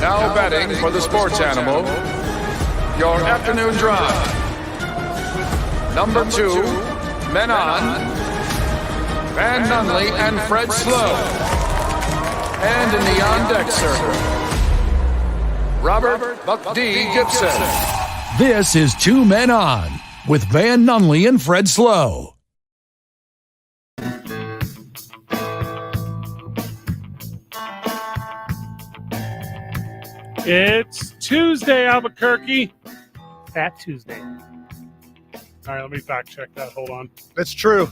Now betting for the sports animal, your afternoon drive. Number 2, Men On, Van Nunley and Fred Slow. And in the on-deck circle, Robert Buck D. Gibson. This is 2 Men On with Van Nunley and Fred Slow. It's Tuesday, Albuquerque. Fat Tuesday. All right, let me fact check that. Hold on. That's true.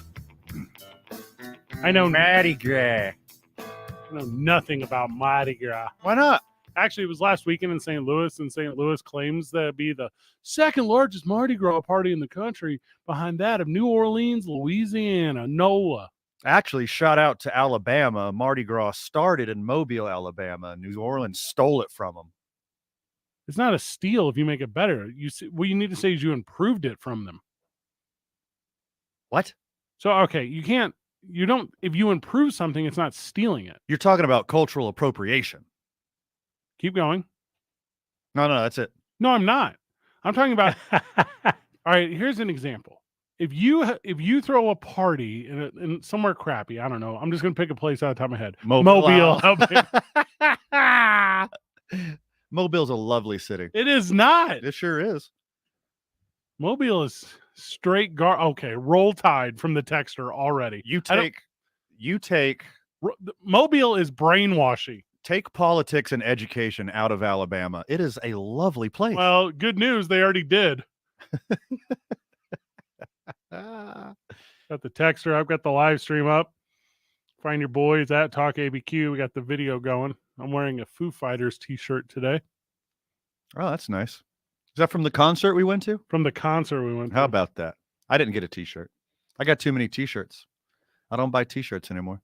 I know Mardi Gras. I know nothing about Mardi Gras. Why not? Actually, it was last weekend in St. Louis, and St. Louis claims that it'd be the second largest Mardi Gras party in the country, behind that of New Orleans, Louisiana, NOLA. Actually, shout out to Alabama. Mardi Gras started in Mobile, Alabama. New Orleans stole it from them. It's not a steal if you make it better. What you need to say is you improved it from them. What? So, okay, if you improve something, it's not stealing it. You're talking about cultural appropriation. Keep going. No, that's it. No, I'm not. I'm talking about, all right, here's an example. If you throw a party in somewhere crappy, I don't know. I'm just going to pick a place out of the top of my head. Mobile. Alabama. Mobile's a lovely city. It is not. It sure is. Mobile is straight okay, roll tide from the texter already. Mobile is brainwashing. Take politics and education out of Alabama. It is a lovely place. Well, good news, they already did. Got the texter. I've got the live stream up. Find your boys at Talk ABQ. We got the video going. I'm wearing a Foo Fighters t-shirt today. Oh, that's nice. Is that from the concert we went to? From the concert we went to. How about that? I didn't get a t-shirt. I got too many t-shirts. I don't buy t-shirts anymore.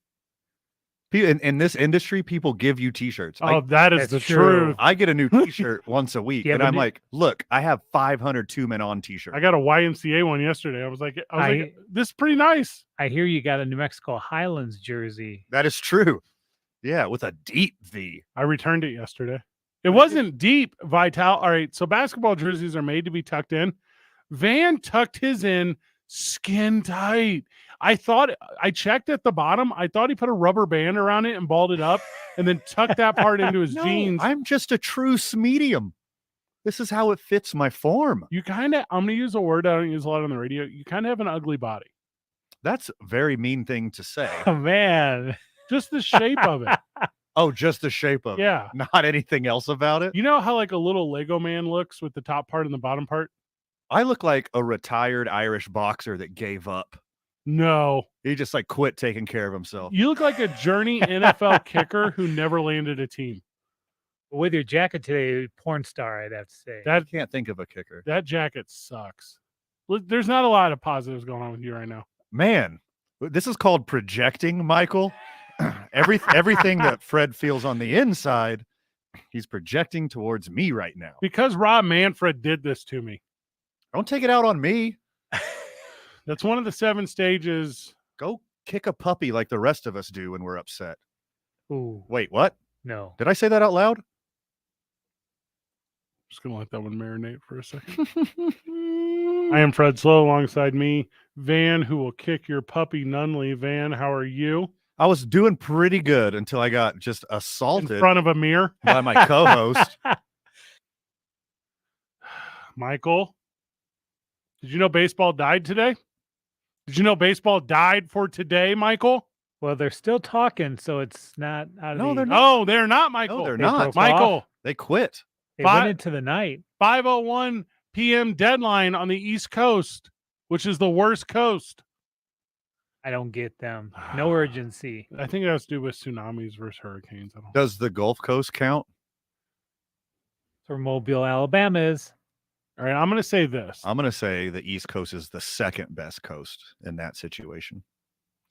In this industry, people give you t-shirts. Oh, that's the truth. I get a new t-shirt once a week, and I'm like, look, I have 500 2 Men On t-shirts. I got a YMCA one yesterday. I was like, this is pretty nice. I hear you got a New Mexico Highlands jersey. That is true. Yeah, with a deep V. I returned it yesterday. It wasn't deep, Vital. All right, so basketball jerseys are made to be tucked in. Van tucked his in skin tight. I checked at the bottom. I thought he put a rubber band around it and balled it up and then tucked that part into his jeans. I'm just a true medium. This is how it fits my form. I'm going to use a word I don't use a lot on the radio. You kind of have an ugly body. That's a very mean thing to say. Oh, man. Just the shape of it. Oh, just the shape of it. Yeah. Not anything else about it. You know how like a little Lego man looks with the top part and the bottom part? I look like a retired Irish boxer that gave up. No. He just like quit taking care of himself. You look like a journey NFL kicker who never landed a team. With your jacket today, porn star, I'd have to say. I can't think of a kicker. That jacket sucks. There's not a lot of positives going on with you right now. Man, this is called projecting, Michael. Everything that Fred feels on the inside, he's projecting towards me right now. Because Rob Manfred did this to me. Don't take it out on me. That's one of the 7 stages. Go kick a puppy like the rest of us do when we're upset. Ooh. Wait, what? No. Did I say that out loud? Just going to let that one marinate for a second. I am Fred Slow, alongside me, Van, who will kick your puppy Nunley. Van, how are you? I was doing pretty good until I got just assaulted in front of a mirror by my co-host. Michael, did you know baseball died today? Did you know baseball died for today, Michael? Well, they're still talking, so it's not out of No, the... they're not. Oh, they're not, Michael. No, they're They not. broke Michael. off. They quit. They went into the night. 5:01 p.m. deadline on the East Coast, which is the worst coast. I don't get them. No urgency. I think it has to do with tsunamis versus hurricanes. Does the Gulf Coast count? That's where Mobile, Alabama is. All right, I'm going to say this. I'm going to say the East Coast is the second best coast in that situation,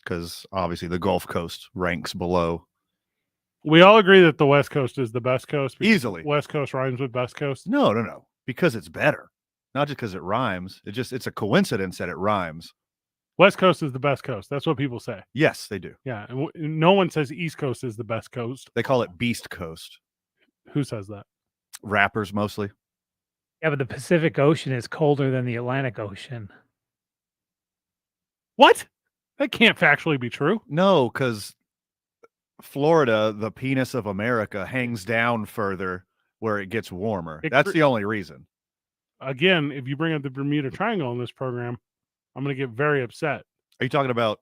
because obviously the Gulf Coast ranks below. We all agree that the West Coast is the best coast. Easily. West Coast rhymes with best coast. No. Because it's better. Not just because it rhymes. It's a coincidence that it rhymes. West Coast is the best coast. That's what people say. Yes, they do. Yeah. And no one says East Coast is the best coast. They call it Beast Coast. Who says that? Rappers mostly. Yeah, but the Pacific Ocean is colder than the Atlantic Ocean. What? That can't factually be true. No, because Florida, the penis of America, hangs down further where it gets warmer. That's the only reason. Again, if you bring up the Bermuda Triangle in this program, I'm going to get very upset. Are you talking about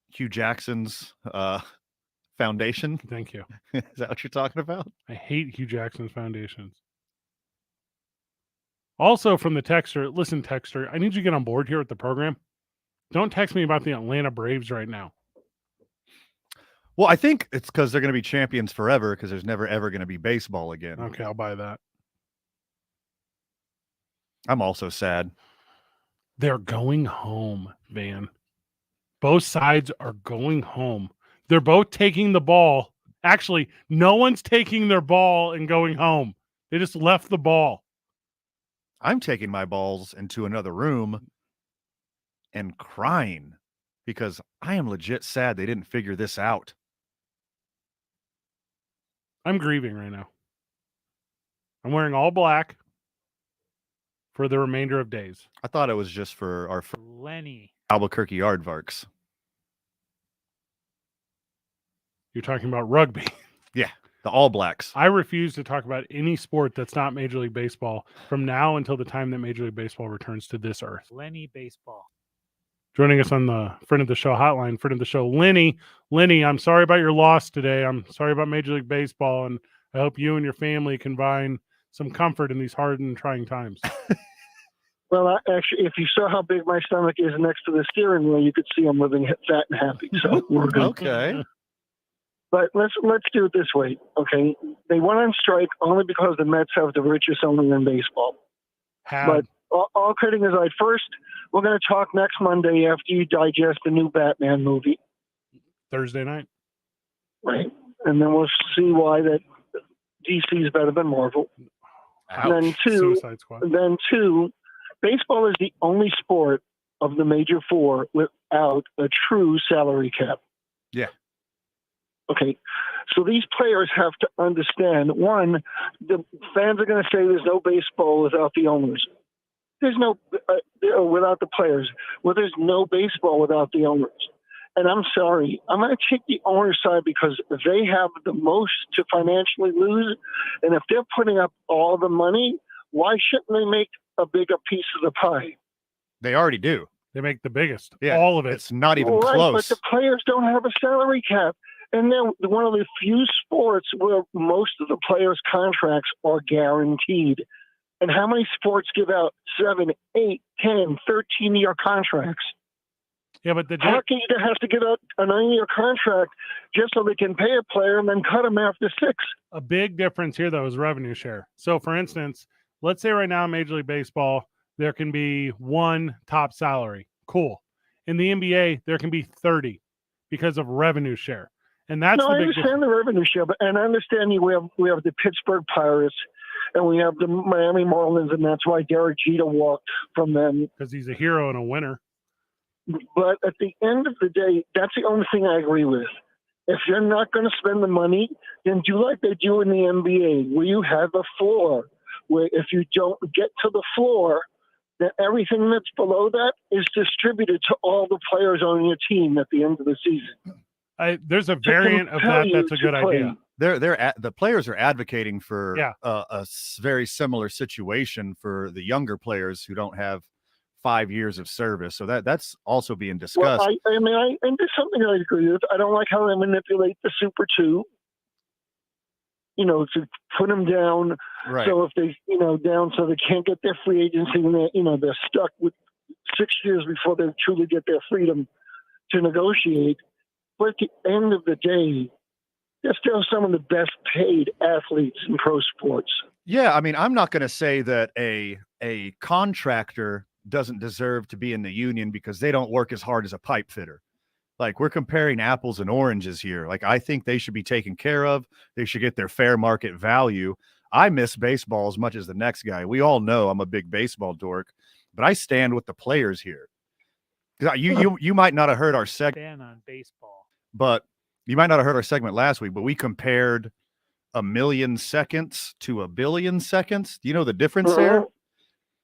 Hugh Jackson's foundation? Thank you. Is that what you're talking about? I hate Hugh Jackson's foundations. Also from the texter, listen, texter, I need you to get on board here with the program. Don't text me about the Atlanta Braves right now. Well, I think it's because they're going to be champions forever because there's never, ever going to be baseball again. Okay, I'll buy that. I'm also sad. They're going home, Van. Both sides are going home. They're both taking the ball. Actually, no one's taking their ball and going home. They just left the ball. I'm taking my balls into another room and crying because I am legit sad they didn't figure this out. I'm grieving right now. I'm wearing all black for the remainder of days. I thought it was just for our Lenny. Albuquerque Aardvarks. You're talking about rugby. Yeah, the All Blacks. I refuse to talk about any sport that's not Major League Baseball from now until the time that Major League Baseball returns to this earth. Lenny Baseball. Joining us on the friend of the show hotline, friend of the show, Lenny. Lenny, I'm sorry about your loss today. I'm sorry about Major League Baseball, and I hope you and your family can find some comfort in these hard and trying times. Well, actually, if you saw how big my stomach is next to the steering wheel, you could see I'm living fat and happy. So we're good. Okay. But let's do it this way, okay? They went on strike only because the Mets have the richest owner in baseball. But all kidding aside, first, we're going to talk next Monday after you digest the new Batman movie. Thursday night. Right. And then we'll see why that DC is better than Marvel. Ouch. Then Suicide Squad. two, baseball is the only sport of the major four without a true salary cap. Yeah. Okay, so these players have to understand, one, the fans are going to say there's no baseball without the owners. There's no, without the players. Well, there's no baseball without the owners. And I'm sorry, I'm going to take the owner side because they have the most to financially lose. And if they're putting up all the money, why shouldn't they make a bigger piece of the pie? They already do. They make the biggest. Yeah, all of it. It's not even Right, close. but the players don't have a salary cap. And they're one of the few sports where most of the players' contracts are guaranteed. And how many sports give out 7, 8, 10, 13-year contracts? Yeah, but the Hockey has to give out a 9-year contract just so they can pay a player and then cut him after 6. a big difference here, though, is revenue share. So, for instance, let's say right now in Major League Baseball, there can be one top salary. Cool. In the NBA, there can be 30 because of revenue share. And that's No, the I big understand the revenue share, and I understand we have the Pittsburgh Pirates and we have the Miami Marlins, and that's why Derek Jeter walked from them. because he's a hero and a winner. But at the end of the day, that's the only thing I agree with. If you're not going to spend the money, then do like they do in the NBA, where you have a floor, where if you don't get to the floor, then everything that's below that is distributed to all the players on your team at the end of the season. There's a variant of that that's a good idea. The players are advocating for Yeah. a very similar situation for the younger players who don't have 5 years of service. So that's also being discussed. Well, and there's something I agree with. I don't like how they manipulate the Super 2, to put them down. Right. So if they, down so they can't get their free agency and they're stuck with 6 years before they truly get their freedom to negotiate. But at the end of the day, they're still some of the best paid athletes in pro sports. Yeah, I mean, I'm not going to say that a contractor doesn't deserve to be in the union because they don't work as hard as a pipe fitter. Like, we're comparing apples and oranges here. Like, I think they should be taken care of. They should get their fair market value. I miss baseball as much as the next guy. We all know I'm a big baseball dork, but I stand with the players here. You might not have heard our segment On baseball. but you might not have heard our segment last week, but we compared a million seconds to a billion seconds. Do you know the difference there?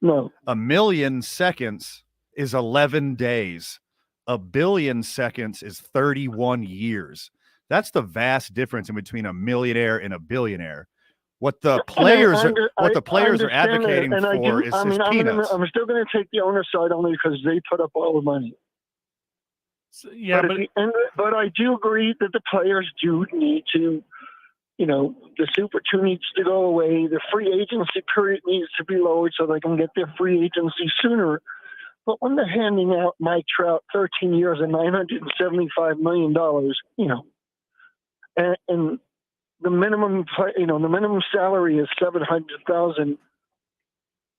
No. A million seconds is 11 days. A billion seconds is 31 years. That's the vast difference in between a millionaire and a billionaire. What the players are advocating for is peanuts. I'm still going to take the owner side only because they put up all the money. So, yeah, but I do agree that the players do need to, the Super 2 needs to go away. The free agency period needs to be lowered so they can get their free agency sooner. But when they're handing out Mike Trout 13 years and $975 million, and the minimum, the minimum salary is $700,000.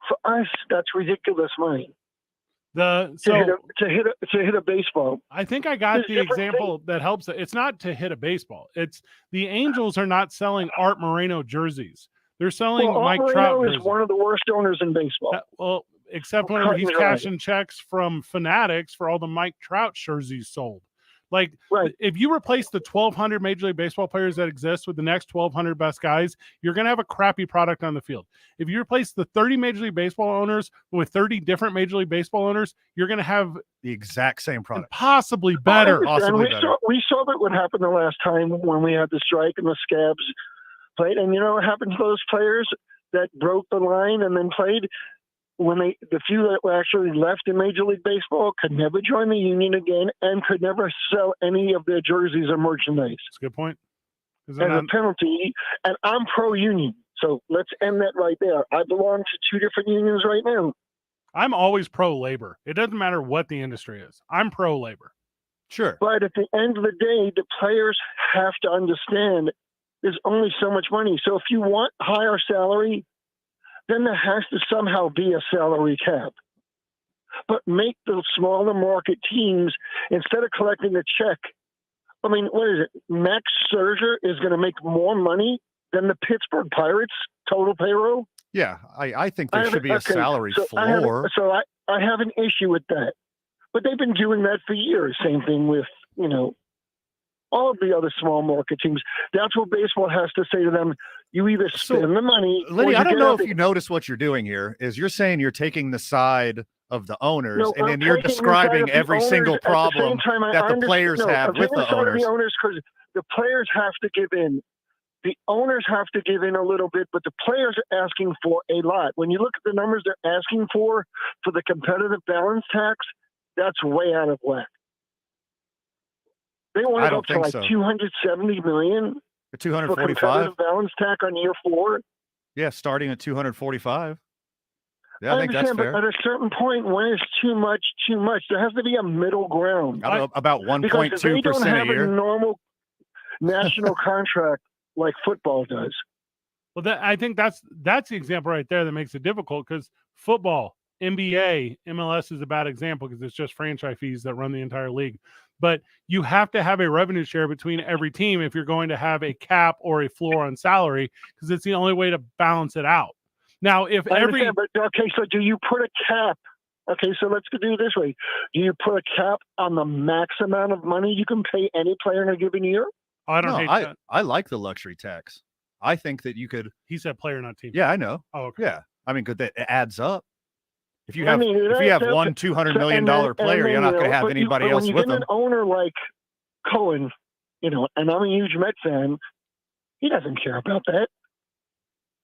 For us, that's ridiculous money. To hit a baseball. I think I got the example that helps. It's not to hit a baseball. It's the Angels are not selling Art Moreno jerseys. They're selling Mike Trout jerseys. Is one of the worst owners in baseball. Except whenever he's cashing checks from Fanatics for all the Mike Trout jerseys sold. Like, if you replace the 1,200 Major League Baseball players that exist with the next 1,200 best guys, you're going to have a crappy product on the field. If you replace the 30 Major League Baseball owners with 30 different Major League Baseball owners, you're going to have the exact same product. Possibly better. We saw that what happened the last time when we had the strike and the Scabs played. And you know what happened to those players that broke the line and then played? When the few that were actually left in Major League Baseball could never join the union again and could never sell any of their jerseys or merchandise. That's a good point. As a penalty, and I'm pro-union, so let's end that right there. I belong to two different unions right now. I'm always pro-labor. It doesn't matter what the industry is. I'm pro-labor. Sure. But at the end of the day, the players have to understand there's only so much money. So if you want higher salary, then there has to somehow be a salary cap. But make the smaller market teams, instead of collecting a check, I mean, what is it? Max Scherzer is going to make more money than the Pittsburgh Pirates total payroll? Yeah, I think there should be a salary floor. I have an issue with that. But they've been doing that for years. Same thing with, all of the other small market teams. That's what baseball has to say to them. You either spend the money. Lenny, I don't know if you notice what you're doing here is you're saying you're taking the side of the owners, and then you're describing every single problem that the players have with the owners. Because the players have to give in. The owners have to give in a little bit, but the players are asking for a lot. When you look at the numbers they're asking for the competitive balance tax, that's way out of whack. They want to go to like $270 million. Or 245 for competitive balance tax on year 4. Yeah, starting at 245. Yeah, I think that's fair. But at a certain point, when it's too much, there has to be a middle ground. I don't know, about 1.2% a year. Because they don't have a normal national contract like football does. Well, I think that's the example right there that makes it difficult, because football, NBA, MLS is a bad example because it's just franchise fees that run the entire league. But you have to have a revenue share between every team if you're going to have a cap or a floor on salary, because it's the only way to balance it out. Now, if so do you put a cap? Okay, so let's do it this way. Do you put a cap on the max amount of money you can pay any player in a given year? I don't hate that. I like the luxury tax. I think that you could. He said player, not team. Yeah, I know. Oh, okay. Yeah, I mean, it adds up. If you have one $200 million player, you're not going to have anybody else with them. When you get an owner like Cohen, and I'm a huge Met fan, he doesn't care about that.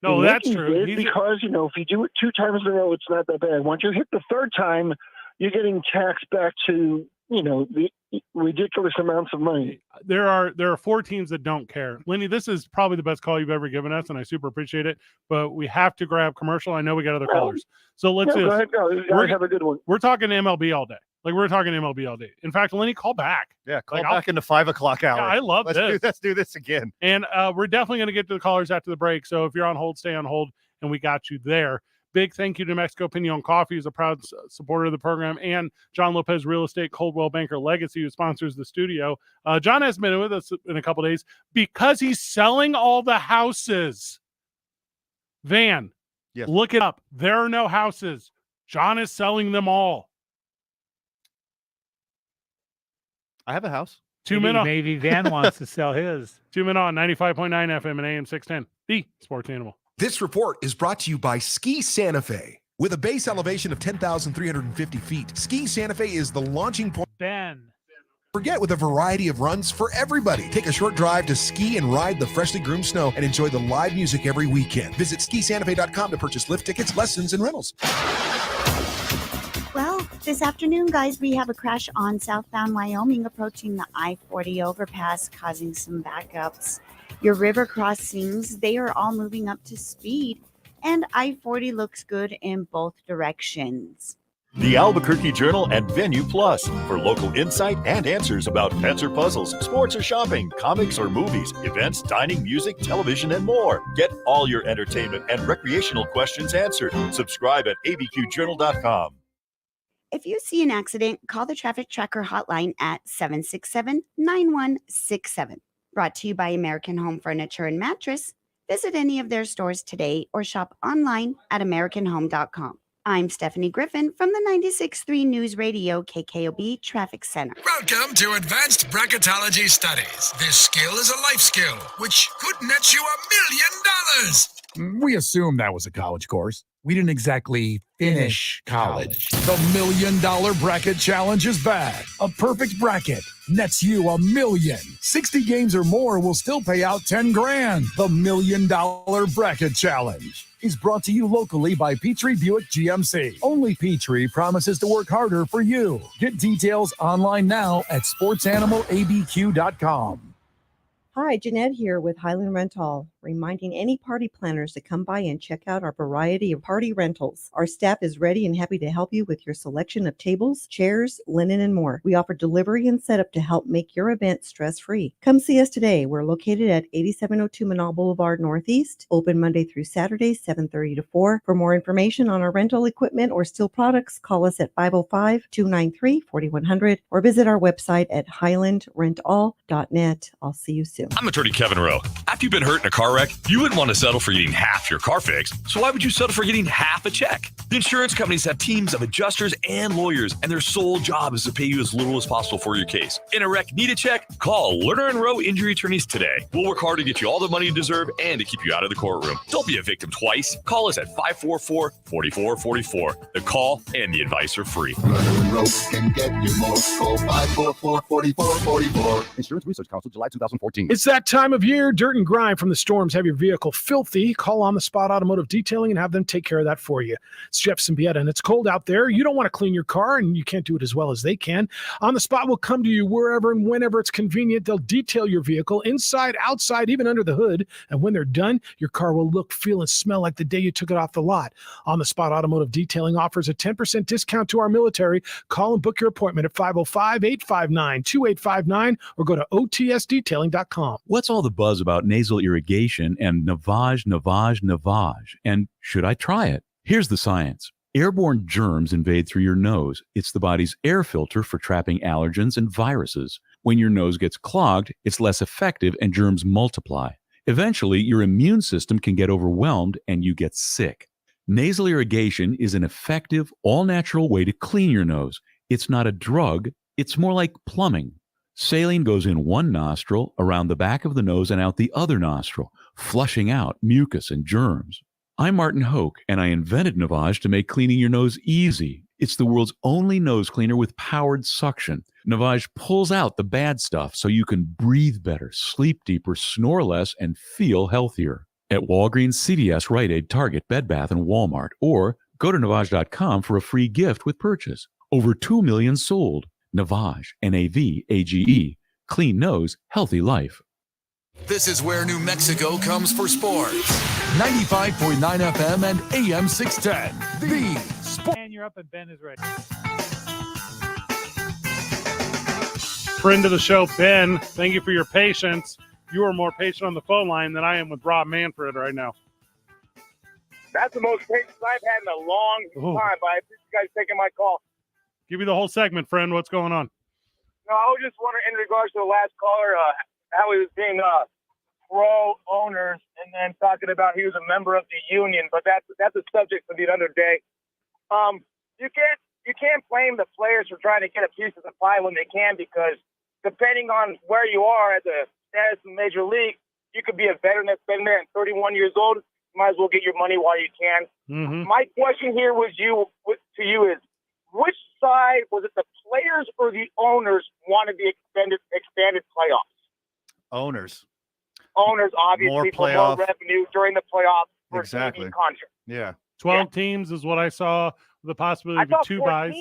No, that's true. Because, if you do it 2 times in a row, it's not that bad. Once you hit the 3rd time, you're getting taxed back to, the ridiculous amounts of money. There are 4 teams that don't care. Lenny, this is probably the best call you've ever given us, and I super appreciate it. But we have to grab commercial. I know we got other callers. So let's go ahead. Go. Have a good one. We're talking MLB all day. We're talking MLB all day. In fact, Lenny, call back. Yeah, call back in the 5 o'clock hour. Yeah, I love this. Let's do this again. And we're definitely going to get to the callers after the break. So if you're on hold, stay on hold, and we got you there. Big thank you to Mexico Pinon Coffee, who's a proud supporter of the program, and John Lopez Real Estate, Coldwell Banker Legacy, who sponsors the studio. John has been with us in a couple days because he's selling all the houses. Van, yes. Look it up. There are no houses. John is selling them all. I have a house. Two men on. Maybe Van wants to sell his. 2 Men On, 95.9 FM and AM 610. The Sports Animal. This report is brought to you by Ski Santa Fe. With a base elevation of 10,350 feet, Ski Santa Fe is the launching point. Ben. Forget with a variety of runs for everybody. Take a short drive to ski and ride the freshly groomed snow and enjoy the live music every weekend. Visit skisantafe.com to purchase lift tickets, lessons, and rentals. Well, this afternoon, guys, we have a crash on southbound Wyoming approaching the I-40 overpass, causing some backups. Your river crossings, they are all moving up to speed, and I-40 looks good in both directions. The Albuquerque Journal and Venue Plus for local insight and answers about pets or puzzles, sports or shopping, comics or movies, events, dining, music, television, and more. Get all your entertainment and recreational questions answered. Subscribe at abqjournal.com. If you see an accident, call the Traffic Tracker hotline at 767-9167. Brought to you by American Home Furniture and Mattress. Visit any of their stores today or shop online at americanhome.com. I'm Stephanie Griffin from the 96.3 News Radio KKOB Traffic Center. Welcome to Advanced Bracketology Studies. This skill is a life skill, which could net you $1 million. We assume that was a college course. We didn't exactly finish college. The $1 Million Bracket Challenge is back. A perfect bracket nets you $1 million. 60 games or more will still pay out $10,000. The $1 Million Bracket Challenge is brought to you locally by Petrie Buick GMC. Only Petrie promises to work harder for you. Get details online now at sportsanimalabq.com. Hi, Jeanette here with Highland Rental, reminding any party planners to come by and check out our variety of party rentals. Our staff is ready and happy to help you with your selection of tables, chairs, linen, and more. We offer delivery and setup to help make your event stress-free. Come see us today. We're located at 8702 Manal Boulevard Northeast, open Monday through Saturday, 7:30 to 4. For more information on our rental equipment or steel products, call us at 505-293-4100 or visit our website at highlandrental.net. I'll see you soon. I'm attorney Kevin Rowe. After you've been hurt in a car wreck, you wouldn't want to settle for getting half your car fixed. So why would you settle for getting half a check? The insurance companies have teams of adjusters and lawyers, and their sole job is to pay you as little as possible for your case. In a wreck, need a check? Call Lerner & Rowe Injury Attorneys today. We'll work hard to get you all the money you deserve and to keep you out of the courtroom. Don't be a victim twice. Call us at 544-4444. The call and the advice are free. Lerner & Rowe can get you more. Call 544-4444. Insurance Research Council, July 2014. It's that time of year. Dirt and grime from the storms have your vehicle filthy. Call On the Spot Automotive Detailing and have them take care of that for you. It's Jeff Symbieta, and it's cold out there. You don't want to clean your car, and you can't do it as well as they can. On the Spot will come to you wherever and whenever it's convenient. They'll detail your vehicle inside, outside, even under the hood. And when they're done, your car will look, feel, and smell like the day you took it off the lot. On the Spot Automotive Detailing offers a 10% discount to our military. Call and book your appointment at 505-859-2859 or go to otsdetailing.com. What's all the buzz about nasal irrigation and Navage? And should I try it? Here's the science. Airborne germs invade through your nose. It's the body's air filter for trapping allergens and viruses. When your nose gets clogged, it's less effective and germs multiply. Eventually, your immune system can get overwhelmed and you get sick. Nasal irrigation is an effective, all-natural way to clean your nose. It's not a drug. It's more like plumbing. Saline goes in one nostril, around the back of the nose, and out the other nostril, flushing out mucus and germs. I'm Martin Hoke, and I invented Navage to make cleaning your nose easy. It's the world's only nose cleaner with powered suction. Navage pulls out the bad stuff so you can breathe better, sleep deeper, snore less, and feel healthier. At Walgreens, CVS, Rite Aid, Target, Bed Bath, and Walmart, or go to Navage.com for a free gift with purchase. Over 2 million sold. Navage, Navage. Clean nose, healthy life. This is where New Mexico comes for sports. 95.9 FM and AM 610. The Sport. And you're up and Ben is ready. Friend of the show, Ben, thank you for your patience. You are more patient on the phone line than I am with Rob Manfred right now. That's the most patience I've had in a long time, but I appreciate you guys taking my call. Give me the whole segment, friend. What's going on? No, I was just wondering in regards to the last caller, how he was being pro-owners and then talking about he was a member of the union, but that's a subject for the other day. You can't blame the players for trying to get a piece of the pie when they can, because depending on where you are as a status in Major League, you could be a veteran that's been there and 31 years old. You might as well get your money while you can. Mm-hmm. My question here to you is, which side, was it the players or the owners, wanted the expanded playoffs? Owners. Owners, obviously, for more revenue during the playoffs for exactly. TV contract. Yeah. 12 teams is what I saw. The possibility of 2 buys.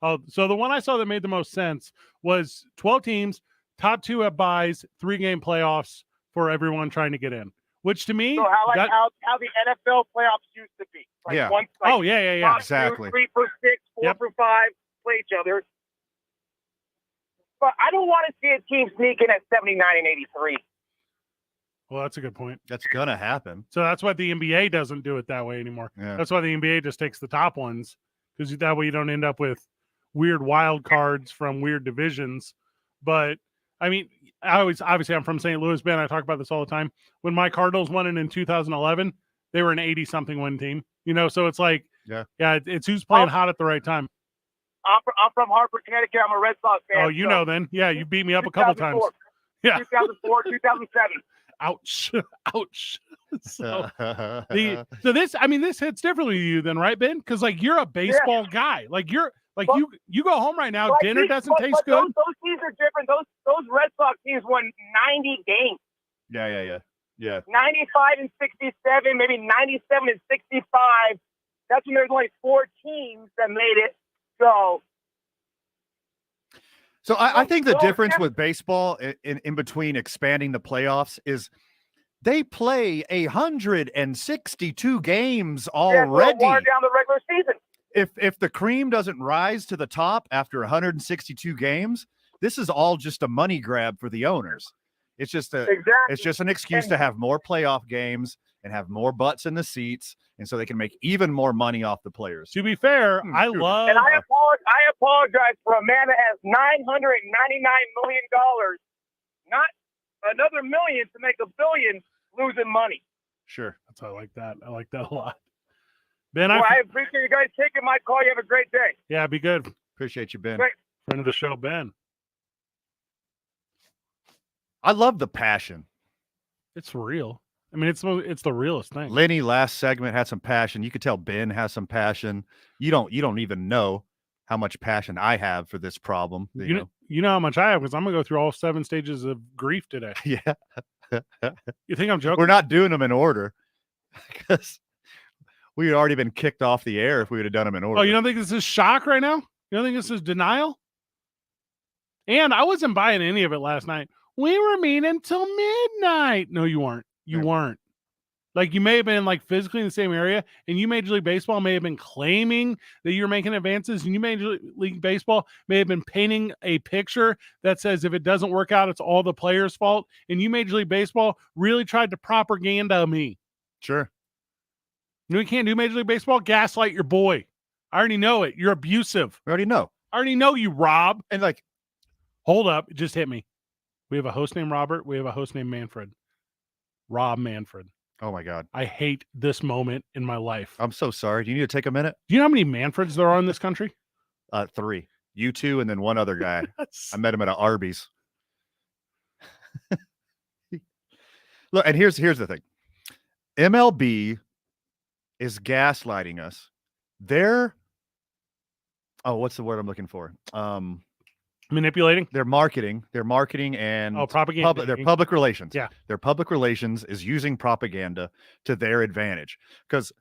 Oh, so the one I saw that made the most sense was 12 teams, top 2 have buys, 3-game playoffs for everyone trying to get in. Which to me, so how the NFL playoffs used to be. Like yeah. Once, like yeah. Exactly. 2, 3 for 6, 4 for 5 play each other. But I don't want to see a team sneak in at 79 and 83. Well, that's a good point. That's gonna happen. So that's why the NBA doesn't do it that way anymore. Yeah. That's why the NBA just takes the top ones, because that way you don't end up with weird wild cards from weird divisions. But I mean, obviously I'm from St. Louis, Ben. I talk about this all the time. When my Cardinals won it in 2011, they were an 80-something win team. So it's like, it's who's playing hot at the right time. I'm from Hartford, Connecticut. I'm a Red Sox fan. Oh, then. Then. Yeah, you beat me up a couple times. Yeah. 2004, 2007. Ouch. Ouch. So this hits differently to you then, right, Ben? Because you're a baseball guy. You go home right now, dinner doesn't taste good. Those teams are different. Those Red Sox teams won 90 games. Yeah. 95 and 67, maybe 97 and 65. That's when there's only 4 teams that made it. So I think the difference with baseball in between expanding the playoffs is they play 162 games already. Down the regular season. If the cream doesn't rise to the top after 162 games, this is all just a money grab for the owners. It's just it's just an excuse to have more playoff games and have more butts in the seats, and so they can make even more money off the players. To be fair, I love. And I apologize for a man that has $999 million, not another million to make $1 billion, losing money. Sure, I like that. I like that a lot. Ben, I appreciate you guys taking my call. You have a great day. Yeah, be good. Appreciate you, Ben. Great. Friend of the show, Ben. I love the passion. It's real. I mean, it's the realest thing. Lenny last segment had some passion. You could tell Ben has some passion. You don't even know how much passion I have for this problem. You know how much I have, because I'm gonna go through all 7 stages of grief today. Yeah. You think I'm joking? We're not doing them in order because we had already been kicked off the air if we would have done them in order. Oh, you don't think this is shock right now? You don't think this is denial? And I wasn't buying any of it last night. We were meeting until midnight. No, you weren't. You weren't. You may have been physically in the same area, and you Major League Baseball may have been claiming that you're making advances, and you Major League Baseball may have been painting a picture that says if it doesn't work out, it's all the players' fault. And you Major League Baseball really tried to propaganda me. Sure. You can't do Major League Baseball? Gaslight your boy. I already know it. You're abusive. We already know. I already know you, Rob. And hold up. It just hit me. We have a host named Robert. We have a host named Manfred. Rob Manfred. Oh my God. I hate this moment in my life. I'm so sorry. Do you need to take a minute? Do you know how many Manfreds there are in this country? 3. You 2 and then one other guy. I met him at an Arby's. Look, and here's the thing. MLB is gaslighting us. What's the word I'm looking for? Manipulating. They're marketing and propaganda. Their public relations. Yeah. Their public relations is using propaganda to their advantage. Because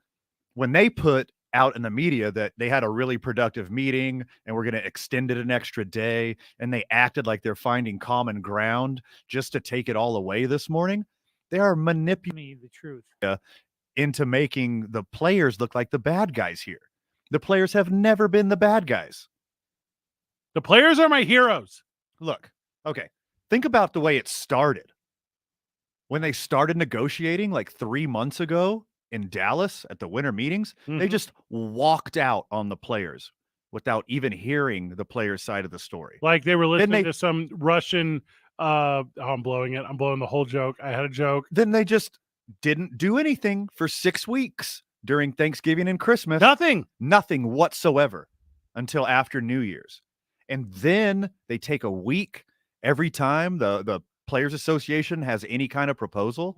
when they put out in the media that they had a really productive meeting and we're going to extend it an extra day, and they acted like they're finding common ground just to take it all away this morning, they are manipulating the truth into making the players look like the bad guys here. The players have never been the bad guys. The players are my heroes. Look, okay. Think about the way it started. When they started negotiating 3 months ago in Dallas at the winter meetings, they just walked out on the players without even hearing the players' side of the story. Like they were listening to some Russian, I'm blowing it. I'm blowing the whole joke. I had a joke. Then they just didn't do anything for 6 weeks during Thanksgiving and Christmas. Nothing whatsoever until after New Year's. And then they take a week every time the Players Association has any kind of proposal,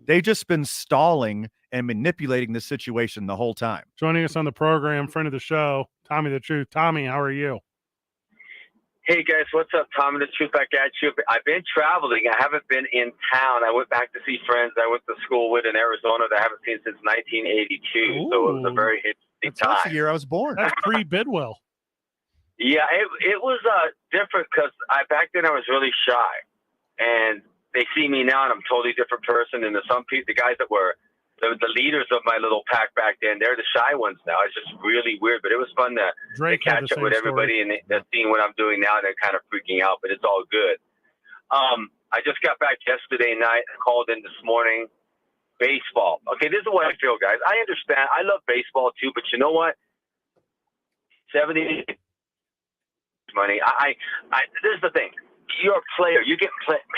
they've just been stalling and manipulating the situation the whole time. Joining us on the program, friend of the show, Tommy the Truth. Tommy, how are you? Hey guys, what's up? Tommy the Truth back at you. I've been traveling. I haven't been in town. I went back to see friends I went to school with in Arizona that I haven't seen since 1982. Ooh. So it was a very interesting time. That's the year I was born. That's pre-Bidwell. Yeah, it was different because back then I was really shy, and they see me now and I'm a totally different person. And some people, the guys that were the leaders of my little pack back then, they're the shy ones now. It's just really weird, but it was fun to catch up with everybody and seeing what I'm doing now. They're kind of freaking out, but it's all good. I just got back yesterday night. I called in this morning. Baseball. Okay, this is what I feel, guys. I understand. I love baseball too, but you know what? 70 money. This is the thing. You're a player. You get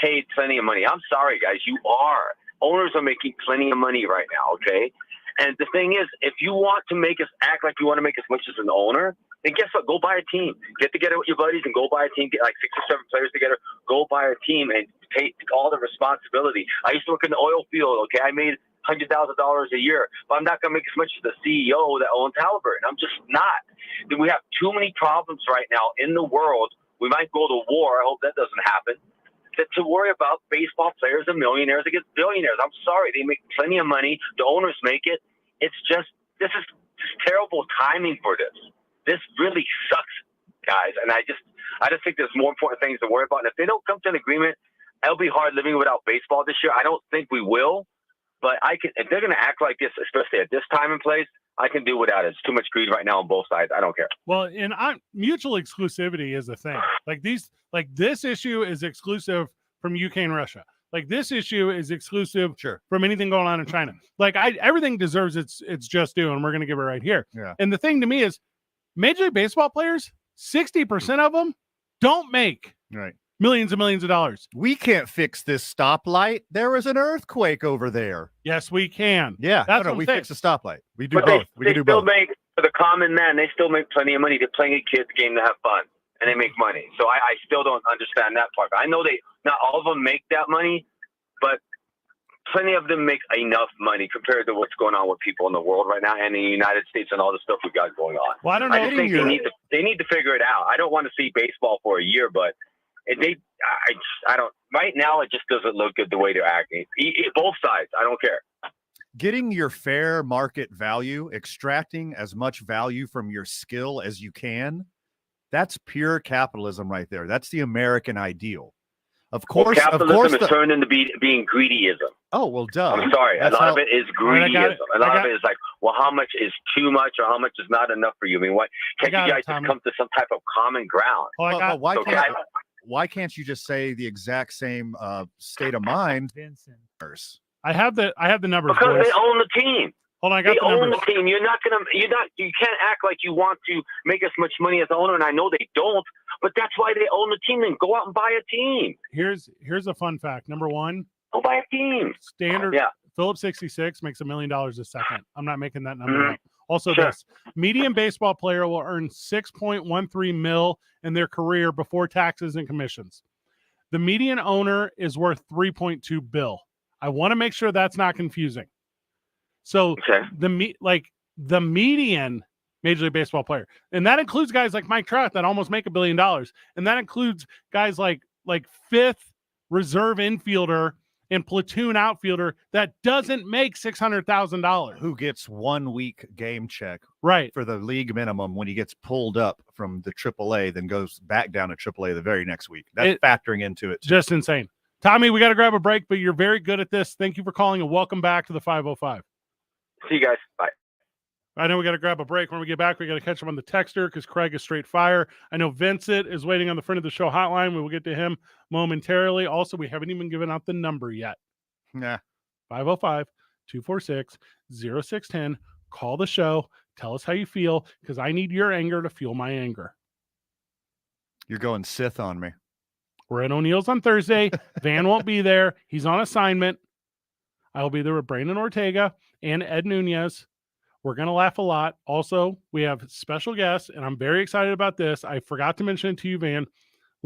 paid plenty of money. I'm sorry, guys. You are. Owners are making plenty of money right now, okay? And the thing is, if you want to make us act like you want to make as much as an owner, then guess what? Go buy a team. Get together with your buddies and go buy a team. Get like 6 or 7 players together. Go buy a team and take all the responsibility. I used to work in the oil field, okay? I made $100,000 a year, but I'm not going to make as much as the CEO that owns Halliburton. I'm just not. We have too many problems right now in the world. We might go to war. I hope that doesn't happen. To worry about baseball players and millionaires against billionaires. I'm sorry. They make plenty of money. The owners make it. It's just, this is just terrible timing for this. This really sucks, guys. And I just think there's more important things to worry about. And if they don't come to an agreement, it'll be hard living without baseball this year. I don't think we will, but if they're going to act like this, especially at this time and place, I can do without it. It's too much greed right now on both sides. I don't care. Well, and mutual exclusivity is a thing. Like this issue is exclusive from UK and Russia. Like this issue is exclusive from anything going on in China. Like everything deserves its just due, and we're going to give it right here. Yeah. And the thing to me is, Major League Baseball players, 60% of them don't make millions and millions of dollars. We can't fix this stoplight. There was an earthquake over there. Yes, we can. Yeah, That's what we I'm saying. fix the stoplight. We do But both. We they can do still both. make, for the common man, they still make plenty of money. They're playing a kid's game to have fun, and they make money. So I still don't understand that part. I know not all of them make that money, but plenty of them make enough money compared to what's going on with people in the world right now and in the United States and all the stuff we got going on. Well, I don't know. I just think they need to figure it out. I don't want to see baseball for a year, but I don't. Right now, it just doesn't look good the way they're acting. Both sides. I don't care. Getting your fair market value, extracting as much value from your skill as you can, that's pure capitalism right there. That's the American ideal. Of course, capitalism is turned into being greedyism. Oh, well, duh. I'm sorry. A lot of it is greedyism. A lot of it is like, well, how much is too much or how much is not enough for you? I mean, what can't you guys just come to some type of common ground? Why can't you just say the exact same state of mind? Vincent. I have the numbers. Because boys. they own the team. Hold on, I got they the own numbers. the team. You can't act like you want to make as much money as the owner, and I know they don't, but that's why they own the team. Then go out and buy a team. Here's a fun fact. Number one, go buy a team. Standard Phillips 66 makes $1 million a second. I'm not making that number up. Also, this median baseball player will earn 6.13 mil in their career before taxes and commissions. The median owner is worth 3.2 bill. I want to make sure that's not confusing. So the median Major League Baseball player, and that includes guys like Mike Trout that almost make $1 billion, and that includes guys like fifth reserve infielder and platoon outfielder that doesn't make $600,000. Who gets 1 week game check for the league minimum when he gets pulled up from the AAA, then goes back down to AAA the very next week. That's factoring into it. Just insane. Tommy, we got to grab a break, but you're very good at this. Thank you for calling and welcome back to the 505. See you guys. Bye. I know we got to grab a break. When we get back, we got to catch him on the texter because Craig is straight fire. I know Vincent is waiting on the front of the show hotline. We will get to him momentarily. Also, we haven't even given out the number yet. Nah. 505-246-0610. Call the show. Tell us how you feel because I need your anger to fuel my anger. You're going Sith on me. We're at O'Neill's on Thursday. Van won't be there. He's on assignment. I will be there with Brandon Ortega and Ed Nunez. We're going to laugh a lot. Also, we have special guests, and I'm very excited about this. I forgot to mention it to you, Van.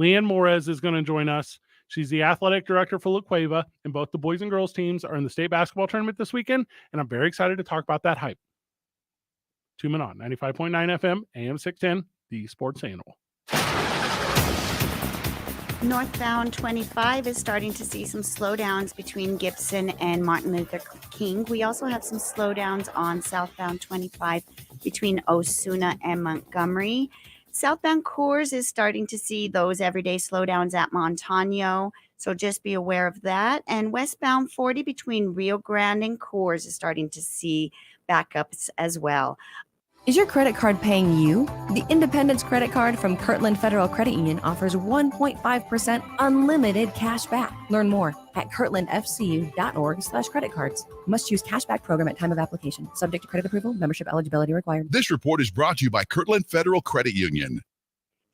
Leanne Morez is going to join us. She's the athletic director for La Cueva, and both the boys and girls teams are in the state basketball tournament this weekend, and I'm very excited to talk about that hype. 2 Men On, 95.9 FM, AM 610, the Sports Animal. Northbound 25 is starting to see some slowdowns between Gibson and Martin Luther King. We also have some slowdowns on southbound 25 between Osuna and Montgomery. Southbound Coors is starting to see those everyday slowdowns at Montano, so just be aware of that. And westbound 40 between Rio Grande and Coors is starting to see backups as well. Is your credit card paying you? The Independence Credit Card from Kirtland Federal Credit Union offers 1.5% unlimited cash back. Learn more at kirtlandfcu.org/credit cards. Must use cashback program at time of application. Subject to credit approval. Membership eligibility required. This report is brought to you by Kirtland Federal Credit Union.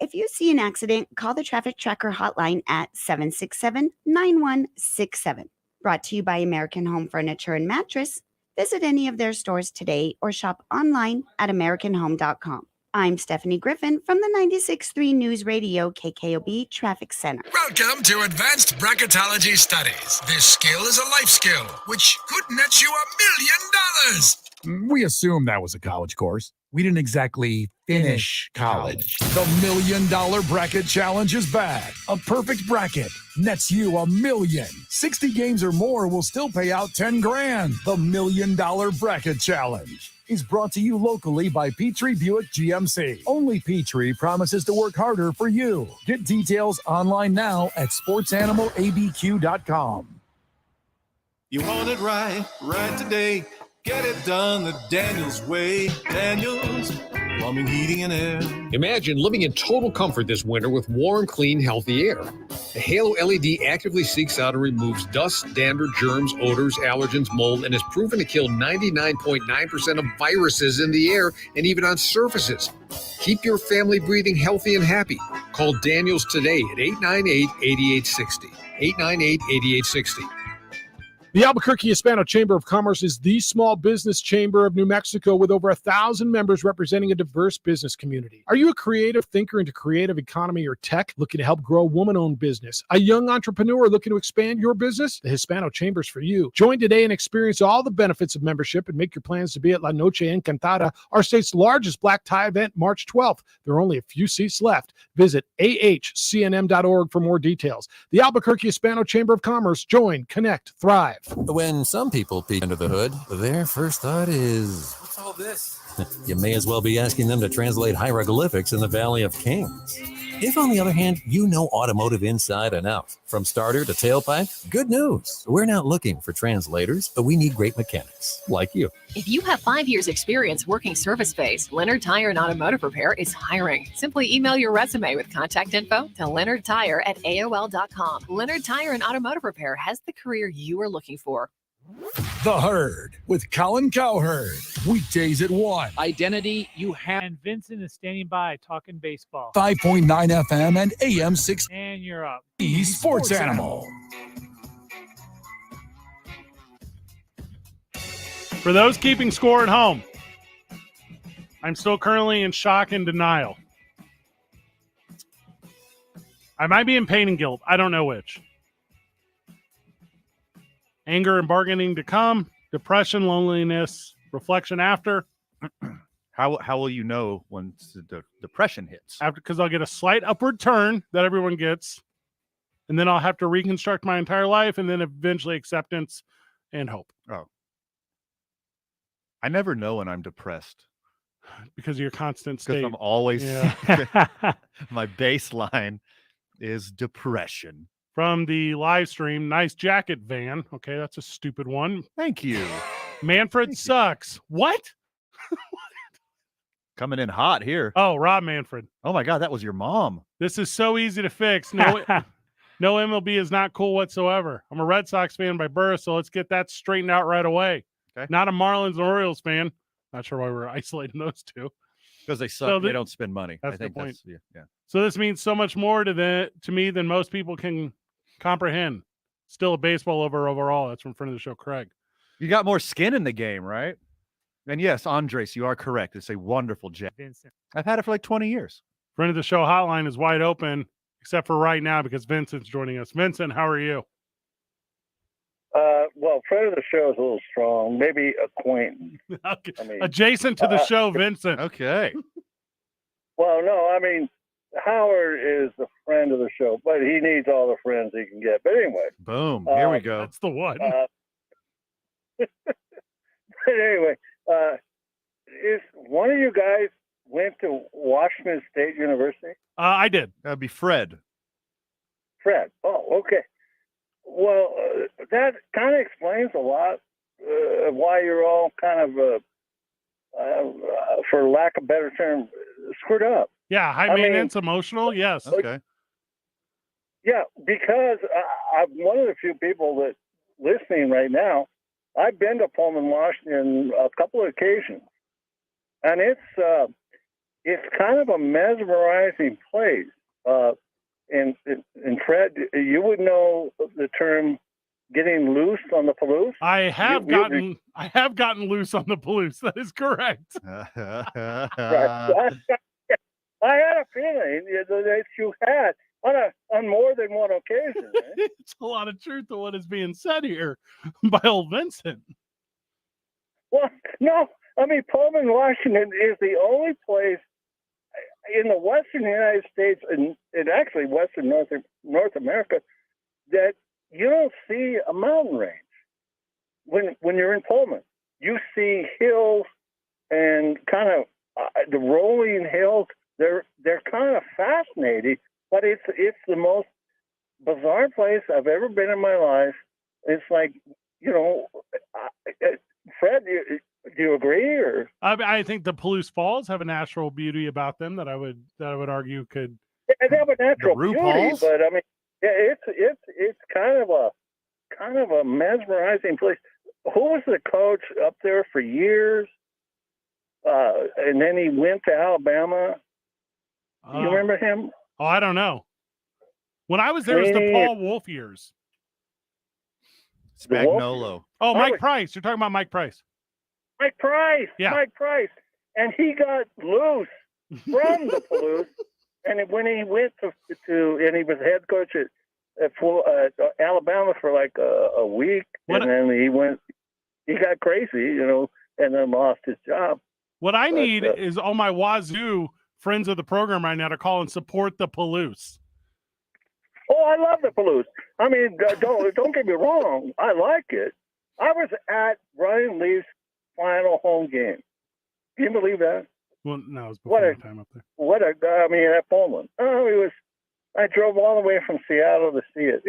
If you see an accident, call the Traffic Tracker hotline at 767-9167. Brought to you by American Home Furniture and Mattress. Visit any of their stores today or shop online at AmericanHome.com. I'm Stephanie Griffin from the 96.3 News Radio KKOB Traffic Center. Welcome to Advanced Bracketology Studies. This skill is a life skill, which could net you $1 million. We assumed that was a college course. We didn't exactly finish college. The $1 Million Bracket Challenge is back. A perfect bracket nets you $1 million. 60 games or more will still pay out 10 grand. The $1 Million Bracket Challenge is brought to you locally by Petrie Buick GMC. Only Petrie promises to work harder for you. Get details online now at sportsanimалabq.com. You want it right today. Get it done the Daniels way. Daniels Plumbing, Heating, and Air. Imagine living in total comfort this winter with warm, clean, healthy air. The Halo LED actively seeks out and removes dust, dander, germs, odors, allergens, mold, and is proven to kill 99.9% of viruses in the air and even on surfaces. Keep your family breathing healthy and happy. Call Daniels today at 898-8860. 898-8860. The Albuquerque Hispano Chamber of Commerce is the small business chamber of New Mexico with over 1,000 members representing a diverse business community. Are you a creative thinker into creative economy or tech looking to help grow a woman-owned business? A young entrepreneur looking to expand your business? The Hispano Chamber is for you. Join today and experience all the benefits of membership and make your plans to be at La Noche Encantada, our state's largest black tie event, March 12th. There are only a few seats left. Visit ahcnm.org for more details. The Albuquerque Hispano Chamber of Commerce. Join, connect, thrive. When some people peek under the hood, their first thought is, what's all this? You may as well be asking them to translate hieroglyphics in the Valley of Kings. If, on the other hand, you know automotive inside and out, from starter to tailpipe, good news. We're not looking for translators, but we need great mechanics like you. If you have 5 years experience working service space, Leonard Tire and Automotive Repair is hiring. Simply email your resume with contact info to leonardtire@aol.com. Leonard Tire and Automotive Repair has the career you are looking for. The Herd with Colin Cowherd. Weekdays at 1. Identity you have. And Vincent is standing by talking baseball. 5.9 FM and AM 6. And you're up. The Sports Animal. For those keeping score at home, I'm still currently in shock and denial. I might be in pain and guilt. I don't know which. Anger and bargaining to come, depression, loneliness, reflection after. How will you know when the depression hits? After, because I'll get a slight upward turn that everyone gets, and then I'll have to reconstruct my entire life, and then eventually acceptance and hope. Oh. I never know when I'm depressed. Because of your constant state. Because I'm always yeah. My baseline is depression. From the live stream, nice jacket, Van. Okay, that's a stupid one. Thank you. Manfred sucks. What? Coming in hot here. Oh, Rob Manfred. Oh my God, that was your mom. This is so easy to fix. No, no MLB is not cool whatsoever. I'm a Red Sox fan by birth, so let's get that straightened out right away. Okay. Not a Marlins and Orioles fan. Not sure why we're isolating those two. Because they suck. So they don't spend money. That's I think the point. Yeah. So this means so much more to me than most people can comprehend. Still a baseball lover overall. That's from friend of the show, Craig. You got more skin in the game, right? And yes, Andres, you are correct. It's a wonderful jacket. I've had it for like 20 years. Friend of the show hotline is wide open. except for right now because Vincent's joining us. Vincent, how are you? Well, friend of the show is a little strong. Maybe acquaintance. Okay. I mean, Adjacent to the show, Vincent. Okay. Well, no, I mean, Howard is a friend of the show, but he needs all the friends he can get. But anyway. Boom. Here we go. That's the one. But anyway, is one of you guys went to Washington State University? I did. That'd be Fred. Fred. Oh, okay. Well, that kind of explains a lot of why you're all kind of, for lack of a better term, screwed up. Yeah, high maintenance, emotional, yes. Okay. Yeah, because I'm one of the few people that listening right now. I've been to Pullman, Washington a couple of occasions, and it's kind of a mesmerizing place. And Fred, you would know the term "getting loose on the Palouse." I have gotten loose on the Palouse. That is correct. Right. I had a feeling that you had on more than one occasion. Right? It's a lot of truth to what is being said here by old Vincent. Well, no, I mean Pullman, Washington is the only place in the Western United States and actually Western North America that you don't see a mountain range when you're in Pullman. You see hills and kind of the rolling hills. They're kind of fascinating, but it's the most bizarre place I've ever been in my life. It's like, Fred, do you agree? Or I think the Palouse Falls have a natural beauty about them that I would argue could. They have a natural beauty, Falls? but I mean, it's kind of a mesmerizing place. Who was the coach up there for years? And then he went to Alabama. Do you remember him? Oh, I don't know. When I was there, it was the Paul Wolf years. Spagnolo. Oh, Mike Price. You're talking about Mike Price. Mike Price. Yeah. Mike Price. And he got loose from the Palouse. And when he went to and he was head coach at Alabama for like a week. Then he got crazy, and then lost his job. What I need is all my Wazoo friends of the program right now to call and support the Palouse. Oh, I love the Palouse. I mean, don't get me wrong. I like it. I was at Ryan Leaf's final home game. Can you believe that? Well, no, it was before my time up there. At Pullman. Oh, I drove all the way from Seattle to see it.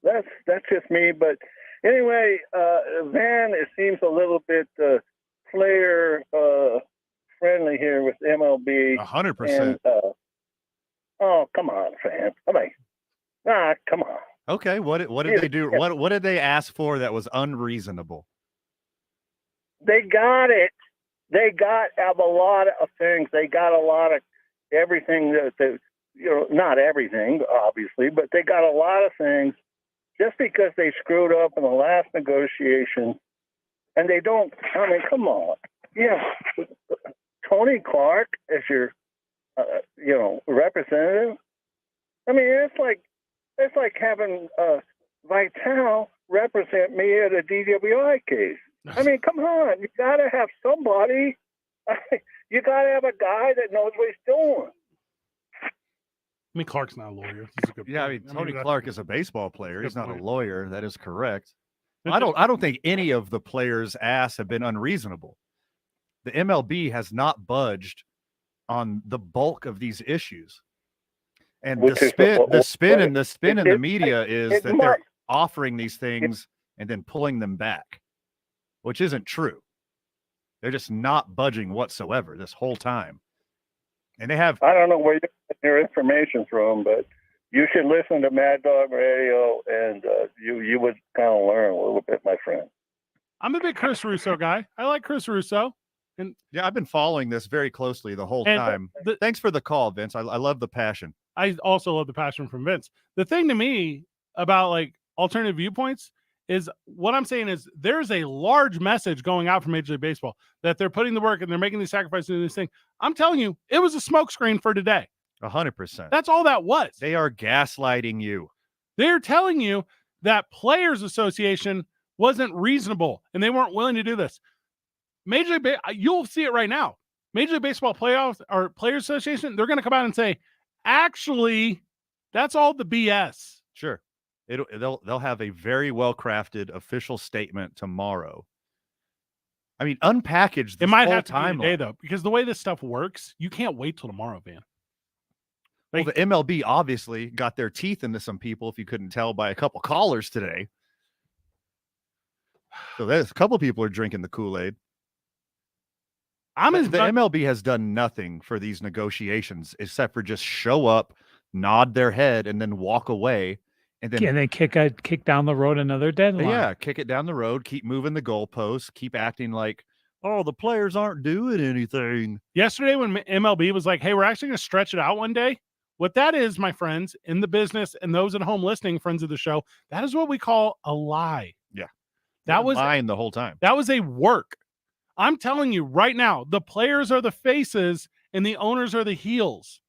That's just me. But anyway, Van, it seems a little bit player friendly here with MLB. 100%. Oh, come on, Van. Come on. Okay, what did they do? What did they ask for that was unreasonable? They got it. They got a lot of things. They got a lot of everything that not everything, obviously, but they got a lot of things just because they screwed up in the last negotiation. And they don't, I mean, come on. Yeah. Tony Clark as your, representative. I mean, it's like having Vital represent me at a DWI case. I mean, come on. You got to have somebody. You got to have a guy that knows what he's doing. I mean, Clark's not a lawyer. Yeah, I mean, Tony Clark is a baseball player. He's not a lawyer. That is correct. I don't think any of the players' asks have been unreasonable. The MLB has not budged on the bulk of these issues. And the spin in the media is that they're offering these things and then pulling them back, which isn't true. They're just not budging whatsoever this whole time. And they have. I don't know where you get your information from, but you should listen to Mad Dog Radio, and you would kind of learn a little bit, my friend. I'm a big Chris Russo guy. I like Chris Russo. And yeah, I've been following this very closely the whole time. Thanks for the call, Vince. I love the passion. I also love the passion from Vince. The thing to me about like alternative viewpoints is what I'm saying is there's a large message going out from Major League Baseball that they're putting the work and they're making these sacrifices and this thing. I'm telling you, it was a smokescreen for today. 100%. That's all that was. They are gaslighting you. They're telling you that Players Association wasn't reasonable and they weren't willing to do this. You'll see it right now. Major League Baseball playoffs or Players Association, they're going to come out and say, actually, that's all the BS. Sure. They'll have a very well-crafted official statement tomorrow. I mean, unpackage this it might whole have to be timeline. today, though, because the way this stuff works, you can't wait till tomorrow, Van. Well, the MLB obviously got their teeth into some people, if you couldn't tell by a couple callers today. So there's a couple people are drinking the Kool-Aid. The MLB has done nothing for these negotiations except for just show up, nod their head, and then walk away. And then kick down the road another deadline. Yeah, kick it down the road, keep moving the goalposts, keep acting like, oh, the players aren't doing anything. Yesterday when MLB was like, hey, we're actually going to stretch it out one day. What that is, my friends, in the business and those at home listening, friends of the show, that is what we call a lie. Yeah. That was lying the whole time. That was a work. I'm telling you right now, the players are the faces and the owners are the heels.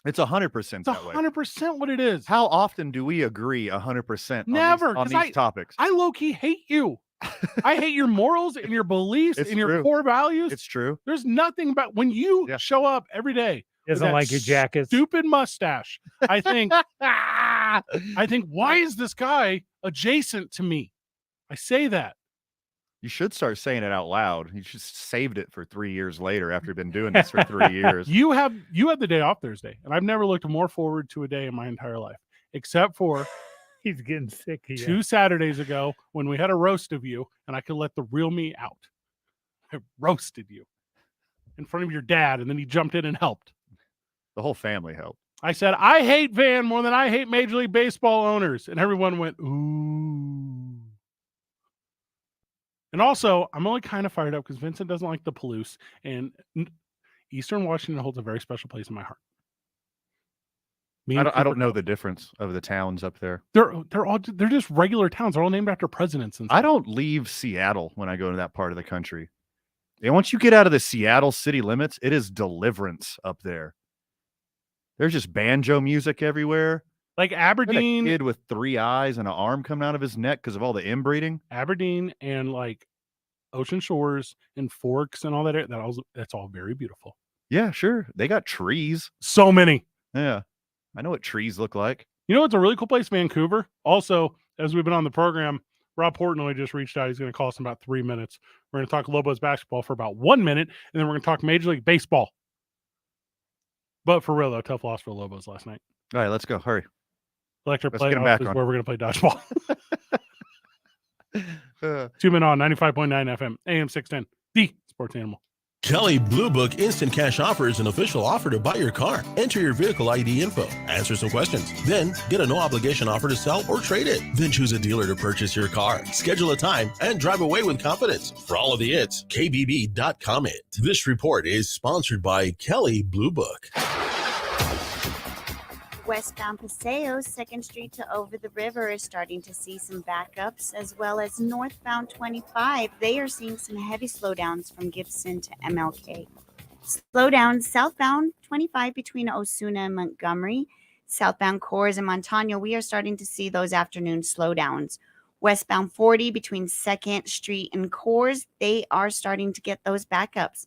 It's 100% that way. 100% what it is. How often do we agree 100% Never on these topics? I low-key hate you. I hate your morals and your beliefs and your core values. It's true. There's nothing about when you show up every day. Doesn't like your jacket. Stupid mustache. I think why is this guy adjacent to me? I say that. You should start saying it out loud. You just saved it for 3 years later after you've been doing this for 3 years. You had the day off Thursday, and I've never looked more forward to a day in my entire life, except for he's getting sick. 2 Saturdays ago when we had a roast of you, and I could let the real me out. I roasted you in front of your dad, and then he jumped in and helped. The whole family helped. I said, I hate Van more than I hate Major League Baseball owners. And everyone went, ooh. And also, I'm only kind of fired up because Vincent doesn't like the Palouse. And Eastern Washington holds a very special place in my heart. I don't know the difference of the towns up there. They're just regular towns. They're all named after presidents. And stuff. I don't leave Seattle when I go to that part of the country. And once you get out of the Seattle city limits, it is deliverance up there. There's just banjo music everywhere. Like Aberdeen. A kid with 3 eyes and an arm coming out of his neck because of all the inbreeding. Aberdeen and like Ocean Shores and Forks and all that. That's all very beautiful. Yeah, sure. They got trees. So many. Yeah. I know what trees look like. You know what's a really cool place? Vancouver. Also, as we've been on the program, Rob Portnoy just reached out. He's going to call us in about 3 minutes. We're going to talk Lobos basketball for about 1 minute, and then we're going to talk Major League Baseball. But for real, though, tough loss for Lobos last night. All right, let's go. Hurry. Electric Let's get him playoff back is on. where we're going to play dodgeball. 2 men on 95.9 FM, AM 610, the sports animal. Kelly Blue Book Instant Cash Offer is an official offer to buy your car. Enter your vehicle ID info, answer some questions, then get a no-obligation offer to sell or trade it. Then choose a dealer to purchase your car, schedule a time, and drive away with confidence. For all of the its, kbb.com it. This report is sponsored by Kelly Blue Book. Westbound Paseo, 2nd Street to over the river is starting to see some backups, as well as northbound 25. They are seeing some heavy slowdowns from Gibson to MLK. Slowdowns southbound 25 between Osuna and Montgomery. Southbound Coors and Montano, we are starting to see those afternoon slowdowns. Westbound 40 between 2nd Street and Coors, they are starting to get those backups.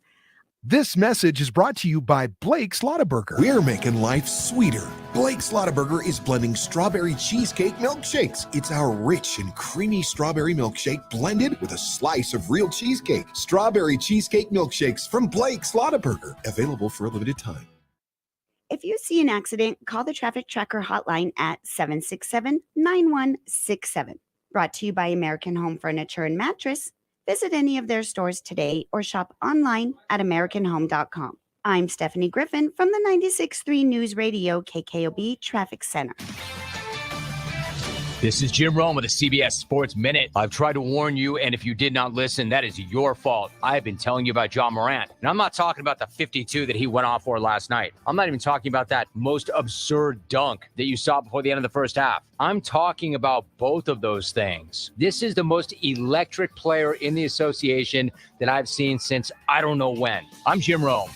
This message is brought to you by Blake's Lottaburger. We're making life sweeter. Blake's Lottaburger is blending strawberry cheesecake milkshakes. It's our rich and creamy strawberry milkshake blended with a slice of real cheesecake. Strawberry cheesecake milkshakes from Blake's Lottaburger. Available for a limited time. If you see an accident, call the Traffic Tracker hotline at 767-9167. Brought to you by American Home Furniture and Mattress. Visit any of their stores today or shop online at AmericanHome.com. I'm Stephanie Griffin from the 96.3 News Radio KKOB Traffic Center. This is Jim Rome with the CBS Sports Minute. I've tried to warn you, and if you did not listen, that is your fault. I have been telling you about John Morant, and I'm not talking about the 52 that he went off for last night. I'm not even talking about that most absurd dunk that you saw before the end of the first half. I'm talking about both of those things. This is the most electric player in the association that I've seen since I don't know when. I'm Jim Rome.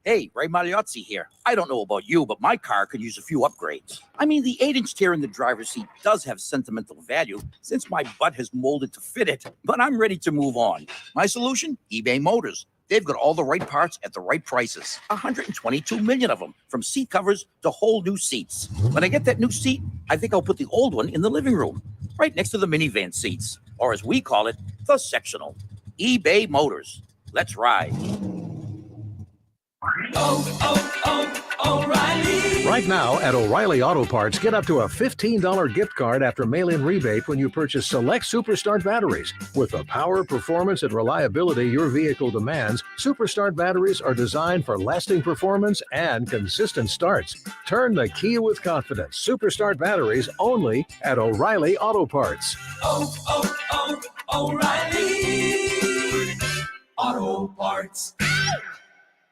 Hey, Ray Magliozzi here. I don't know about you, but my car could use a few upgrades. I mean, the 8-inch tear in the driver's seat does have sentimental value since my butt has molded to fit it, but I'm ready to move on. My solution? eBay Motors. They've got all the right parts at the right prices. 122 million of them, from seat covers to whole new seats. When I get that new seat, I think I'll put the old one in the living room, right next to the minivan seats, or as we call it, the sectional. eBay Motors. Let's ride. O'Reilly. Right now at O'Reilly Auto Parts, get up to a $15 gift card after mail-in rebate when you purchase select Superstart batteries. With the power, performance, and reliability your vehicle demands, Superstart batteries are designed for lasting performance and consistent starts. Turn the key with confidence. Superstart batteries only at O'Reilly Auto Parts. O'Reilly Auto Parts.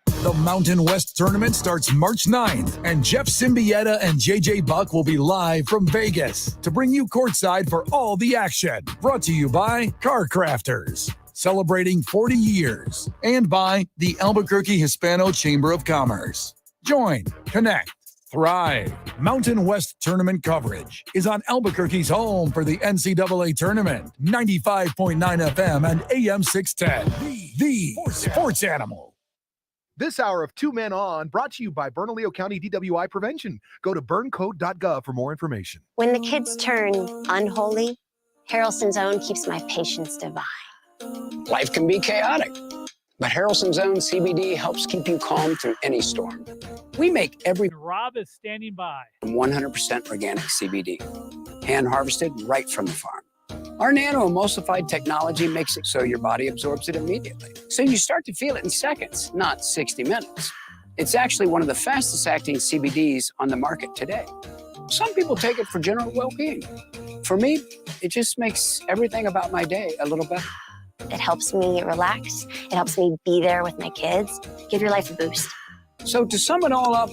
The Mountain West Tournament starts March 9th, and Jeff Symbieta and JJ Buck will be live from Vegas to bring you courtside for all the action. Brought to you by Car Crafters, celebrating 40 years, and by the Albuquerque Hispano Chamber of Commerce. Join, connect, thrive. Mountain West Tournament coverage is on Albuquerque's home for the NCAA Tournament, 95.9 FM and AM 610, the Sports Animal. This hour of Two Men On brought to you by Bernalillo County DWI Prevention. Go to burncode.gov for more information. When the kids turn unholy, Harrelson's Own keeps my patients divine. Life can be chaotic, but Harrelson's Own CBD helps keep you calm through any storm. We make every Rob is standing by. 100% organic CBD, hand harvested right from the farm. Our nano-emulsified technology makes it so your body absorbs it immediately. So you start to feel it in seconds, not 60 minutes. It's actually one of the fastest acting CBDs on the market today. Some people take it for general well-being. For me, it just makes everything about my day a little better. It helps me relax. It helps me be there with my kids. Give your life a boost. So to sum it all up,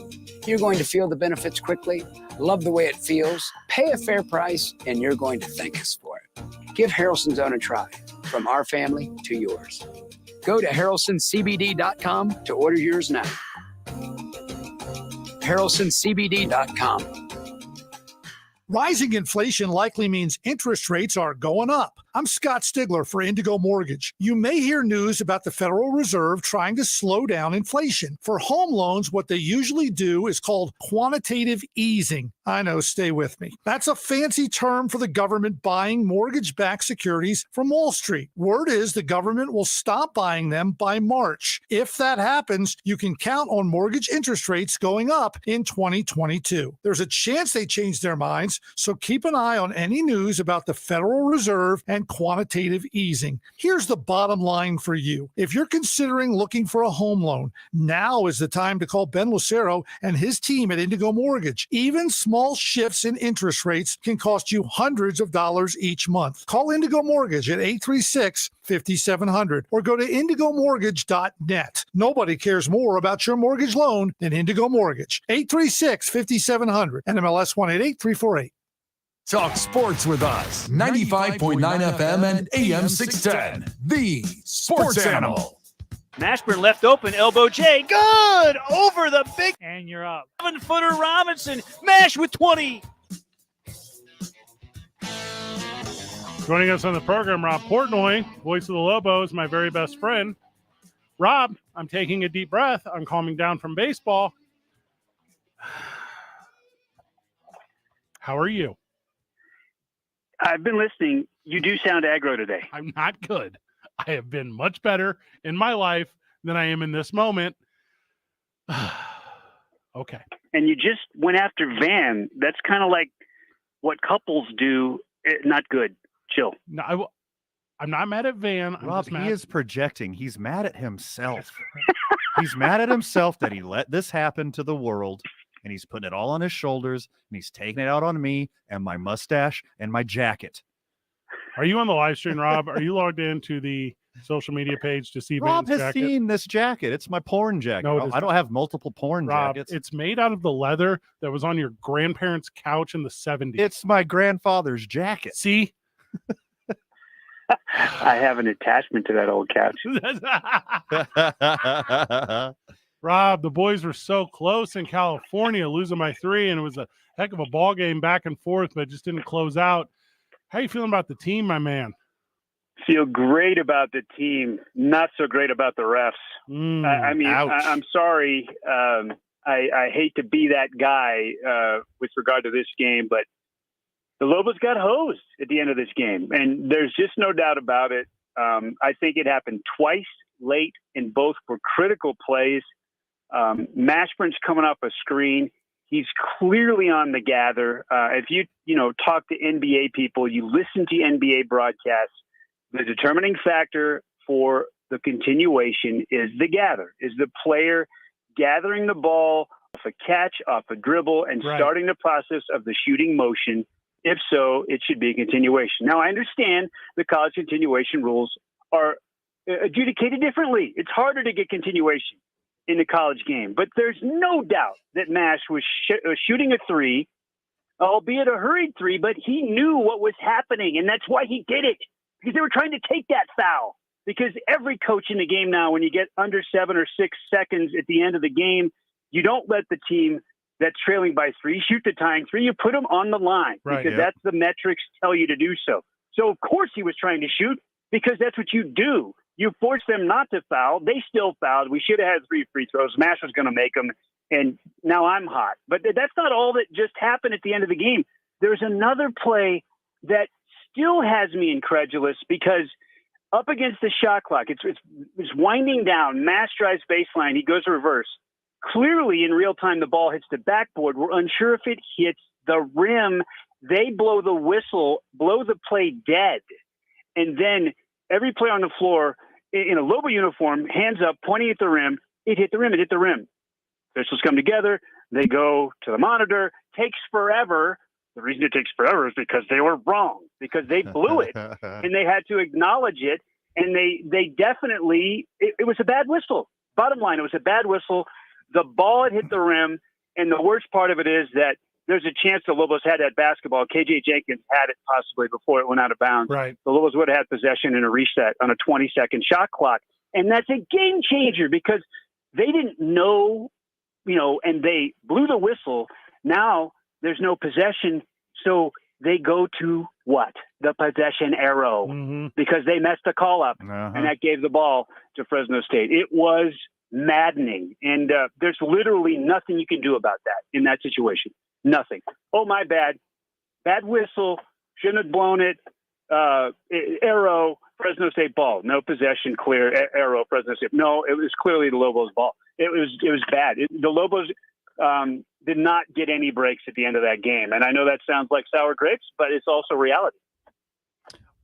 you're going to feel the benefits quickly, love the way it feels, pay a fair price, and you're going to thank us for it. Give Harrelson's Own a try, from our family to yours. Go to harrelsoncbd.com to order yours now. harrelsoncbd.com. Rising inflation likely means interest rates are going up. I'm Scott Stigler for Indigo Mortgage. You may hear news about the Federal Reserve trying to slow down inflation. For home loans, what they usually do is called quantitative easing. I know, stay with me. That's a fancy term for the government buying mortgage-backed securities from Wall Street. Word is the government will stop buying them by March. If that happens, you can count on mortgage interest rates going up in 2022. There's a chance they change their minds, so keep an eye on any news about the Federal Reserve and quantitative easing. Here's the bottom line for you. If you're considering looking for a home loan, now is the time to call Ben Lucero and his team at Indigo Mortgage. Even small shifts in interest rates can cost you hundreds of dollars each month. Call Indigo Mortgage at 836-5700 or go to indigomortgage.net. Nobody cares more about your mortgage loan than Indigo Mortgage. 836-5700 and MLS 188348. Talk sports with us. 95.9 FM and AM 610. The Sports Animal. Mashburn left open, elbow J. Good! Over the big. And you're up. 7-footer Robinson. Mash with 20. Joining us on the program, Rob Portnoy, voice of the Lobos, my very best friend. Rob, I'm taking a deep breath. I'm calming down from baseball. How are you? I've been listening. You do sound aggro today. I'm not good. I have been much better in my life than I am in this moment. Okay. And you just went after Van. That's kind of like what couples do. Not good. Chill. No, I'm not mad at Van. Rob, he is projecting. He's mad at himself. He's mad at himself that he let this happen to the world. And he's putting it all on his shoulders, and he's taking it out on me and my mustache and my jacket. Are you on the live stream, Rob? Are you logged into the social media page to see Rob Van's has jacket? seen this jacket. It's my porn jacket. No, I don't have multiple porn Rob, jackets. it's made out of the leather that was on your grandparents' couch in the 70s. It's my grandfather's jacket. See? I have an attachment to that old couch. Rob, the boys were so close in California, losing by 3, and it was a heck of a ball game back and forth, but it just didn't close out. How you feeling about the team, my man? Feel great about the team, not so great about the refs. I mean, I'm sorry. I hate to be that guy with regard to this game, but the Lobos got hosed at the end of this game, and there's just no doubt about it. I think it happened twice late, and both were critical plays. Mashburn's coming off a screen. He's clearly on the gather. If you talk to NBA people, you listen to NBA broadcasts, the determining factor for the continuation is the gather, is the player gathering the ball off a catch, off a dribble, and starting the process of the shooting motion. If so, it should be a continuation. Now, I understand the college continuation rules are adjudicated differently. It's harder to get continuation in the college game, but there's no doubt that Mash was shooting a 3, albeit a hurried 3, but he knew what was happening, and that's why he did it, because they were trying to take that foul. Because every coach in the game now, when you get under 7 or 6 seconds at the end of the game, you don't let the team that's trailing by 3 shoot the tying 3. You put them on the line because that's the metrics tell you to do so. So, of course, he was trying to shoot because that's what you do. You force them not to foul. They still fouled. We should have had 3 free throws. Mash was going to make them, and now I'm hot. But that's not all that just happened at the end of the game. There's another play that still has me incredulous because up against the shot clock, it's winding down. Mash drives baseline. He goes reverse. Clearly, in real time, the ball hits the backboard. We're unsure if it hits the rim. They blow the whistle, blow the play dead. And then every player on the floor in a Lobo uniform, hands up, pointing at the rim. It hit the rim. It hit the rim. Officials come together. They go to the monitor. Takes forever. The reason it takes forever is because they were wrong, because they blew it, and they had to acknowledge it. And they definitely, it was a bad whistle. Bottom line, it was a bad whistle. The ball had hit the rim, and the worst part of it is that there's a chance the Lobos had that basketball. KJ Jenkins had it possibly before it went out of bounds. Right. The Lobos would have had possession in a reset on a 20-second shot clock. And that's a game changer because they didn't know, and they blew the whistle. Now there's no possession, so they go to what? The possession arrow because they messed the call up, and that gave the ball to Fresno State. It was maddening, and there's literally nothing you can do about that in that situation. Nothing. Oh, my bad. Bad whistle. Shouldn't have blown it. Arrow, Fresno State ball. No possession, clear. Arrow, Fresno State. No, it was clearly the Lobos' ball. It was bad. The Lobos did not get any breaks at the end of that game. And I know that sounds like sour grapes, but it's also reality.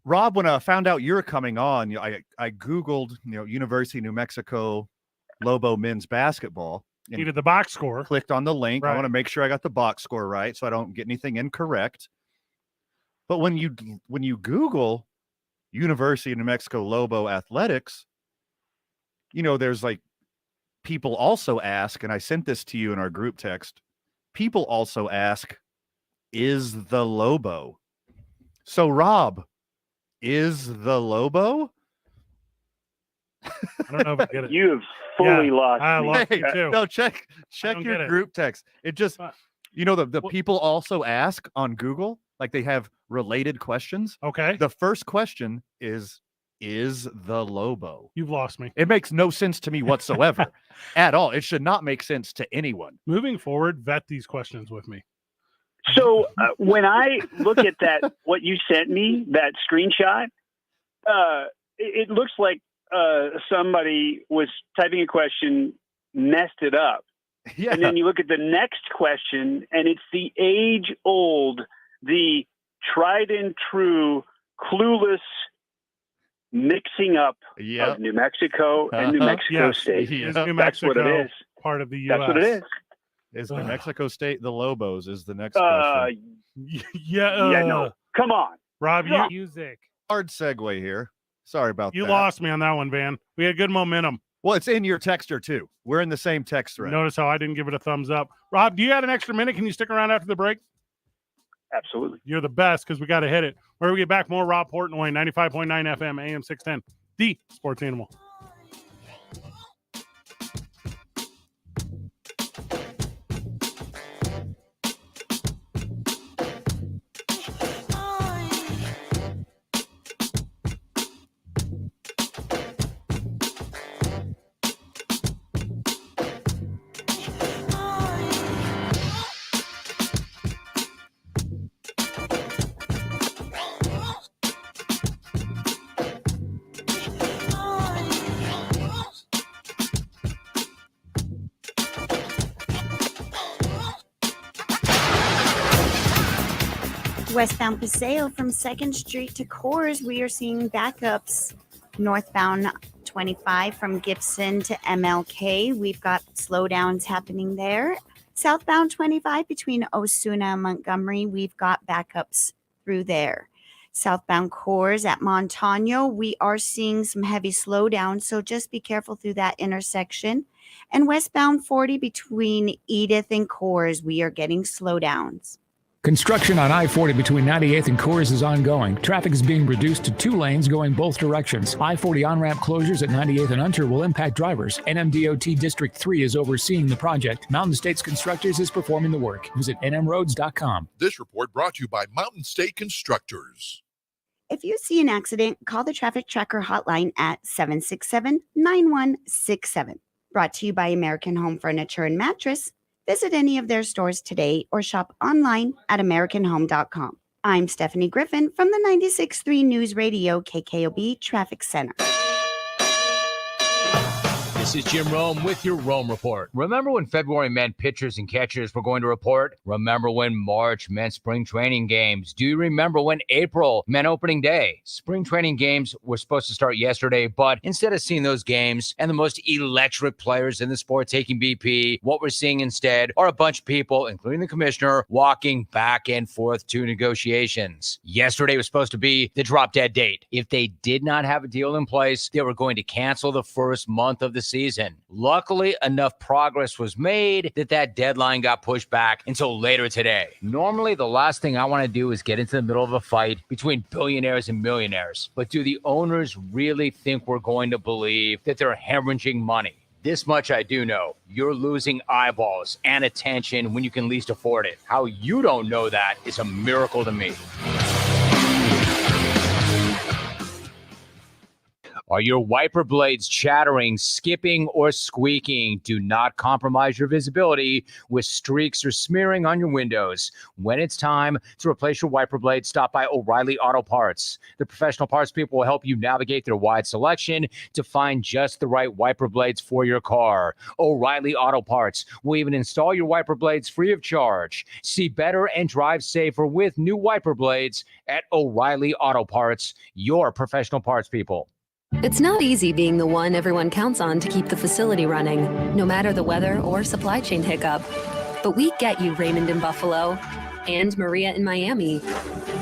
Rob, when I found out you were coming on, I Googled, University of New Mexico Lobo men's basketball. You did the box score. Clicked on the link. Right. I want to make sure I got the box score right so I don't get anything incorrect. But when you Google University of New Mexico Lobo athletics, there's like people also ask, and I sent this to you in our group text. People also ask, is the Lobo? So Rob, is the Lobo? I don't know if I get it. You have fully lost. I lost Hey, you too. no, check get your it. group text. It just, the people also ask on Google, like they have related questions. Okay. The first question is the Lobo? You've lost me. It makes no sense to me whatsoever at all. It should not make sense to anyone. Moving forward, vet these questions with me. So when I look at that, what you sent me, that screenshot, it looks like somebody was typing a question, messed it up. Yeah. And then you look at the next question, and it's the age-old, the tried and true, clueless mixing up of New Mexico and New Mexico State. Is New That's what Mexico it is. part of the U.S.? That's what it is. Is New Mexico State the Lobos is the next question. No. Come on. Rob, No. Music. Hard segue here. Sorry about you that. lost me on that one, Van. We had good momentum. Well, it's in your texter too. We're in the same text thread. Notice how I didn't give it a thumbs up. Rob, do you have an extra minute? Can you stick around after the break? Absolutely. You're the best because we got to hit it. Where we get back, more Rob Portnoy, 95.9 FM, AM 610, the Sports Animal. Westbound Paseo from 2nd Street to Coors, we are seeing backups. Northbound 25 from Gibson to MLK, we've got slowdowns happening there. Southbound 25 between Osuna and Montgomery, we've got backups through there. Southbound Coors at Montano, we are seeing some heavy slowdowns, so just be careful through that intersection. And westbound 40 between Edith and Coors, we are getting slowdowns. Construction on I-40 between 98th and Coors is ongoing. Traffic is being reduced to 2 lanes going both directions. I-40 on-ramp closures at 98th and Hunter will impact drivers. NMDOT District 3 is overseeing the project. Mountain States Constructors is performing the work. Visit nmroads.com. This report brought to you by Mountain State Constructors. If you see an accident, call the Traffic Tracker hotline at 767-9167. Brought to you by American Home Furniture and Mattress. Visit any of their stores today or shop online at AmericanHome.com. I'm Stephanie Griffin from the 96.3 News Radio KKOB Traffic Center. This is Jim Rome with your Rome Report. Remember when February meant pitchers and catchers were going to report? Remember when March meant spring training games? Do you remember when April meant opening day? Spring training games were supposed to start yesterday, but instead of seeing those games and the most electric players in the sport taking BP, what we're seeing instead are a bunch of people, including the commissioner, walking back and forth to negotiations. Yesterday was supposed to be the drop-dead date. If they did not have a deal in place, they were going to cancel the first month of the season. Luckily, enough progress was made that deadline got pushed back until later today. Normally, the last thing I want to do is get into the middle of a fight between billionaires and millionaires. But do the owners really think we're going to believe that they're hemorrhaging money? This much I do know. You're losing eyeballs and attention when you can least afford it. How you don't know that is a miracle to me. Are your wiper blades chattering, skipping, or squeaking? Do not compromise your visibility with streaks or smearing on your windows. When it's time to replace your wiper blades, stop by O'Reilly Auto Parts. The professional parts people will help you navigate their wide selection to find just the right wiper blades for your car. O'Reilly Auto Parts will even install your wiper blades free of charge. See better and drive safer with new wiper blades at O'Reilly Auto Parts, your professional parts people. It's not easy being the one everyone counts on to keep the facility running, no matter the weather or supply chain hiccup. But we get you, Raymond in Buffalo, and Maria in Miami,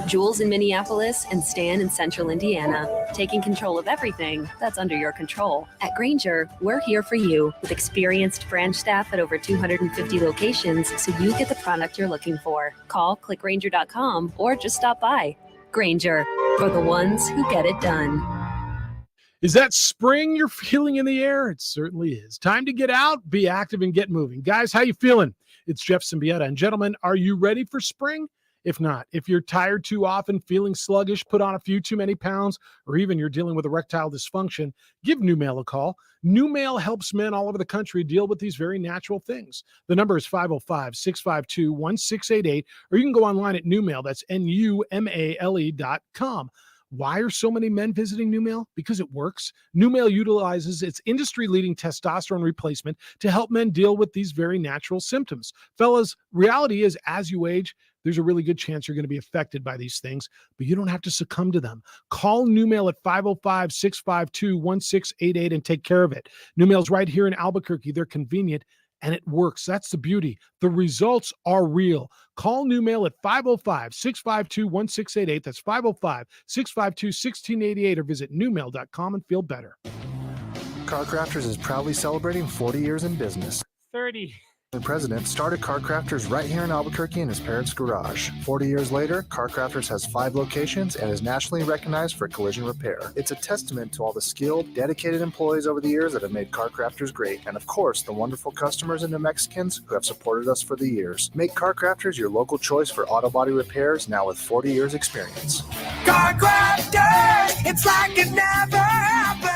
Jules in Minneapolis, and Stan in Central Indiana, taking control of everything that's under your control. At Grainger, we're here for you with experienced branch staff at over 250 locations so you get the product you're looking for. Call, click Grainger.com, or just stop by. Grainger, for the ones who get it done. Is that spring you're feeling in the air? It certainly is. Time to get out, be active, and get moving. Guys, how you feeling? It's Jeff Symbieta. And gentlemen, are you ready for spring? If not, if you're tired too often, feeling sluggish, put on a few too many pounds, or even you're dealing with erectile dysfunction, give New Male a call. New Male helps men all over the country deal with these very natural things. The number is 505-652-1688, or you can go online at New Male. That's NUMALE.com. Why are so many men visiting New Male? Because it works. New Male utilizes its industry-leading testosterone replacement to help men deal with these very natural symptoms. Fellas, reality is as you age, there's a really good chance you're going to be affected by these things, but you don't have to succumb to them. Call New Male at 505-652-1688 and take care of it. New Male's right here in Albuquerque. They're convenient, and it works. That's the beauty. The results are real. Call New Male at 505-652-1688. That's 505-652-1688, or visit newmail.com and feel better. Car Crafters is proudly celebrating 40 years in business. 30. The president started Car Crafters right here in Albuquerque in his parents' garage. 40 years later, Car Crafters has 5 locations and is nationally recognized for collision repair. It's a testament to all the skilled, dedicated employees over the years that have made Car Crafters great. And of course, the wonderful customers and New Mexicans who have supported us for the years. Make Car Crafters your local choice for auto body repairs now with 40 years experience. Car Crafters, it's like it never happened.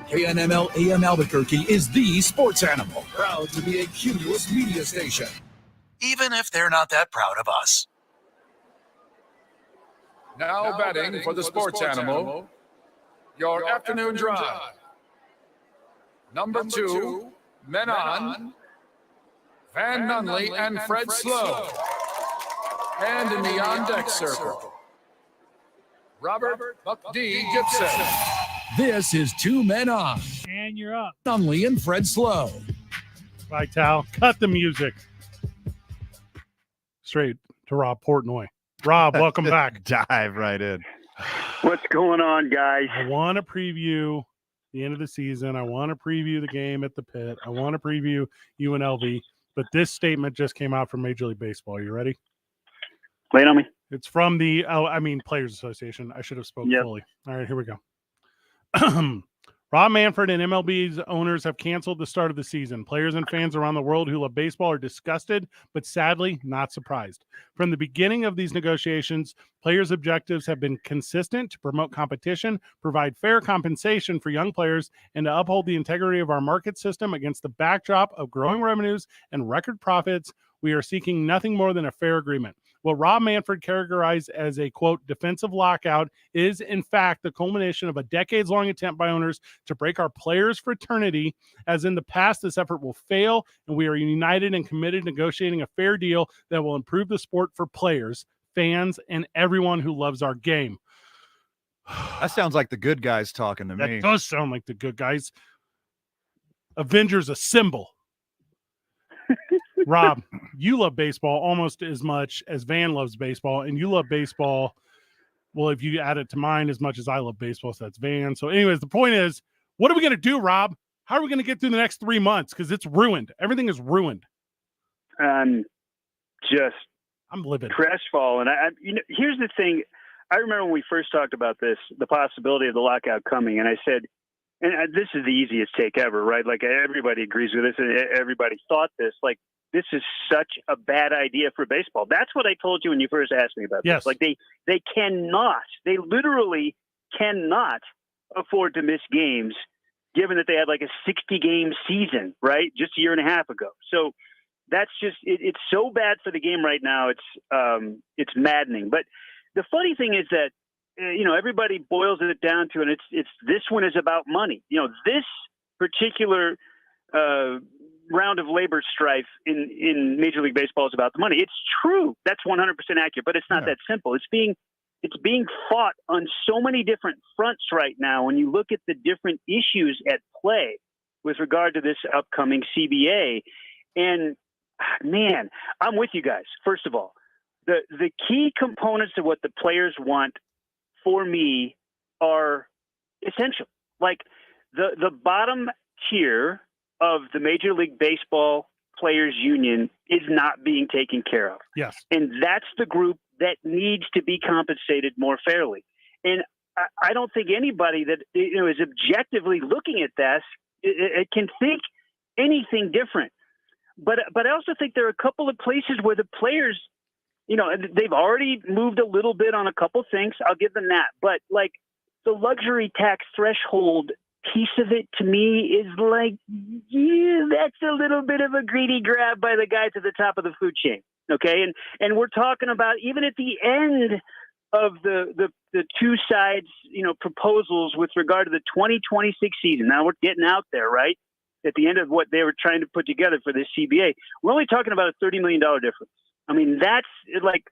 KNML AM Albuquerque is the sports animal, proud to be a Cumulus media station, even if they're not that proud of us. Now batting for the sports animal, your afternoon drive. Number 2, men on, Van Nunley and Fred Slow. And in the on-deck circle, Robert Buck D. Gibson. This is Two Men On. And you're up. Nunley and Fred Slow. Vital, cut the music. Straight to Rob Portnoy. Rob, welcome back. Dive right in. What's going on, guys? I want to preview the end of the season. I want to preview the game at the pit. I want to preview UNLV. But this statement just came out from Major League Baseball. You ready? Lay it on me. It's from the Players Association. I should have spoken fully. All right, here we go. Rob Manfred and MLB's owners have canceled the start of the season. Players and fans around the world who love baseball are disgusted, but sadly not surprised. From the beginning of these negotiations, players' objectives have been consistent: to promote competition, provide fair compensation for young players, and to uphold the integrity of our market system against the backdrop of growing revenues and record profits. We are seeking nothing more than a fair agreement. What Rob Manfred characterized as a, quote, defensive lockout is, in fact, the culmination of a decades-long attempt by owners to break our players' fraternity. As in the past, this effort will fail, and we are united and committed to negotiating a fair deal that will improve the sport for players, fans, and everyone who loves our game. That sounds like the good guys talking to me. That does sound like the good guys. Avengers assemble. Rob, you love baseball almost as much as Van loves baseball, and you love baseball, well, if you add it to mine, as much as I love baseball, so that's Van. So anyways, the point is, what are we going to do, Rob? How are we going to get through the next 3 months? Because it's ruined. Everything is ruined. I'm livid. Crestfallen. Here's the thing. I remember when we first talked about this, the possibility of the lockout coming, and I said, and this is the easiest take ever, right? Like, everybody agrees with this, and everybody thought this. Like, this is such a bad idea for baseball. That's what I told you when you first asked me about this. Like, they literally cannot afford to miss games, given that they had like a 60-game season, right? Just a year and a half ago. So that's just, it's so bad for the game right now. It's maddening. But the funny thing is that, everybody boils it down to, and it's this one is about money. This particular round of labor strife in Major League Baseball is about the money. It's true. That's 100% accurate, but it's not that simple. It's being fought on so many different fronts right now. When you look at the different issues at play with regard to this upcoming CBA, and man, I'm with you guys. First of all, the key components of what the players want for me are essential. Like the bottom tier of the Major League Baseball Players Union is not being taken care of. Yes. And that's the group that needs to be compensated more fairly. And I don't think anybody that is objectively looking at this it can think anything different. But I also think there are a couple of places where the players, they've already moved a little bit on a couple things. I'll give them that. But like the luxury tax threshold piece of it to me is like, that's a little bit of a greedy grab by the guys at the top of the food chain. Okay. And we're talking about even at the end of the two sides, proposals with regard to the 2026 season. Now we're getting out there, right? At the end of what they were trying to put together for this CBA, we're only talking about a $30 million difference. I mean, that's like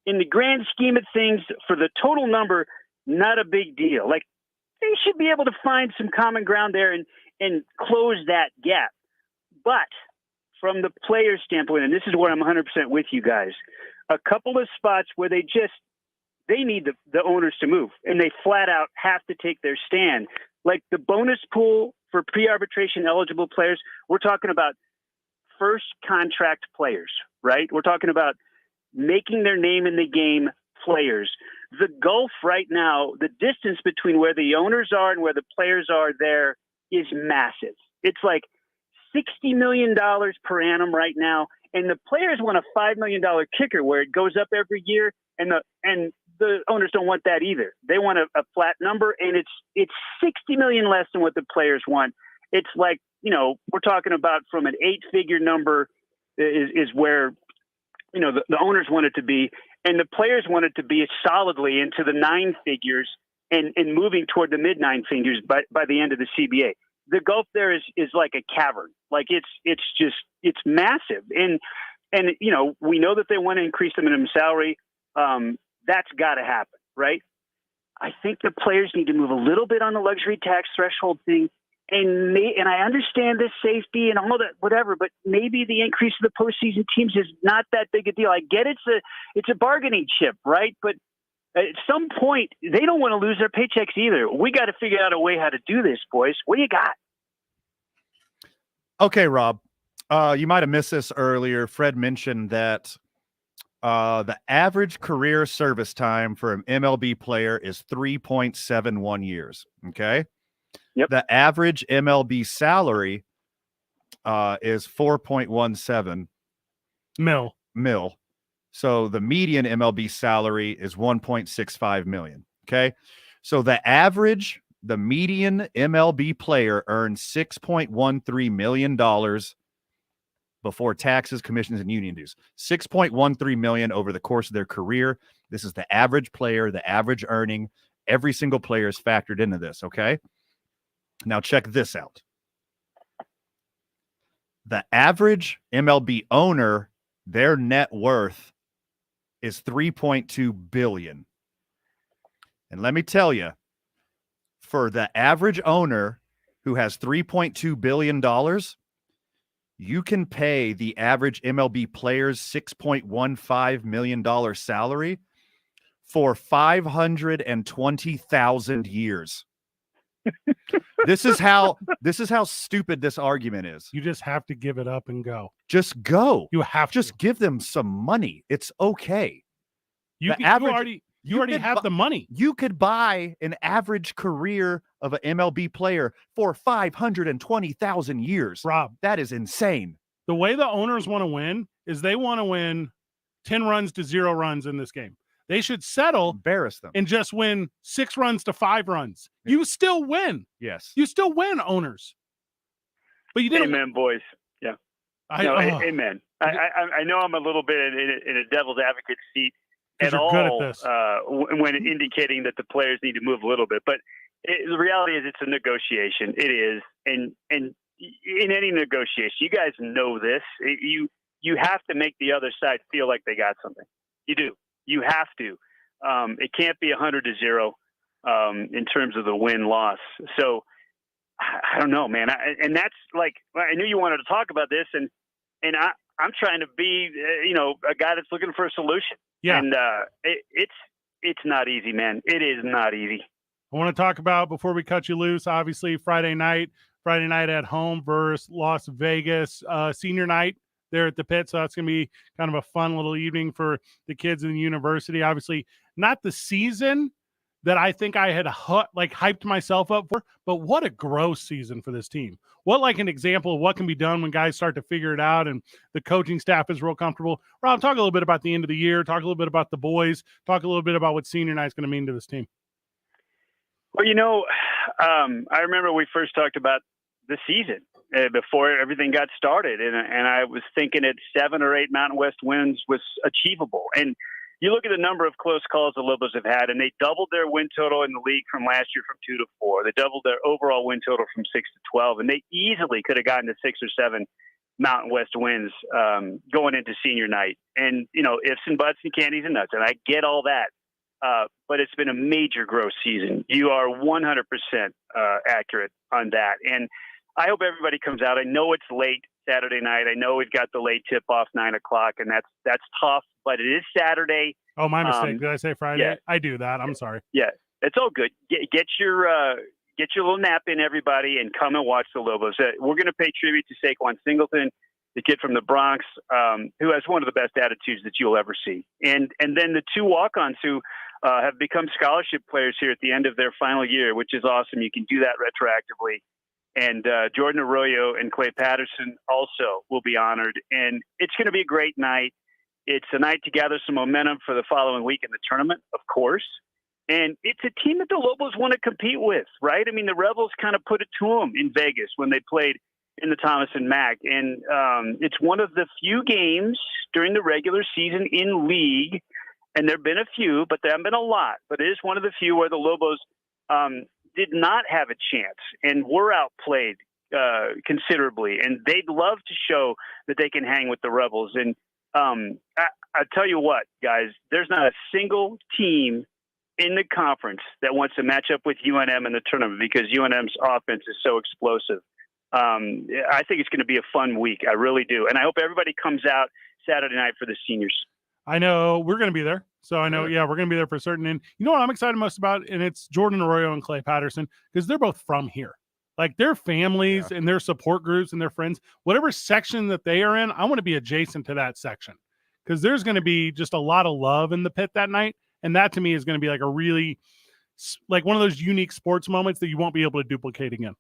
in the grand scheme of things for the total number, not a big deal. Like, they should be able to find some common ground there and close that gap. But from the player's standpoint, and this is where I'm 100% with you guys, a couple of spots where they need the owners to move, and they flat out have to take their stand. Like the bonus pool for pre-arbitration eligible players, we're talking about first contract players, right? We're talking about making their name in the game players. The gulf right now, the distance between where the owners are and where the players are there is massive. It's like $60 million per annum right now. And the players want a $5 million kicker where it goes up every year. And the owners don't want that either. They want a flat number, and it's $60 million less than what the players want. It's like, we're talking about from an 8-figure number is where, the owners want it to be. And the players want it to be solidly into the 9 figures and moving toward the mid 9 figures by the end of the CBA. The gulf there is like a cavern. Like it's massive. And And, we know that they want to increase the minimum salary. That's got to happen, right? I think the players need to move a little bit on the luxury tax threshold thing. And I understand this safety and all that, whatever, but maybe the increase of the postseason teams is not that big a deal. I get it's a bargaining chip, right? But at some point, they don't want to lose their paychecks either. We got to figure out a way how to do this, boys. What do you got? Okay, Rob. You might have missed this earlier. Fred mentioned that the average career service time for an MLB player is 3.71 years. Okay. Yep. The average MLB salary is 4.17 mil. So the median MLB salary is 1.65 million. Okay. So the median MLB player earns $6.13 million before taxes, commissions, and union dues. $6.13 million over the course of their career. This is the average player, the average earning. Every single player is factored into this. Okay. Now check this out. The average MLB owner, their net worth is $3.2 billion. And let me tell you, for the average owner who has $3.2 billion, you can pay the average MLB player's $6.15 million salary for 520,000 years. This is how stupid this argument is. You just have to give it up and go. Just go. You have just give them some money. It's okay. You already have the money. You could buy an average career of an MLB player for 520,000 years. Rob, that is insane. The way the owners want to win is they want to win 10 runs to 0 runs in this game. They should settle, embarrass them, and just win 6 runs to 5 runs. Yeah. You still win. Yes, you still win, owners. But you didn't. Amen, boys. Yeah. Amen. I know I'm a little bit in a devil's advocate seat at all good at this. When indicating that the players need to move a little bit, but the reality is it's a negotiation. It is, and in any negotiation, you guys know this. You have to make the other side feel like they got something. You do. You have to. It can't be 100-0 in terms of the win-loss. So I don't know, man. And that's like, I knew you wanted to talk about this, and I'm trying to be, a guy that's looking for a solution. Yeah. And it's not easy, man. It is not easy. I want to talk about, before we cut you loose, obviously Friday night at home versus Las Vegas, senior night there at the pit. So that's going to be kind of a fun little evening for the kids in the university. Obviously not the season that I think I had hyped myself up for, but what a gross season for this team. What like an example of what can be done when guys start to figure it out and the coaching staff is real comfortable. Rob, talk a little bit about the end of the year, talk a little bit about the boys, talk a little bit about what senior night is going to mean to this team. Well, I remember we first talked about the season before everything got started. And I was thinking at 7 or 8 Mountain West wins was achievable. And you look at the number of close calls the Lobos have had, and they doubled their win total in the league from last year from 2 to 4. They doubled their overall win total from 6 to 12, and they easily could have gotten to 6 or 7 Mountain West wins going into senior night. And, ifs and buts and candies and nuts, and I get all that. But it's been a major growth season. You are 100% accurate on that. And I hope everybody comes out. I know it's late Saturday night. I know we've got the late tip off 9 o'clock, and that's tough, but it is Saturday. Oh, my mistake. Did I say Friday? Yeah. I do that. I'm sorry. Yeah, it's all good. Get your little nap in, everybody, and come and watch the Lobos. We're going to pay tribute to Saquon Singleton, the kid from the Bronx, who has one of the best attitudes that you'll ever see. And then the 2 walk-ons who have become scholarship players here at the end of their final year, which is awesome. You can do that retroactively. And Jordan Arroyo and Clay Patterson also will be honored. And it's going to be a great night. It's a night to gather some momentum for the following week in the tournament, of course. And it's a team that the Lobos want to compete with, right? I mean, the Rebels kind of put it to them in Vegas when they played in the Thomas and Mack. And it's one of the few games during the regular season in league, and there have been a few, but there haven't been a lot. But it is one of the few where the Lobos did not have a chance and were outplayed considerably. And they'd love to show that they can hang with the Rebels. And I tell you what, guys, there's not a single team in the conference that wants to match up with UNM in the tournament because UNM's offense is so explosive. I think it's going to be a fun week. I really do. And I hope everybody comes out Saturday night for the seniors. I know we're going to be there. So I know, we're going to be there for certain. And you know what I'm excited most about? And it's Jordan Arroyo and Clay Patterson, because they're both from here. Like their families and their support groups and their friends, whatever section that they are in, I want to be adjacent to that section, because there's going to be just a lot of love in the pit that night. And that to me is going to be like a really, like one of those unique sports moments that you won't be able to duplicate again.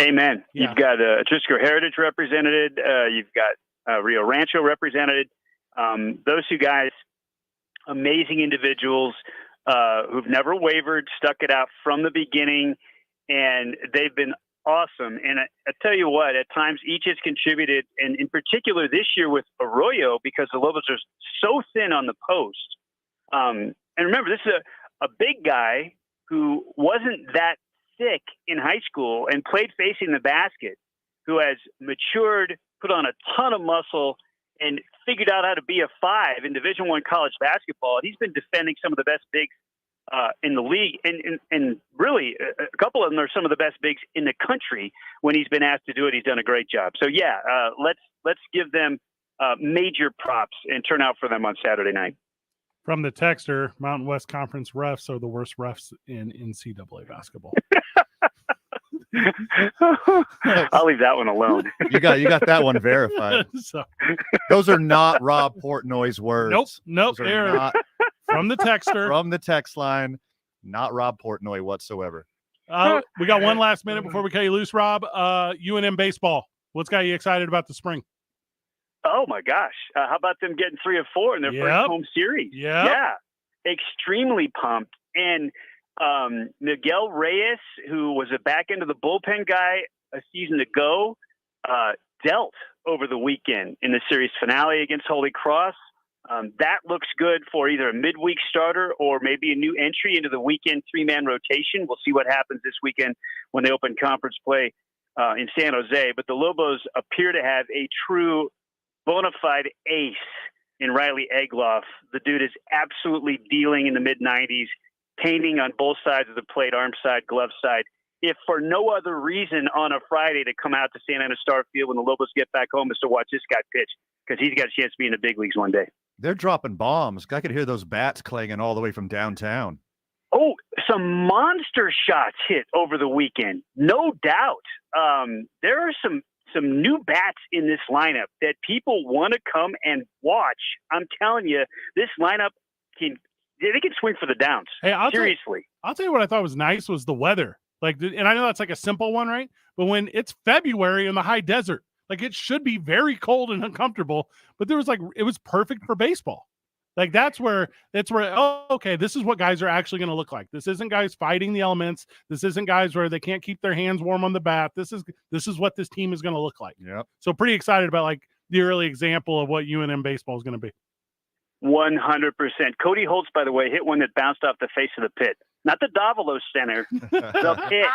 Amen. Yeah. You've got Trisco Heritage represented. You've got Rio Rancho represented. Those two guys, amazing individuals who've never wavered, stuck it out from the beginning, and they've been awesome. And I tell you what, at times each has contributed, and in particular this year with Arroyo, because the Lobos are so thin on the post. And remember, this is a big guy who wasn't that thick in high school and played facing the basket, who has matured, put on a ton of muscle, and figured out how to be a 5 in Division I college basketball. And he's been defending some of the best bigs in the league. And really, a couple of them are some of the best bigs in the country. When he's been asked to do it, he's done a great job. So, let's give them major props and turn out for them on Saturday night. From the texter, Mountain West Conference refs are the worst refs in NCAA basketball. I'll leave that one alone. You got that one verified. So, those are not Rob Portnoy's words. Nope. They're not from the texter. From the text line, not Rob Portnoy whatsoever. We got one last minute before we cut you loose, Rob. UNM baseball. What's got you excited about the spring? Oh my gosh. How about them getting 3 of 4 in their first home series? Yeah. Extremely pumped. And Miguel Reyes, who was a back end of the bullpen guy a season ago, dealt over the weekend in the series finale against Holy Cross. That looks good for either a midweek starter or maybe a new entry into the weekend 3-man rotation. We'll see what happens this weekend when they open conference play in San Jose. But the Lobos appear to have a true bona fide ace in Riley Egloff. The dude is absolutely dealing in the mid-90s, painting on both sides of the plate, arm side, glove side. If for no other reason on a Friday to come out to Santa Ana Star Field when the Lobos get back home is to watch this guy pitch, because he's got a chance to be in the big leagues one day. They're dropping bombs. I could hear those bats clanging all the way from downtown. Oh, some monster shots hit over the weekend. No doubt. There are some new bats in this lineup that people want to come and watch. I'm telling you, this lineup they can swing for the downs. Hey, seriously. I'll tell you what I thought was nice was the weather. Like, and I know that's like a simple one, right? But when it's February in the high desert, like it should be very cold and uncomfortable, but it was perfect for baseball. Like that's where, oh, okay, this is what guys are actually going to look like. This isn't guys fighting the elements. This isn't guys where they can't keep their hands warm on the bat. This is what this team is going to look like. Yep. So pretty excited about like the early example of what UNM baseball is going to be. 100%. Cody Holtz, by the way, hit one that bounced off the face of the pit. Not the Davalos Center, the pit.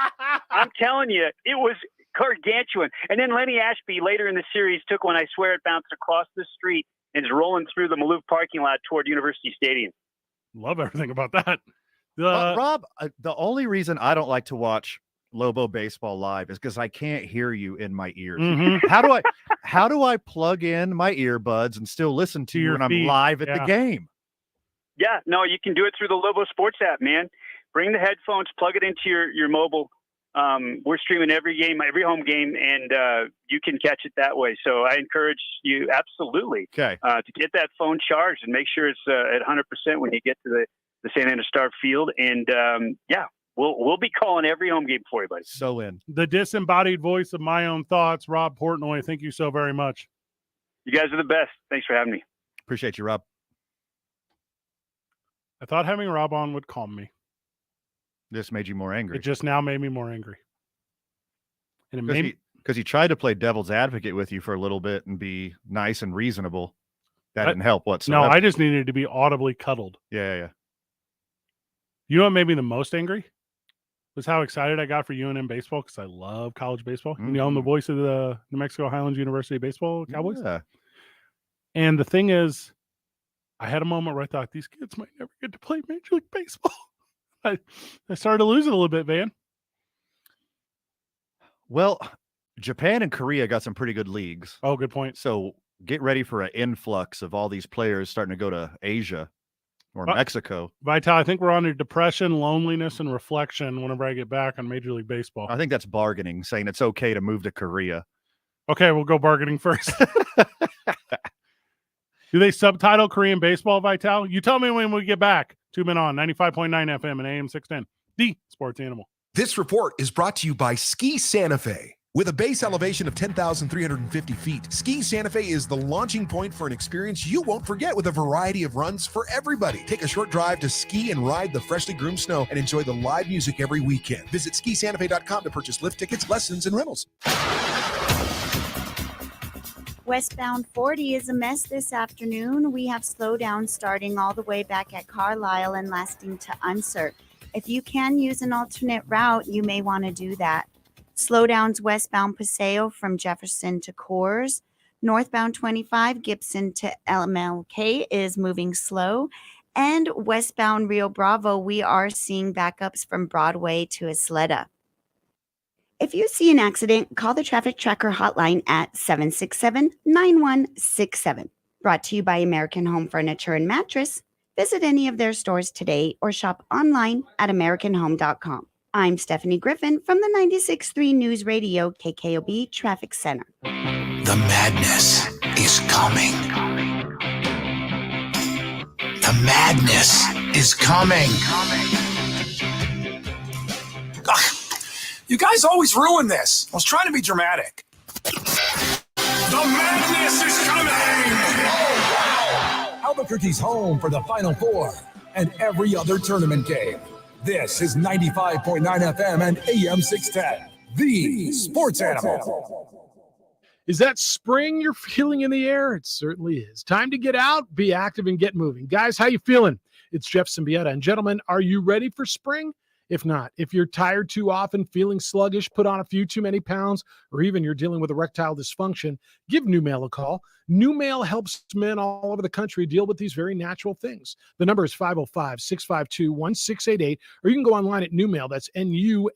I'm telling you, it was gargantuan. And then Lenny Ashby later in the series took one, I swear it bounced across the street and is rolling through the Maloof parking lot toward University Stadium. Love everything about that. Rob, the only reason I don't like to watch Lobo baseball live is because I can't hear you in my ears. Mm-hmm. How do I plug in my earbuds and still listen to you when I'm live at the game? Yeah, no, you can do it through the Lobo Sports app, man. Bring the headphones, plug it into your mobile. We're streaming every home game, and you can catch it that way. So I encourage you absolutely to get that phone charged and make sure it's at 100% when you get to the Santa Ana Star Field. And we'll be calling every home game for you, buddy. So in the disembodied voice of my own thoughts, Rob Portnoy. Thank you so very much. You guys are the best. Thanks for having me. Appreciate you, Rob. I thought having Rob on would calm me. This made you more angry. It just now made me more angry. And it made because he tried to play devil's advocate with you for a little bit and be nice and reasonable. That didn't help whatsoever. No, I just needed to be audibly cuddled. Yeah. You know what made me the most angry? Was how excited I got for UNM baseball, because I love college baseball. Mm-hmm. You know, I'm the voice of the New Mexico Highlands University baseball Cowboys. Yeah. And the thing is, I had a moment where I thought these kids might never get to play Major League Baseball. I started to lose it a little bit, Van. Well, Japan and Korea got some pretty good leagues. Oh, good point. So get ready for an influx of all these players starting to go to Asia or Mexico. Vital, I think we're on to depression, loneliness, and reflection whenever I get back on Major League Baseball. I think that's bargaining, saying it's okay to move to Korea. Okay, we'll go bargaining first. Do they subtitle Korean baseball, Vital? You tell me when we get back. 2 Men On, 95.9 FM and AM 610. The Sports Animal. This report is brought to you by Ski Santa Fe. With a base elevation of 10,350 feet, Ski Santa Fe is the launching point for an experience you won't forget with a variety of runs for everybody. Take a short drive to ski and ride the freshly groomed snow and enjoy the live music every weekend. Visit skisantafe.com to purchase lift tickets, lessons, and rentals. Westbound 40 is a mess this afternoon. We have slowdowns starting all the way back at Carlisle and lasting to Unser. If you can use an alternate route, you may want to do that. Slowdowns westbound Paseo from Jefferson to Coors. Northbound 25 Gibson to LMLK is moving slow. And westbound Rio Bravo, we are seeing backups from Broadway to Isleta. If you see an accident, call the Traffic Tracker hotline at 767-9167. Brought to you by American Home Furniture and Mattress. Visit any of their stores today or shop online at AmericanHome.com. I'm Stephanie Griffin from the 96.3 News Radio KKOB Traffic Center. The madness is coming. The madness is coming. Ugh, you guys always ruin this. I was trying to be dramatic. The madness is coming! Albuquerque's home for the Final Four and every other tournament game. This is 95.9 FM and AM 610, the Sports Animal. Is that spring you're feeling in the air? It certainly is. Time to get out, be active, and get moving. Guys, how you feeling? It's Jeff Symbieta. And gentlemen, are you ready for spring? If not, if you're tired too often, feeling sluggish, put on a few too many pounds, or even you're dealing with erectile dysfunction, give New Mail a call. New Mail helps men all over the country deal with these very natural things. The number is 505-652-1688, or you can go online at New Mail. That's NUMALE.com.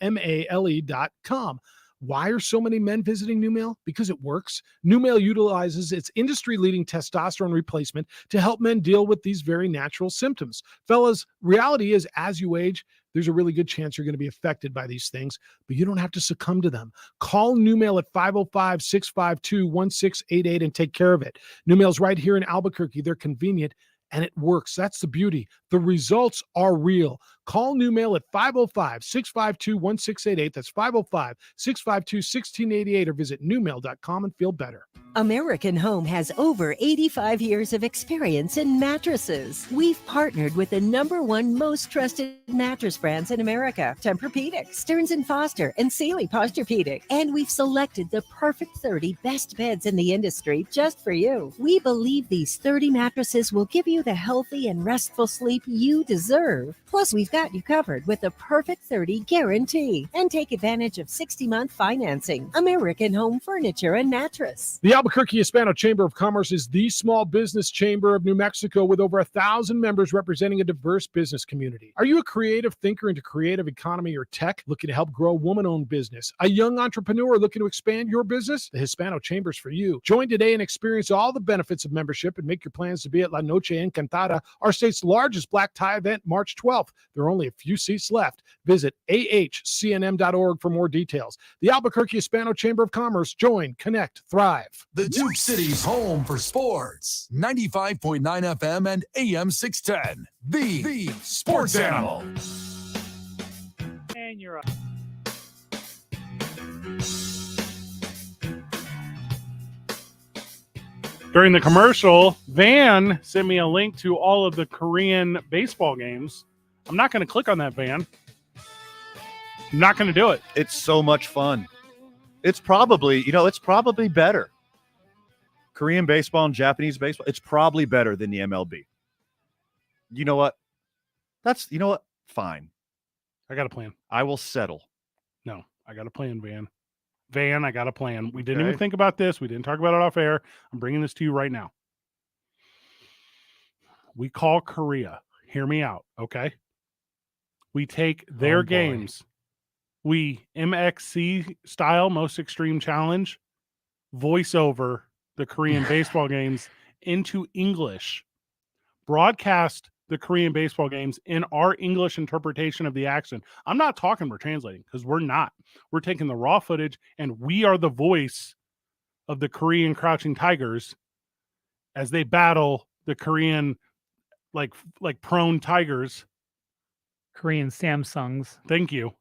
Why are so many men visiting New Mail? Because it works. New Mail utilizes its industry-leading testosterone replacement to help men deal with these very natural symptoms. Fellas, reality is as you age, there's a really good chance you're going to be affected by these things, but you don't have to succumb to them. Call New Mail at 505-652-1688 and take care of it. New Mail's right here in Albuquerque. They're convenient, and it works. That's the beauty. The results are real. Call New Mail at 505-652-1688. That's 505-652-1688, or visit newmail.com and feel better. American Home has over 85 years of experience in mattresses. We've partnered with the #1 most trusted mattress brands in America, Tempur-Pedic, Stearns & Foster, and Sealy Posturepedic. And we've selected the perfect 30 best beds in the industry just for you. We believe these 30 mattresses will give you the healthy and restful sleep you deserve. Plus, we've got you covered with the perfect 30 guarantee. And take advantage of 60-month financing. American Home Furniture and Mattress. The Albuquerque Hispano Chamber of Commerce is the small business chamber of New Mexico with over 1,000 members representing a diverse business community. Are you a creative thinker into creative economy or tech, looking to help grow a woman-owned business? A young entrepreneur looking to expand your business? The Hispano Chamber's for you. Join today and experience all the benefits of membership and make your plans to be at La Noche Encantada, our state's largest black tie event, March 12th. There are only a few seats left. Visit ahcnm.org for more details. The Albuquerque Hispano Chamber of Commerce. Join, connect, thrive. The Duke City's home for sports. 95.9 FM and AM 610. The Sports Animal. And you're up. During the commercial, Van sent me a link to all of the Korean baseball games. I'm not going to click on that, Van. I'm not going to do it. It's so much fun. It's probably better. Korean baseball and Japanese baseball, it's probably better than the MLB. You know what? Fine. I got a plan. I will settle. No, I got a plan, Van. I got a plan. We didn't even think about this. We didn't talk about it off air. I'm bringing this to you right now. We call Korea. Hear me out, okay? We take their games. We MXC style, most extreme challenge, voice over the Korean baseball games into English. Broadcast the Korean baseball games in our English interpretation of the action. I'm not talking we're translating because we're not. We're taking the raw footage and we are the voice of the Korean crouching tigers as they battle the Korean like prone tigers. Korean Samsungs. Thank you.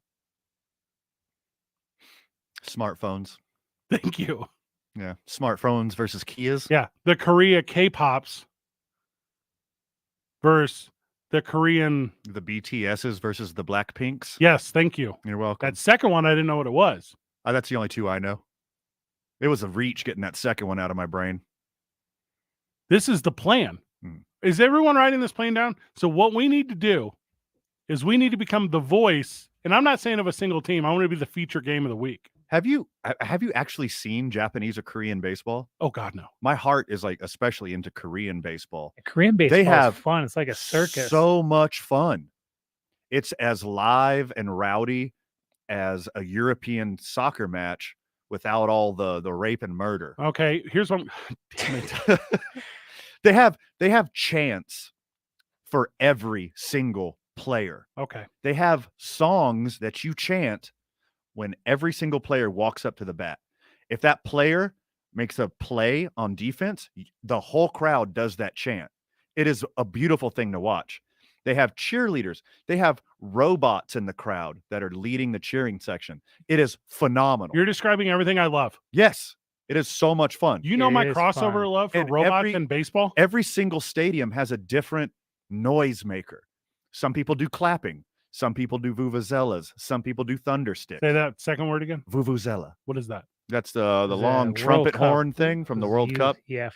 Smartphones. Thank you. Yeah. Smartphones versus Kias. Yeah. The Korea K-pops versus the Korean. The BTSs versus the Blackpinks. Yes. Thank you. You're welcome. That second one, I didn't know what it was. That's the only two I know. It was a reach getting that second one out of my brain. This is the plan. Is everyone writing this plan down? So what we need to do is we need to become the voice. And I'm not saying of a single team. I want to be the feature game of the week. Have you actually seen Japanese or Korean baseball? Oh God, no. My heart is like especially into Korean baseball. Korean baseball They have is fun. It's like a circus. So much fun. It's as live and rowdy as a European soccer match without all the rape and murder. Okay, here's what damn it. They have chants for every single player. Okay. They have songs that you chant when every single player walks up to the bat. If that player makes a play on defense, the whole crowd does that chant. It is a beautiful thing to watch. They have cheerleaders. They have robots in the crowd that are leading the cheering section. It is phenomenal. You're describing everything I love. Yes. It is so much fun. You know my crossover love for robots and baseball? Every single stadium has a different noise maker. Some people do clapping. Some people do vuvuzelas. Some people do thunder sticks. Say that second word again. Vuvuzela. What is that? That's the long World trumpet Cup. horn thing from the World Cup. Yeah,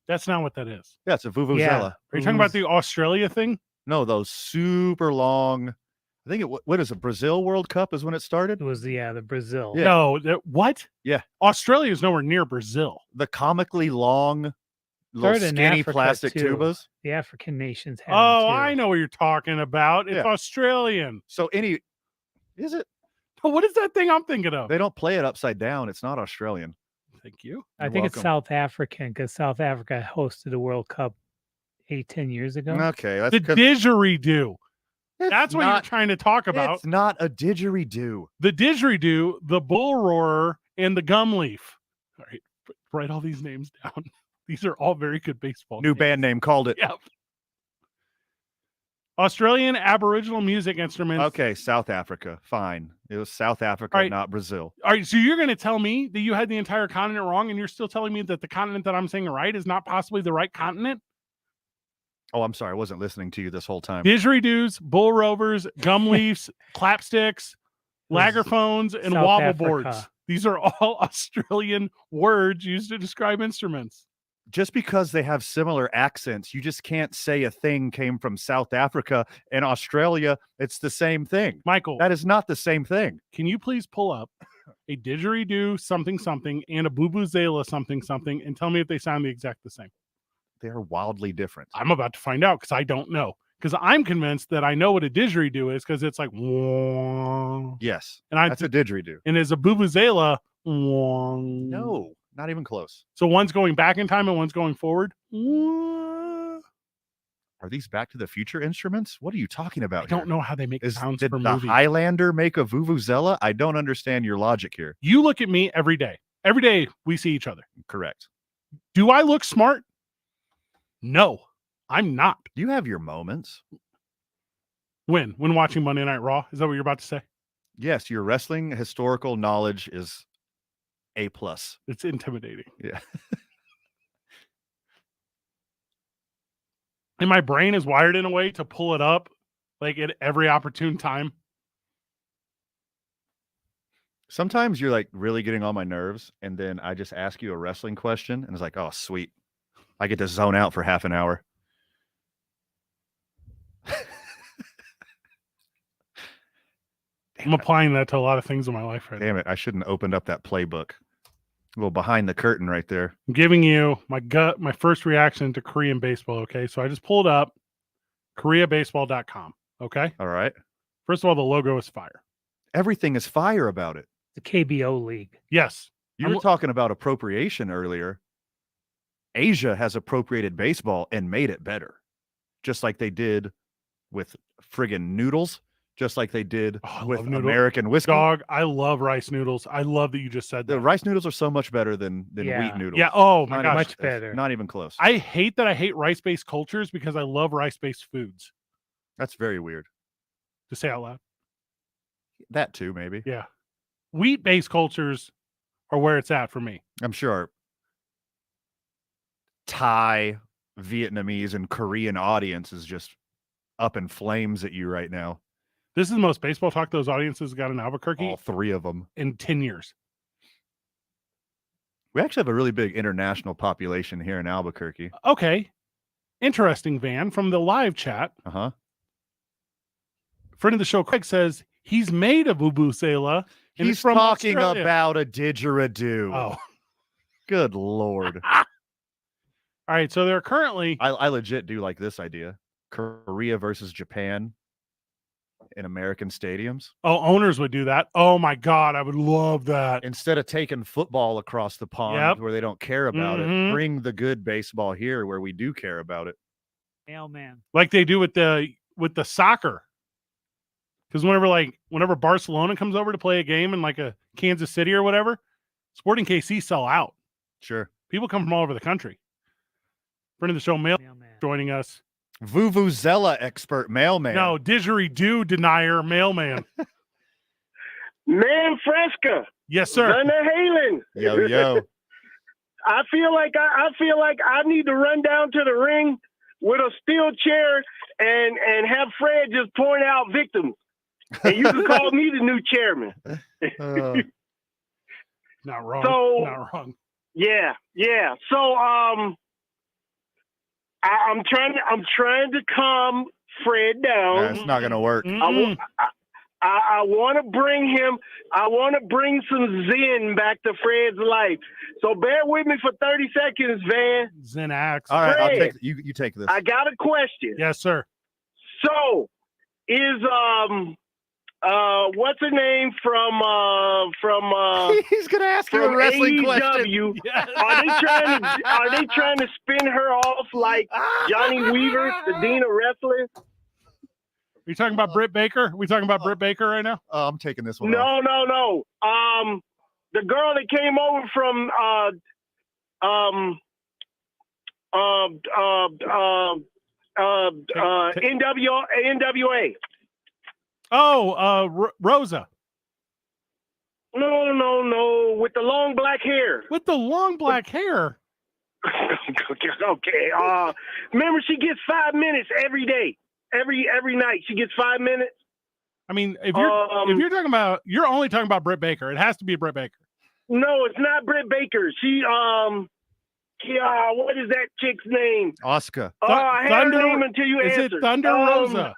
That's not what that is. Yeah, it's a vuvuzela. Yeah. Are you talking about the Australia thing? No, those super long. I think what is it? Brazil World Cup is when it started. It was the Brazil. Yeah. No, what? Yeah, Australia is nowhere near Brazil. the comically long, little Started in skinny Africa, plastic too. tubas. The African nations had Oh, them, too. I know what you're talking about. It's Yeah. Australian. So is it? What is that thing I'm thinking of? They don't play it upside down. It's not Australian. Thank you. I think it's South African because South Africa hosted the World Cup 10 years ago. Okay, that's The 'cause didgeridoo. That's what you're not- trying to talk about. It's not a didgeridoo. The didgeridoo, the bull roarer, and the gum leaf. All right, write all these names down. These are all very good baseball. New names. band name called it. Yep. Australian Aboriginal music instruments. Okay, South Africa. Fine. It was South Africa, All right. not Brazil. All right, so you're going to tell me that you had the entire continent wrong, and you're still telling me that the continent that I'm saying right is not possibly the right continent? Oh, I'm sorry. I wasn't listening to you this whole time. Didgeridoos, bull rovers, gum leafs, clapsticks, lagerphones, and South wobble Africa. boards. These are all Australian words used to describe instruments. Just because they have similar accents, you just can't say a thing came from South Africa and Australia. It's the same thing. Michael, That is not the same thing. can you please pull up a didgeridoo something something and a vuvuzela something something and tell me if they sound the exact the same? They are wildly different. I'm about to find out because I don't know. Because I'm convinced that I know what a didgeridoo is because it's like, "Wah." Yes. And That's a didgeridoo. and as a vuvuzela, "Wah." No, not even close. So one's going back in time and one's going forward. Are these Back to the Future instruments? What are you talking about? I don't know how they make sounds Did for the movies. Highlander make a vuvuzela? I don't understand your logic here. You look at me every day. Every day we see each other. Correct. Do I look smart? No, I'm not. You have your moments. When watching Monday Night Raw? Is that what you're about to say? Yes, your wrestling historical knowledge is A+. It's intimidating. Yeah. And my brain is wired in a way to pull it up like at every opportune time. Sometimes you're like really getting on my nerves, and then I just ask you a wrestling question, and it's like, oh, sweet. I get to zone out for half an hour. I'm applying that to a lot of things in my life right now. Damn it. I shouldn't have opened up that playbook. A little behind the curtain right there. I'm giving you my first reaction to Korean baseball. Okay. So I just pulled up KoreaBaseball.com. Okay. All right. First of all, the logo is fire. Everything is fire about it. The KBO league. Yes. You were talking about appropriation earlier. Asia has appropriated baseball and made it better. Just like they did with friggin' noodles. Just like they did with American whiskey. Dog, I love rice noodles. I love that you just said that. The rice noodles are so much better than wheat noodles. Yeah. Oh my gosh. Much better. Not even close. I hate that I hate rice-based cultures because I love rice-based foods. That's very weird. To say out loud. That too, maybe. Yeah. Wheat-based cultures are where it's at for me. I'm sure Thai, Vietnamese, and Korean audience is just up in flames at you right now. This is the most baseball talk those audiences got in Albuquerque. All three of them. In 10 years. We actually have a really big international population here in Albuquerque. Okay. Interesting, Van. From the live chat. Uh-huh. Friend of the show, Craig, says he's made a vuvuzela. And He's from talking Australia. about a didgeridoo. Oh. Good Lord. All right. So they're currently. I legit do like this idea. Korea versus Japan in American stadiums. Oh, owners would do that. Oh my God, I would love that. Instead of taking football across the pond where they don't care about it, bring the good baseball here where we do care about it. Mailman. Like they do with the soccer. Because whenever Barcelona comes over to play a game in like a Kansas City or whatever, Sporting KC sell out. Sure. People come from all over the country. Friend of the show, Mailman, joining us. Vuvuzela expert mailman. No, didgeridoo denier mailman. Man Fresca. Yes, sir. Van Halen. Yo. I feel like I need to run down to the ring with a steel chair and have Fred just point out victims. And you can call me the new chairman. Not wrong. So, not wrong. Yeah. So I'm trying to calm Fred down. That's not gonna work. I want to bring him. I want to bring some zen back to Fred's life. So bear with me for 30 seconds, Van. Zen acts. All right, Fred, I'll take you take this. I got a question. Yes, sir. So is what's her name from He's gonna ask you a wrestling AEW, question. Are they trying to spin her off like Johnny Weaver, the Dean of Wrestling? Are you talking about Britt Baker? Are we talking about Britt Baker right now? I'm taking this one off. No. The girl that came over from NWA. Oh, Rosa. No. With the long black hair. With the long black hair. Okay. Remember, she gets 5 minutes every day. Every night she gets 5 minutes. I mean, if you're talking about, you're only talking about Britt Baker. It has to be Britt Baker. No, it's not Britt Baker. She what is that chick's name? Oscar. I had her name until you is answered. It Thunder Rosa?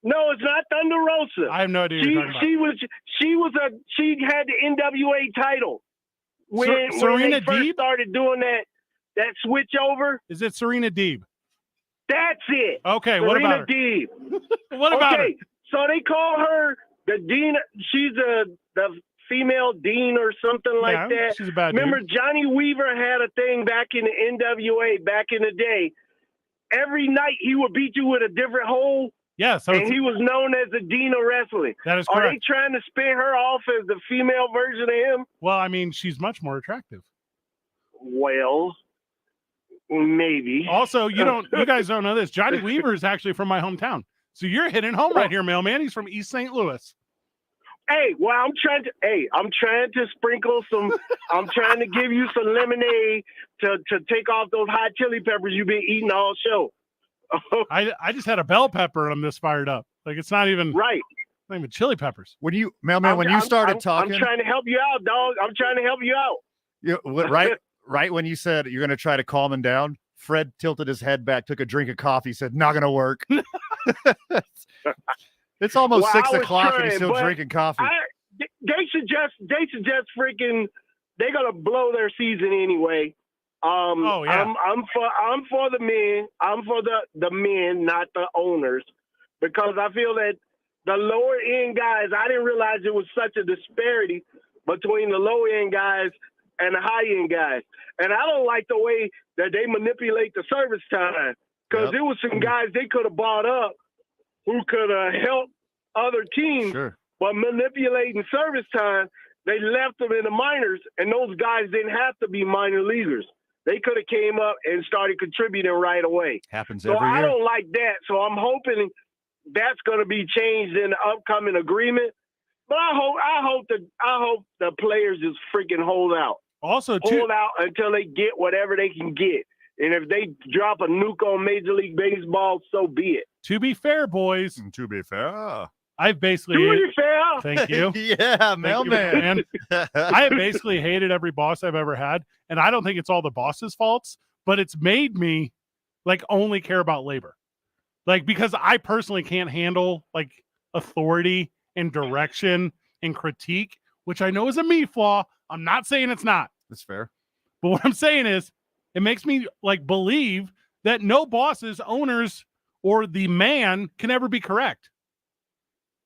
No, it's not Thunder Rosa. I have no idea. She had the NWA title when Serena they first Deeb started doing that switch over. Is it Serena Deeb? That's it. Okay, Serena what about her? Deeb. What about her? So they call her the Dean. She's the female dean or something like that. She's a bad Remember, dude. Johnny Weaver had a thing back in the NWA back in the day. Every night he would beat you with a different hole. Yeah, so and he was known as the Dean of Wrestling. That is Are correct. they trying to spin her off as the female version of him? Well, I mean, she's much more attractive. Well, maybe. Also, you guys don't know this. Johnny Weaver is actually from my hometown. So you're hitting home right here, mailman. He's from East St. Louis. Hey, well, I'm trying to sprinkle some. I'm trying to give you some lemonade to take off those hot chili peppers you've been eating all show. I just had a bell pepper and I'm this fired up. Like it's not even right. Not even chili peppers. When you mailman, when you started talking, I'm trying to help you out, dog. I'm trying to help you out. Right when you said you're going to try to calm him down, Fred tilted his head back, took a drink of coffee, said, "Not going to work." It's almost 6 o'clock and he's still drinking coffee. They suggest freaking they're gonna blow their season anyway. Yeah. I'm for the men. I'm for the men, not the owners, because I feel that the lower end guys. I didn't realize it was such a disparity between the low end guys and the high end guys. And I don't like the way that they manipulate the service time, because there was some guys they could have bought up who could have helped other teams, but manipulating service time, they left them in the minors, and those guys didn't have to be minor leaguers. They could have came up and started contributing right away. Happens so every year. I don't like that. So I'm hoping that's going to be changed in the upcoming agreement. But I hope the players just freaking hold out. Also, hold out until they get whatever they can get. And if they drop a nuke on Major League Baseball, so be it. To be fair, boys. To be fair. I've basically. To be fair. Thank you. Yeah, mailman. I have basically hated every boss I've ever had. And I don't think it's all the boss's faults, but it's made me like only care about labor. Like, because I personally can't handle like authority and direction and critique, which I know is a me flaw. I'm not saying it's not. That's fair. But what I'm saying is it makes me like believe that no bosses, owners, or the man can ever be correct.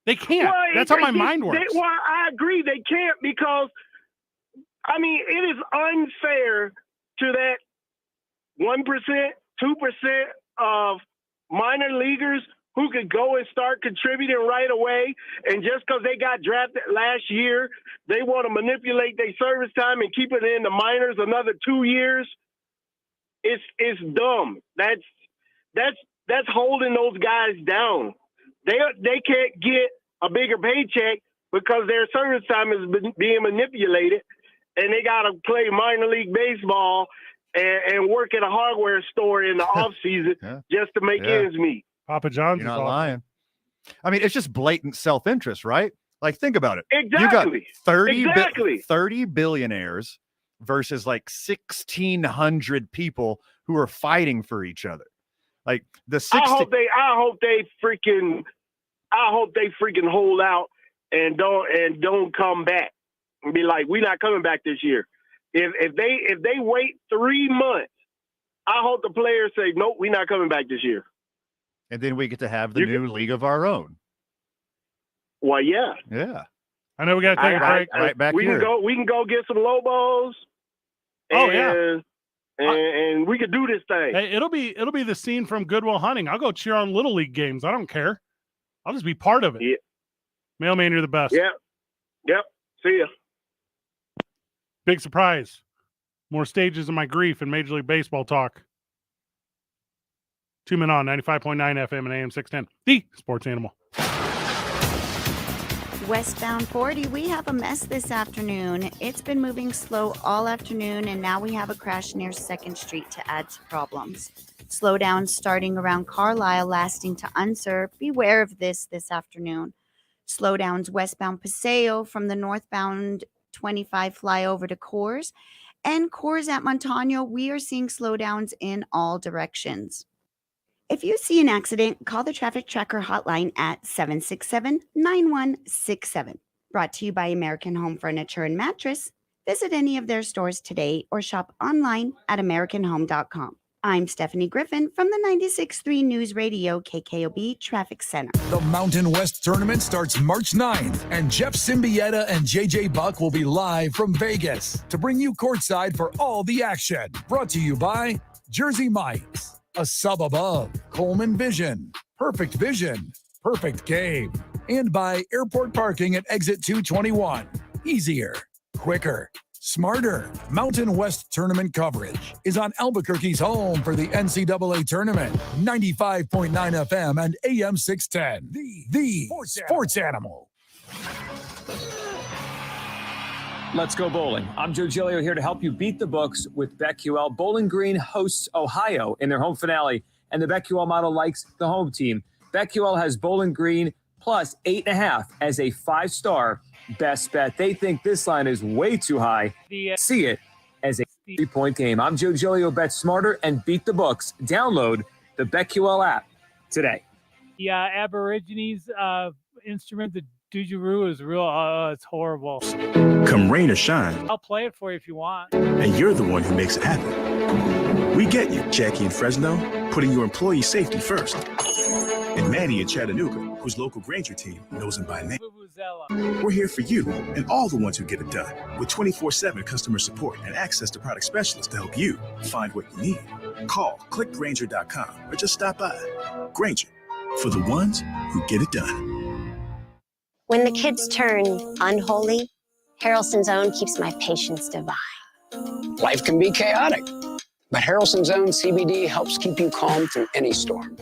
They can't. Well, that's how my mind works. Well, I agree they can't, because, I mean, it is unfair to that 1%, 2% of minor leaguers who could go and start contributing right away, and just because they got drafted last year, they want to manipulate their service time and keep it in the minors another 2 years. It's dumb. That's holding those guys down. They can't get a bigger paycheck because their service time is being manipulated, and they got to play minor league baseball and work at a hardware store in the off season just to make ends meet. Papa John's. You're not lying. I mean, it's just blatant self-interest, right? Like, think about it. Exactly. You got 30 billionaires versus like 1,600 people who are fighting for each other. Like I hope they freaking hold out and don't come back and be like, we're not coming back this year. If they wait 3 months, I hope the players say, nope, we're not coming back this year. And then we get to have the new league of our own. Well, yeah. Yeah. I know we got to take a break. Right back we here. We can go get some Lobos. And we could do this thing. Hey, it'll be the scene from Good Will Hunting. I'll go cheer on Little League games. I don't care. I'll just be part of it. Yeah. Mailman, you're the best. Yep. See ya. Big surprise. More stages of my grief in Major League Baseball talk. 2 Men On, 95.9 FM and AM 610. The Sports Animal. Westbound 40, we have a mess this afternoon. It's been moving slow all afternoon, and now we have a crash near 2nd Street to add to problems. Slowdown starting around Carlisle, lasting to Unser. Beware of this afternoon. Slowdowns westbound Paseo from the northbound 25 flyover to Coors. And Coors at Montano, we are seeing slowdowns in all directions. If you see an accident, call the Traffic Tracker hotline at 767-9167. Brought to you by American Home Furniture and Mattress. Visit any of their stores today or shop online at AmericanHome.com. I'm Stephanie Griffin from the 96.3 News Radio KKOB Traffic Center. The Mountain West Tournament starts March 9th, and Jeff Symbieta and JJ Buck will be live from Vegas to bring you courtside for all the action. Brought to you by Jersey Mike's, A Sub Above, Coleman Vision, Perfect Vision, Perfect Game, and by Airport Parking at Exit 221. Easier, quicker, smarter. Mountain West Tournament coverage is on Albuquerque's home for the NCAA Tournament. 95.9 FM and AM 610. The Sports Animal. Let's go bowling. I'm Joe Giglio here to help you beat the books with BetQL. Bowling Green hosts Ohio in their home finale, and the BetQL model likes the home team. BetQL has Bowling Green plus 8.5 as a 5-star best bet. They think this line is way too high. See it as a 3-point game. I'm Joe Giglio. Bet smarter and beat the books. Download the BetQL app today. The Aborigines instrument, the Didgeridoo is real. It's horrible. Come rain or shine, I'll play it for you if you want. and you're the one who makes it happen. We get you, Jackie in Fresno, putting your employee safety first. And Manny in Chattanooga, whose local Granger team knows him by name. We're here for you and all the ones who get it done, with 24/7 customer support and access to product specialists to help you find what you need. Call clickgranger.com or just stop by. Granger, for the ones who get it done. When the kids turn unholy, Harrelson's Own keeps my patience divine. Life can be chaotic, but Harrelson's Own CBD helps keep you calm through any storm.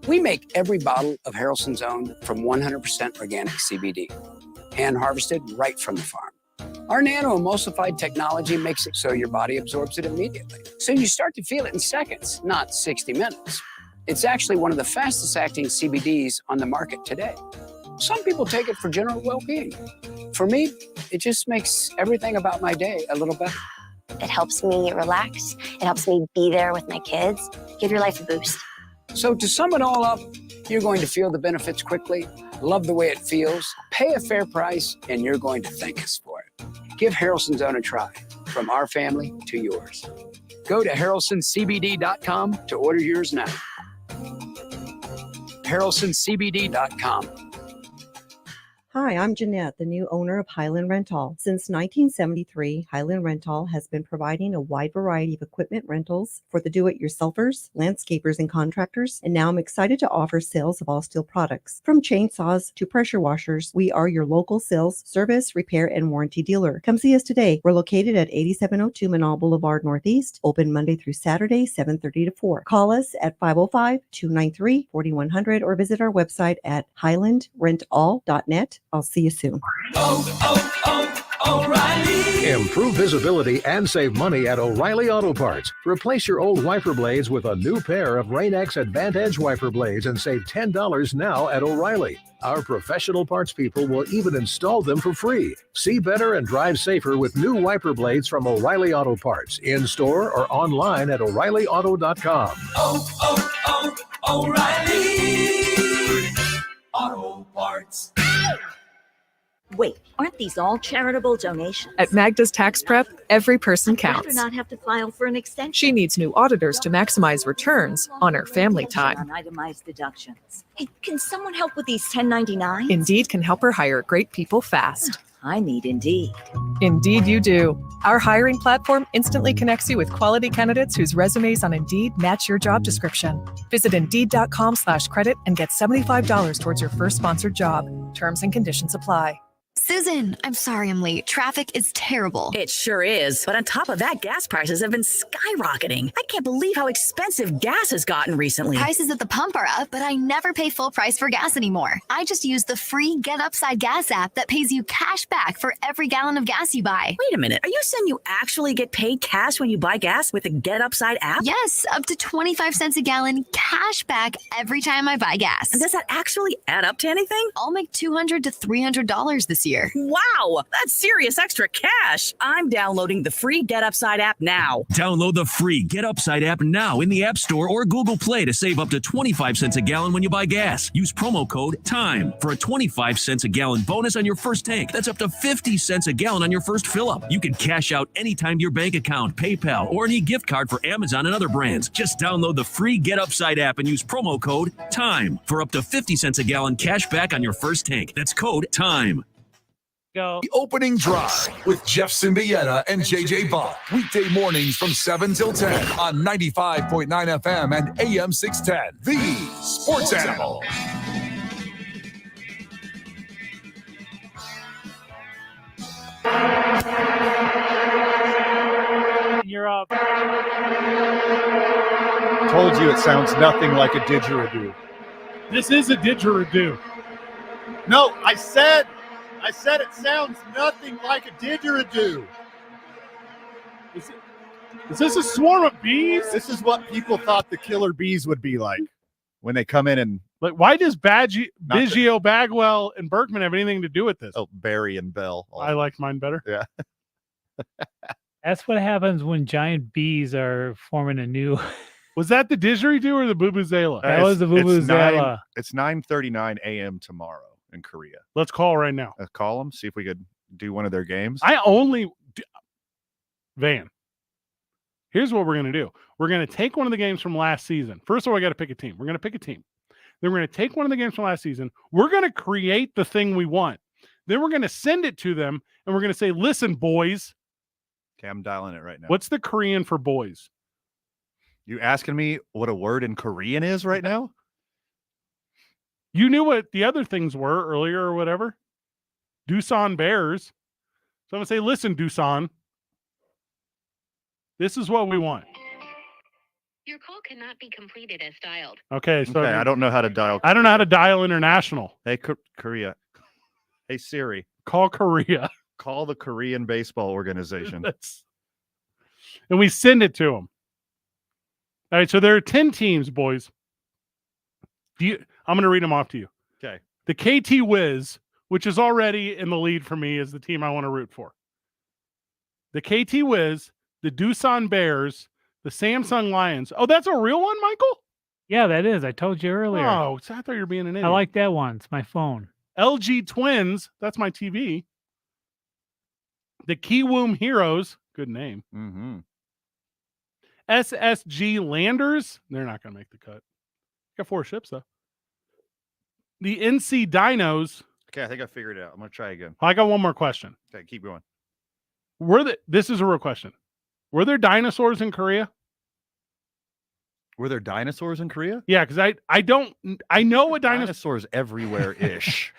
We make every bottle of Harrelson's Own from 100% organic CBD, hand-harvested right from the farm. Our nano-emulsified technology makes it so your body absorbs it immediately. So you start to feel it in seconds, not 60 minutes. It's actually one of the fastest-acting CBDs on the market today. Some people take it for general well-being. For me, it just makes everything about my day a little better. It helps me relax. It helps me be there with my kids. Give your life a boost. So to sum it all up, you're going to feel the benefits quickly, love the way it feels, pay a fair price, and you're going to thank us for it. Give Harrelson's Own a try, from our family to yours. Go to harrelsoncbd.com to order yours now. harrelsoncbd.com. Hi, I'm Jeanette, the new owner of Highland Rental. Since 1973, Highland Rental has been providing a wide variety of equipment rentals for the do-it-yourselfers, landscapers, and contractors, and now I'm excited to offer sales of all steel products. From chainsaws to pressure washers, we are your local sales, service, repair, and warranty dealer. Come see us today. We're located at 8702 Manal Boulevard Northeast, open Monday through Saturday, 7:30 to 4. Call us at 505-293-4100 or visit our website at highlandrentall.net. I'll see you soon. O'Reilly. Improve visibility and save money at O'Reilly Auto Parts. Replace your old wiper blades with a new pair of Rain-X Advantage wiper blades and save $10 now at O'Reilly. Our professional parts people will even install them for free. See better and drive safer with new wiper blades from O'Reilly Auto Parts, in-store or online at O'ReillyAuto.com. O'Reilly Auto Parts. Wait, aren't these all charitable donations? At Magda's Tax Prep, every person I'd rather counts. not have to file for an extension. She needs new auditors to maximize returns on her family time. On itemized deductions. Hey, can someone help with these 1099s? Indeed can help her hire great people fast. I need Indeed. Indeed you do. Our hiring platform instantly connects you with quality candidates whose resumes on Indeed match your job description. Visit Indeed.com/credit and get $75 towards your first sponsored job. Terms and conditions apply. Susan, I'm sorry I'm late. Traffic is terrible. It sure is. But on top of that, gas prices have been skyrocketing. I can't believe how expensive gas has gotten recently. Prices at the pump are up, but I never pay full price for gas anymore. I just use the free Get Upside Gas app that pays you cash back for every gallon of gas you buy. Wait a minute. Are you saying you actually get paid cash when you buy gas with the Get Upside app? Yes, up to 25 cents a gallon cash back every time I buy gas. And does that actually add up to anything? I'll make $200 to $300 this year. Wow, that's serious extra cash. I'm downloading the free Get Upside app now. Download the free Get Upside app now in the App Store or Google Play to save up to 25 cents a gallon when you buy gas. Use promo code TIME for a 25 cents a gallon bonus on your first tank. That's up to 50 cents a gallon on your first fill-up. You can cash out anytime to your bank account, PayPal, or any gift card for Amazon and other brands. Just download the free Get Upside app and use promo code TIME for up to 50 cents a gallon cash back on your first tank. That's code TIME. The opening drive with Jeff Symbieta and JJ Buck. Weekday mornings from 7 till 10 on 95.9 FM and AM 610. The Sports Animal. You're up. Told you it sounds nothing like a didgeridoo. This is a didgeridoo. No, I said it sounds nothing like a didgeridoo. Is this a swarm of bees? This is what people thought the killer bees would be like when they come in and... Like, why does Biggio, Bagwell, and Berkman have anything to do with this? Oh, Barry and Bell. I like mine better. Yeah. That's what happens when giant bees are forming a new... Was that the didgeridoo or the Vuvuzela? That was the Vuvuzela. It's 9:39 a.m. tomorrow. in Korea. Let's call right now. Call them, see if we could do one of their games. Van, here's what we're going to do. We're going to take one of the games from last season. First of all, I got to pick a team. We're going to pick a team. Then we're going to take one of the games from last season. We're going to create the thing we want. Then we're going to send it to them, and we're going to say, listen, boys. Okay, I'm dialing it right now. What's the Korean for boys? You asking me what a word in Korean is right now? You knew what the other things were earlier or whatever. Doosan Bears. So I'm going to say, listen, Doosan. This is what we want. Your call cannot be completed as dialed. Okay, so I don't know how to dial. I don't know how to dial international. Hey, Korea. Hey, Siri. Call Korea. Call the Korean baseball organization. And we send it to them. All right, so there are 10 teams, boys. I'm going to read them off to you. Okay. The KT Wiz, which is already in the lead for me, is the team I want to root for. The KT Wiz, the Doosan Bears, the Samsung Lions. Oh, that's a real one, Michael? Yeah, that is. I told you earlier. Oh, so I thought you were being an idiot. I like that one. It's my phone. LG Twins. That's my TV. The Kiwoom Heroes. Good name. Mm-hmm. SSG Landers. They're not going to make the cut. Got 4 ships, though. The NC Dinos. Okay, I think I figured it out. I'm going to try again. I got one more question. Okay, keep going. This is a real question. Were there dinosaurs in Korea? Were there dinosaurs in Korea? Yeah, because I know what dinosaurs everywhere-ish.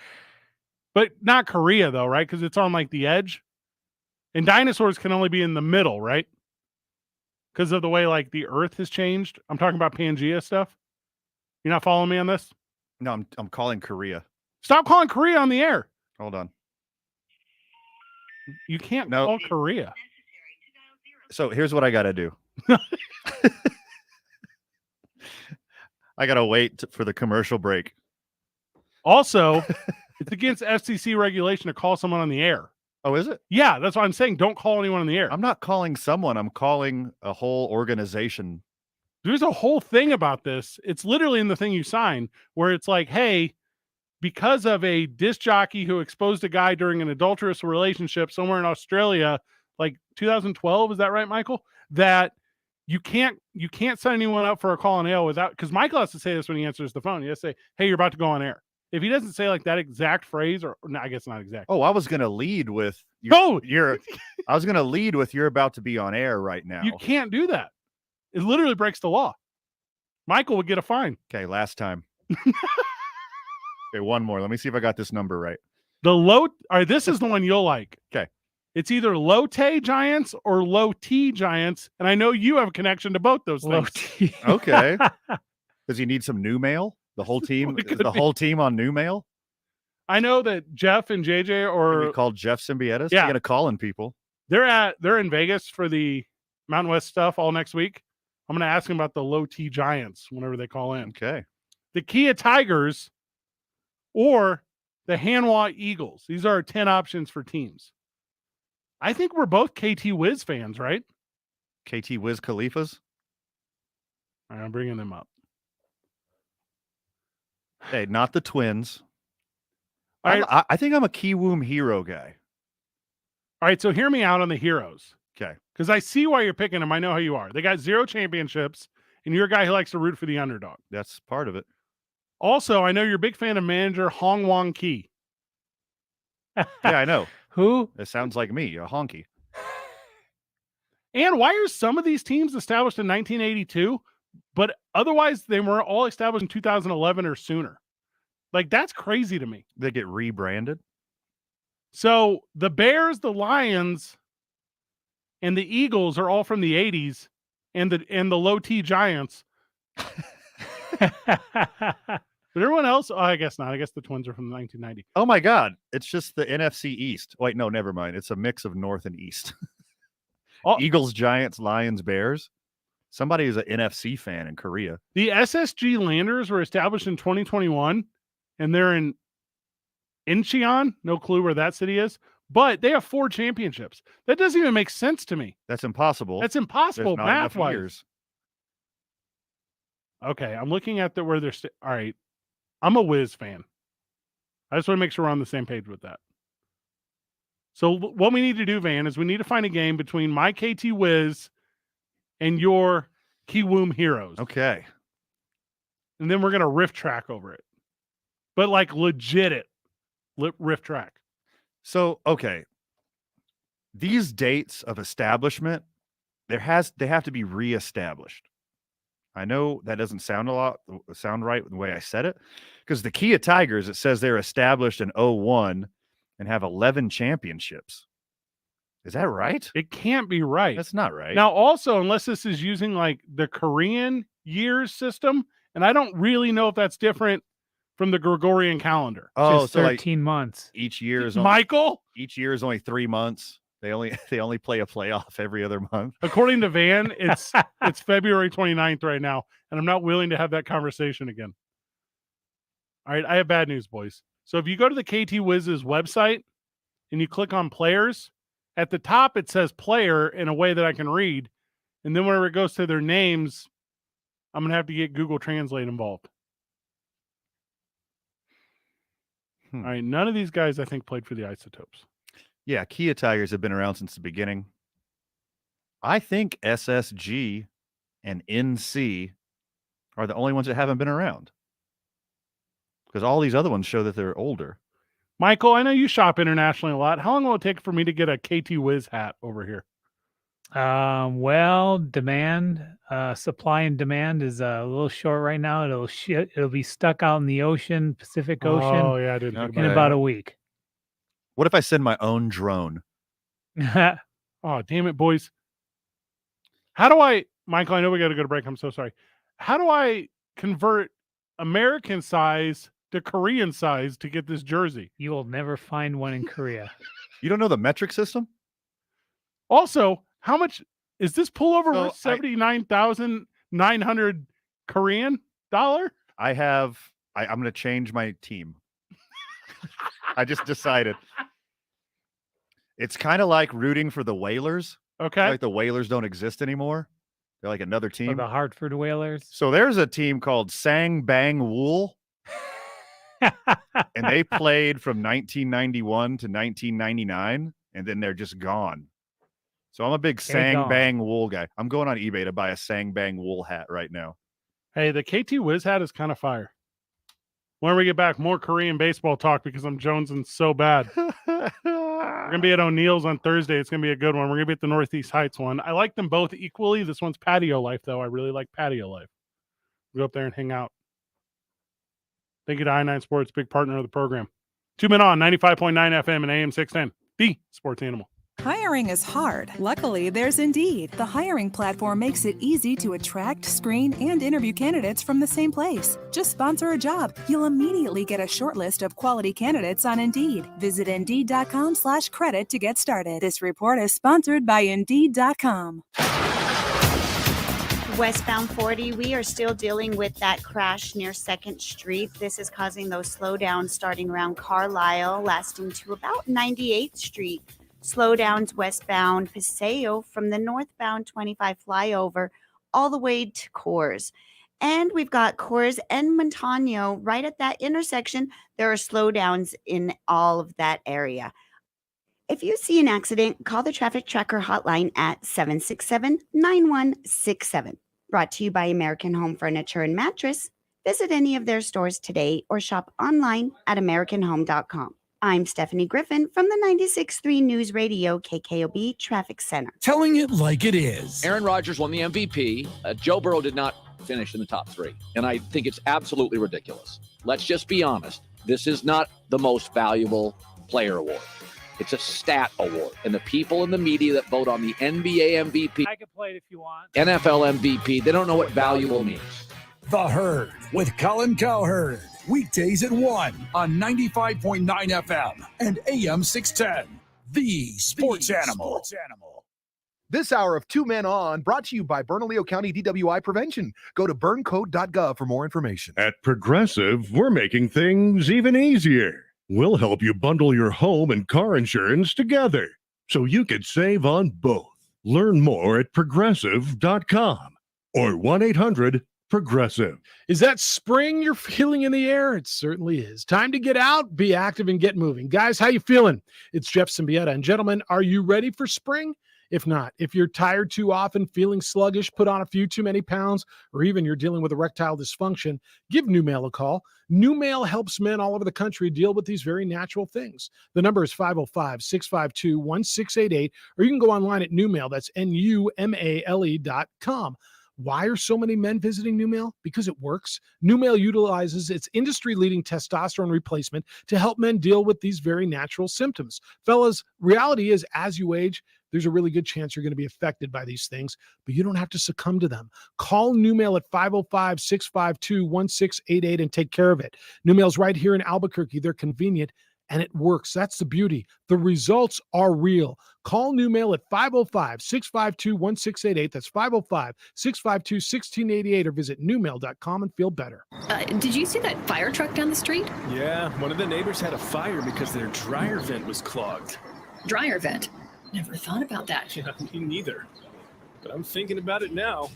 But not Korea, though, right? Because it's on like the edge. And dinosaurs can only be in the middle, right? Because of the way like the Earth has changed. I'm talking about Pangea stuff. You're not following me on this? No, I'm calling Korea. Stop calling Korea on the air. Hold on. You can't call Korea. So here's what I got to do. I got to wait for the commercial break. Also, it's against FCC regulation to call someone on the air. Oh, is it? Yeah, that's what I'm saying. Don't call anyone on the air. I'm not calling someone. I'm calling a whole organization. There's a whole thing about this. It's literally in the thing you sign where it's like, hey, because of a disc jockey who exposed a guy during an adulterous relationship somewhere in Australia, like 2012, is that right, Michael? That you can't sign anyone up for a call on air without, because Michael has to say this when he answers the phone. He has to say, hey, you're about to go on air. If he doesn't say like that exact phrase, or no, I guess not exact. Oh, I was going to lead with I was going to lead with you're about to be on air right now. You can't do that. It literally breaks the law. Michael would get a fine. Okay, last time. Okay, one more. Let me see if I got this number right. All right, this is the one you'll like. Okay. It's either low T Giants or low T Giants, and I know you have a connection to both those Low things. T. Okay. Does he need some new mail? The whole team, whole team on new mail? I know that Jeff and JJ We called Jeff Symbietis. Yeah. You're gonna call in people. They're in Vegas for the Mountain West stuff all next week. I'm gonna ask them about the low T Giants whenever they call in. Okay. The Kia Tigers or the Hanwha Eagles. These are our 10 options for teams. I think we're both KT Wiz fans, right? KT Wiz Khalifas. All right, I'm bringing them up. Hey, not the Twins. All right. I think I'm a Kiwoom hero guy. All right, so hear me out on the heroes. Okay. Because I see why you're picking them. I know how you are. They got 0 championships, and you're a guy who likes to root for the underdog. That's part of it. Also, I know you're a big fan of manager Hong Wong Ki. Yeah, I know. Who? It sounds like me, a honky. And why are some of these teams established in 1982, but otherwise they were all established in 2011 or sooner? Like, that's crazy to me. They get rebranded. So the Bears, the Lions, and the Eagles are all from the 80s, and the low T Giants. But everyone else, I guess not. I guess the Twins are from 1990. Oh my God. It's just the NFC East. Wait, no, never mind. It's a mix of North and East. Eagles, Giants, Lions, Bears. Somebody is an NFC fan in Korea. The SSG Landers were established in 2021, and they're in Incheon. No clue where that city is, but they have 4 championships. That doesn't even make sense to me. That's impossible. That's impossible There's not enough math-wise. years. Okay, I'm looking at where they're. All right, I'm a Wiz fan. I just want to make sure we're on the same page with that. So what we need to do, Van, is we need to find a game between my KT Wiz and your Kiwoom Heroes. Okay. And then we're going to riff track over it. But like legit riff track. So, okay. These dates of establishment, they have to be reestablished. I know that doesn't sound right the way I said it, because the Kia Tigers, it says they're established in 2001 and have 11 championships. Is that right? It can't be right. That's not right. Now, also, unless this is using like the Korean years system, and I don't really know if that's different from the Gregorian calendar. Oh, Just so 13 months. Each year is Michael? Each year is only 3 months. They only play a playoff every other month. According to Van, it's February 29th right now, and I'm not willing to have that conversation again. All right, I have bad news, boys. So if you go to the KT Wiz's website and you click on players, at the top it says player in a way that I can read, and then whenever it goes to their names, I'm going to have to get Google Translate involved. All right, none of these guys, I think, played for the Isotopes. Yeah, Kia Tigers have been around since the beginning. I think SSG and NC are the only ones that haven't been around, because all these other ones show that they're older. Michael, I know you shop internationally a lot. How long will it take for me to get a KT Wiz hat over here? Well, supply and demand is a little short right now. It'll be stuck out in the ocean, Pacific Ocean. Oh yeah, I didn't think in about about that. a week. What if I send my own drone? Oh, damn it, boys. How do I, Michael, I know we got to go to break. I'm so sorry. How do I convert American size to Korean size to get this jersey? You will never find one in Korea. You don't know the metric system? Also, how much is this pullover So worth? 79,900 Korean dollar? I'm going to change my team. I just decided. It's kind of like rooting for the Whalers. Okay. Like the Whalers don't exist anymore. They're like another Or team. the Hartford Whalers. So there's a team called Sang Bang Wool. And they played from 1991 to 1999, and then they're just gone. So I'm a big Sang Bang Wool guy. I'm going on eBay to buy a Sang Bang Wool hat right now. Hey, the KT Wiz hat is kind of fire. When we get back, more Korean baseball talk because I'm jonesing so bad. We're going to be at O'Neill's on Thursday. It's going to be a good one. We're going to be at the Northeast Heights one. I like them both equally. This one's Patio Life, though. I really like Patio Life. We'll go up there and hang out. Thank you to I9 Sports, big partner of the program. 2 Men On, 95.9 FM and AM 610, the sports animal. Hiring is hard. Luckily, there's Indeed. The hiring platform makes it easy to attract, screen, and interview candidates from the same place. Just sponsor a job. You'll immediately get a short list of quality candidates on Indeed. Visit Indeed.com/credit to get started. This report is sponsored by Indeed.com. Westbound 40, we are still dealing with that crash near 2nd Street. This is causing those slowdowns starting around Carlisle, lasting to about 98th Street. Slowdowns westbound Paseo from the northbound 25 flyover all the way to Coors. And we've got Coors and Montano right at that intersection. There are slowdowns in all of that area. If you see an accident, call the Traffic Tracker hotline at 767-9167. Brought to you by American Home Furniture and Mattress. Visit any of their stores today or shop online at AmericanHome.com. I'm Stephanie Griffin from the 96.3 News Radio KKOB Traffic Center. Telling it like it is. Aaron Rodgers won the MVP. Joe Burrow did not finish in the top 3. And I think it's absolutely ridiculous. Let's just be honest. This is not the most valuable player award. It's a stat award. And the people in the media that vote on the NBA MVP, I can play it if you want. NFL MVP, they don't know what valuable means. The Herd with Colin Cowherd. Weekdays at 1 on 95.9 FM and AM 610. The Sports Animal. This hour of 2 Men On brought to you by Bernalillo County DWI Prevention. Go to burncode.gov for more information. At Progressive, we're making things even easier. We'll help you bundle your home and car insurance together so you could save on both. Learn more at progressive.com or 1-800 Progressive. Is that spring you're feeling in the air? It certainly is. Time to get out, be active, and get moving. Guys, how you feeling? It's Jeff Symbieta. And gentlemen, are you ready for spring? If not, if you're tired too often, feeling sluggish, put on a few too many pounds, or even you're dealing with erectile dysfunction, give New Male a call. New Male helps men all over the country deal with these very natural things. The number is 505-652-1688, or you can go online at New Male. That's NUMALE.com. Why are so many men visiting New Male? Because it works. New Male utilizes its industry-leading testosterone replacement to help men deal with these very natural symptoms. Fellas, reality is, as you age, there's a really good chance you're going to be affected by these things, but you don't have to succumb to them. Call New Male at 505-652-1688 and take care of it. New Male's right here in Albuquerque. They're convenient, and it works. That's the beauty. The results are real. Call New Male at 505-652-1688. That's 505-652-1688, or visit newmail.com and feel better. Did you see that fire truck down the street? Yeah, one of the neighbors had a fire because their dryer vent was clogged. Dryer vent? Never thought about that. Yeah, me neither. But I'm thinking about it now.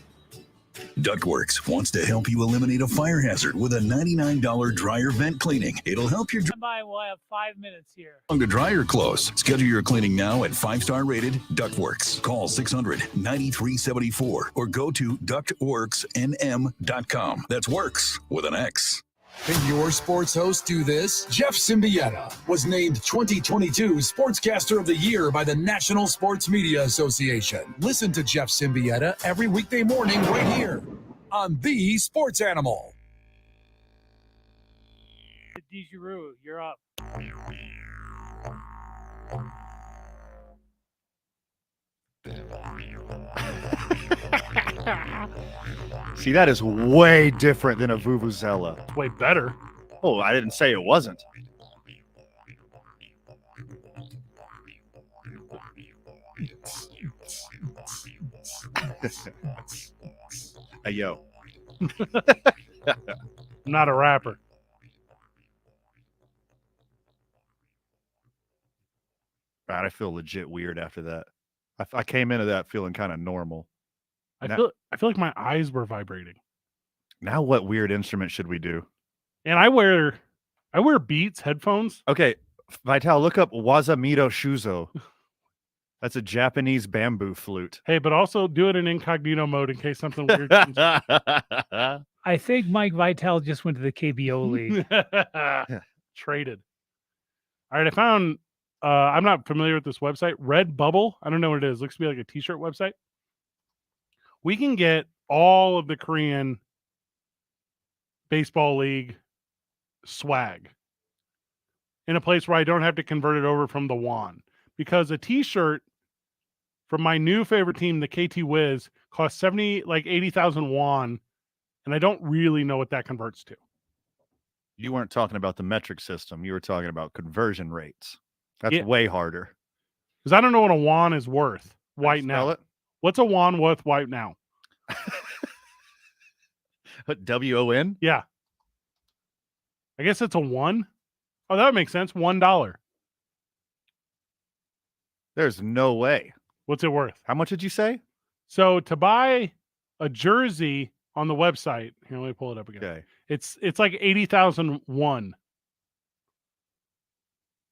Ductworks wants to help you eliminate a fire hazard with a $99 dryer vent cleaning. It'll help your We'll have 5 minutes here. to dry your clothes. Schedule your cleaning now at 5-star rated Ductworks. Call 600-9374 or go to ductworksnm.com. That's works with an X. Can your sports host do this? Jeff Symbieta was named 2022 Sportscaster of the Year by the National Sports Media Association. Listen to Jeff Symbieta every weekday morning right here on The Sports Animal. Giroux, you're up. See, that is way different than a vuvuzela. It's way better. Oh, I didn't say it wasn't. Hey, yo. I'm not a rapper. God, I feel legit weird after that. I came into that feeling kind of normal. I feel like my eyes were vibrating. Now what weird instrument should we do? And I wear Beats headphones. Okay, Vital, look up Wazamito Shuzo. That's a Japanese bamboo flute. Hey, but also do it in incognito mode in case something weird. I think Mike Vitale just went to the KBO league. Traded. All right, I found. I'm not familiar with this website. Redbubble. I don't know what it is. Looks to be like a t-shirt website. We can get all of the Korean baseball league swag in a place where I don't have to convert it over from the won, because a t-shirt from my new favorite team, the KT Wiz, costs 80,000 won, and I don't really know what that converts to. You weren't talking about the metric system. You were talking about conversion rates. That's way harder. Because I don't know what a won is worth right now. It? What's a won worth right now? WON? Yeah. I guess it's a one. Oh, that would make sense. $1. There's no way. What's it worth? How much did you say? So to buy a jersey on the website, here, let me pull it up again. Okay. It's like 80,000 won.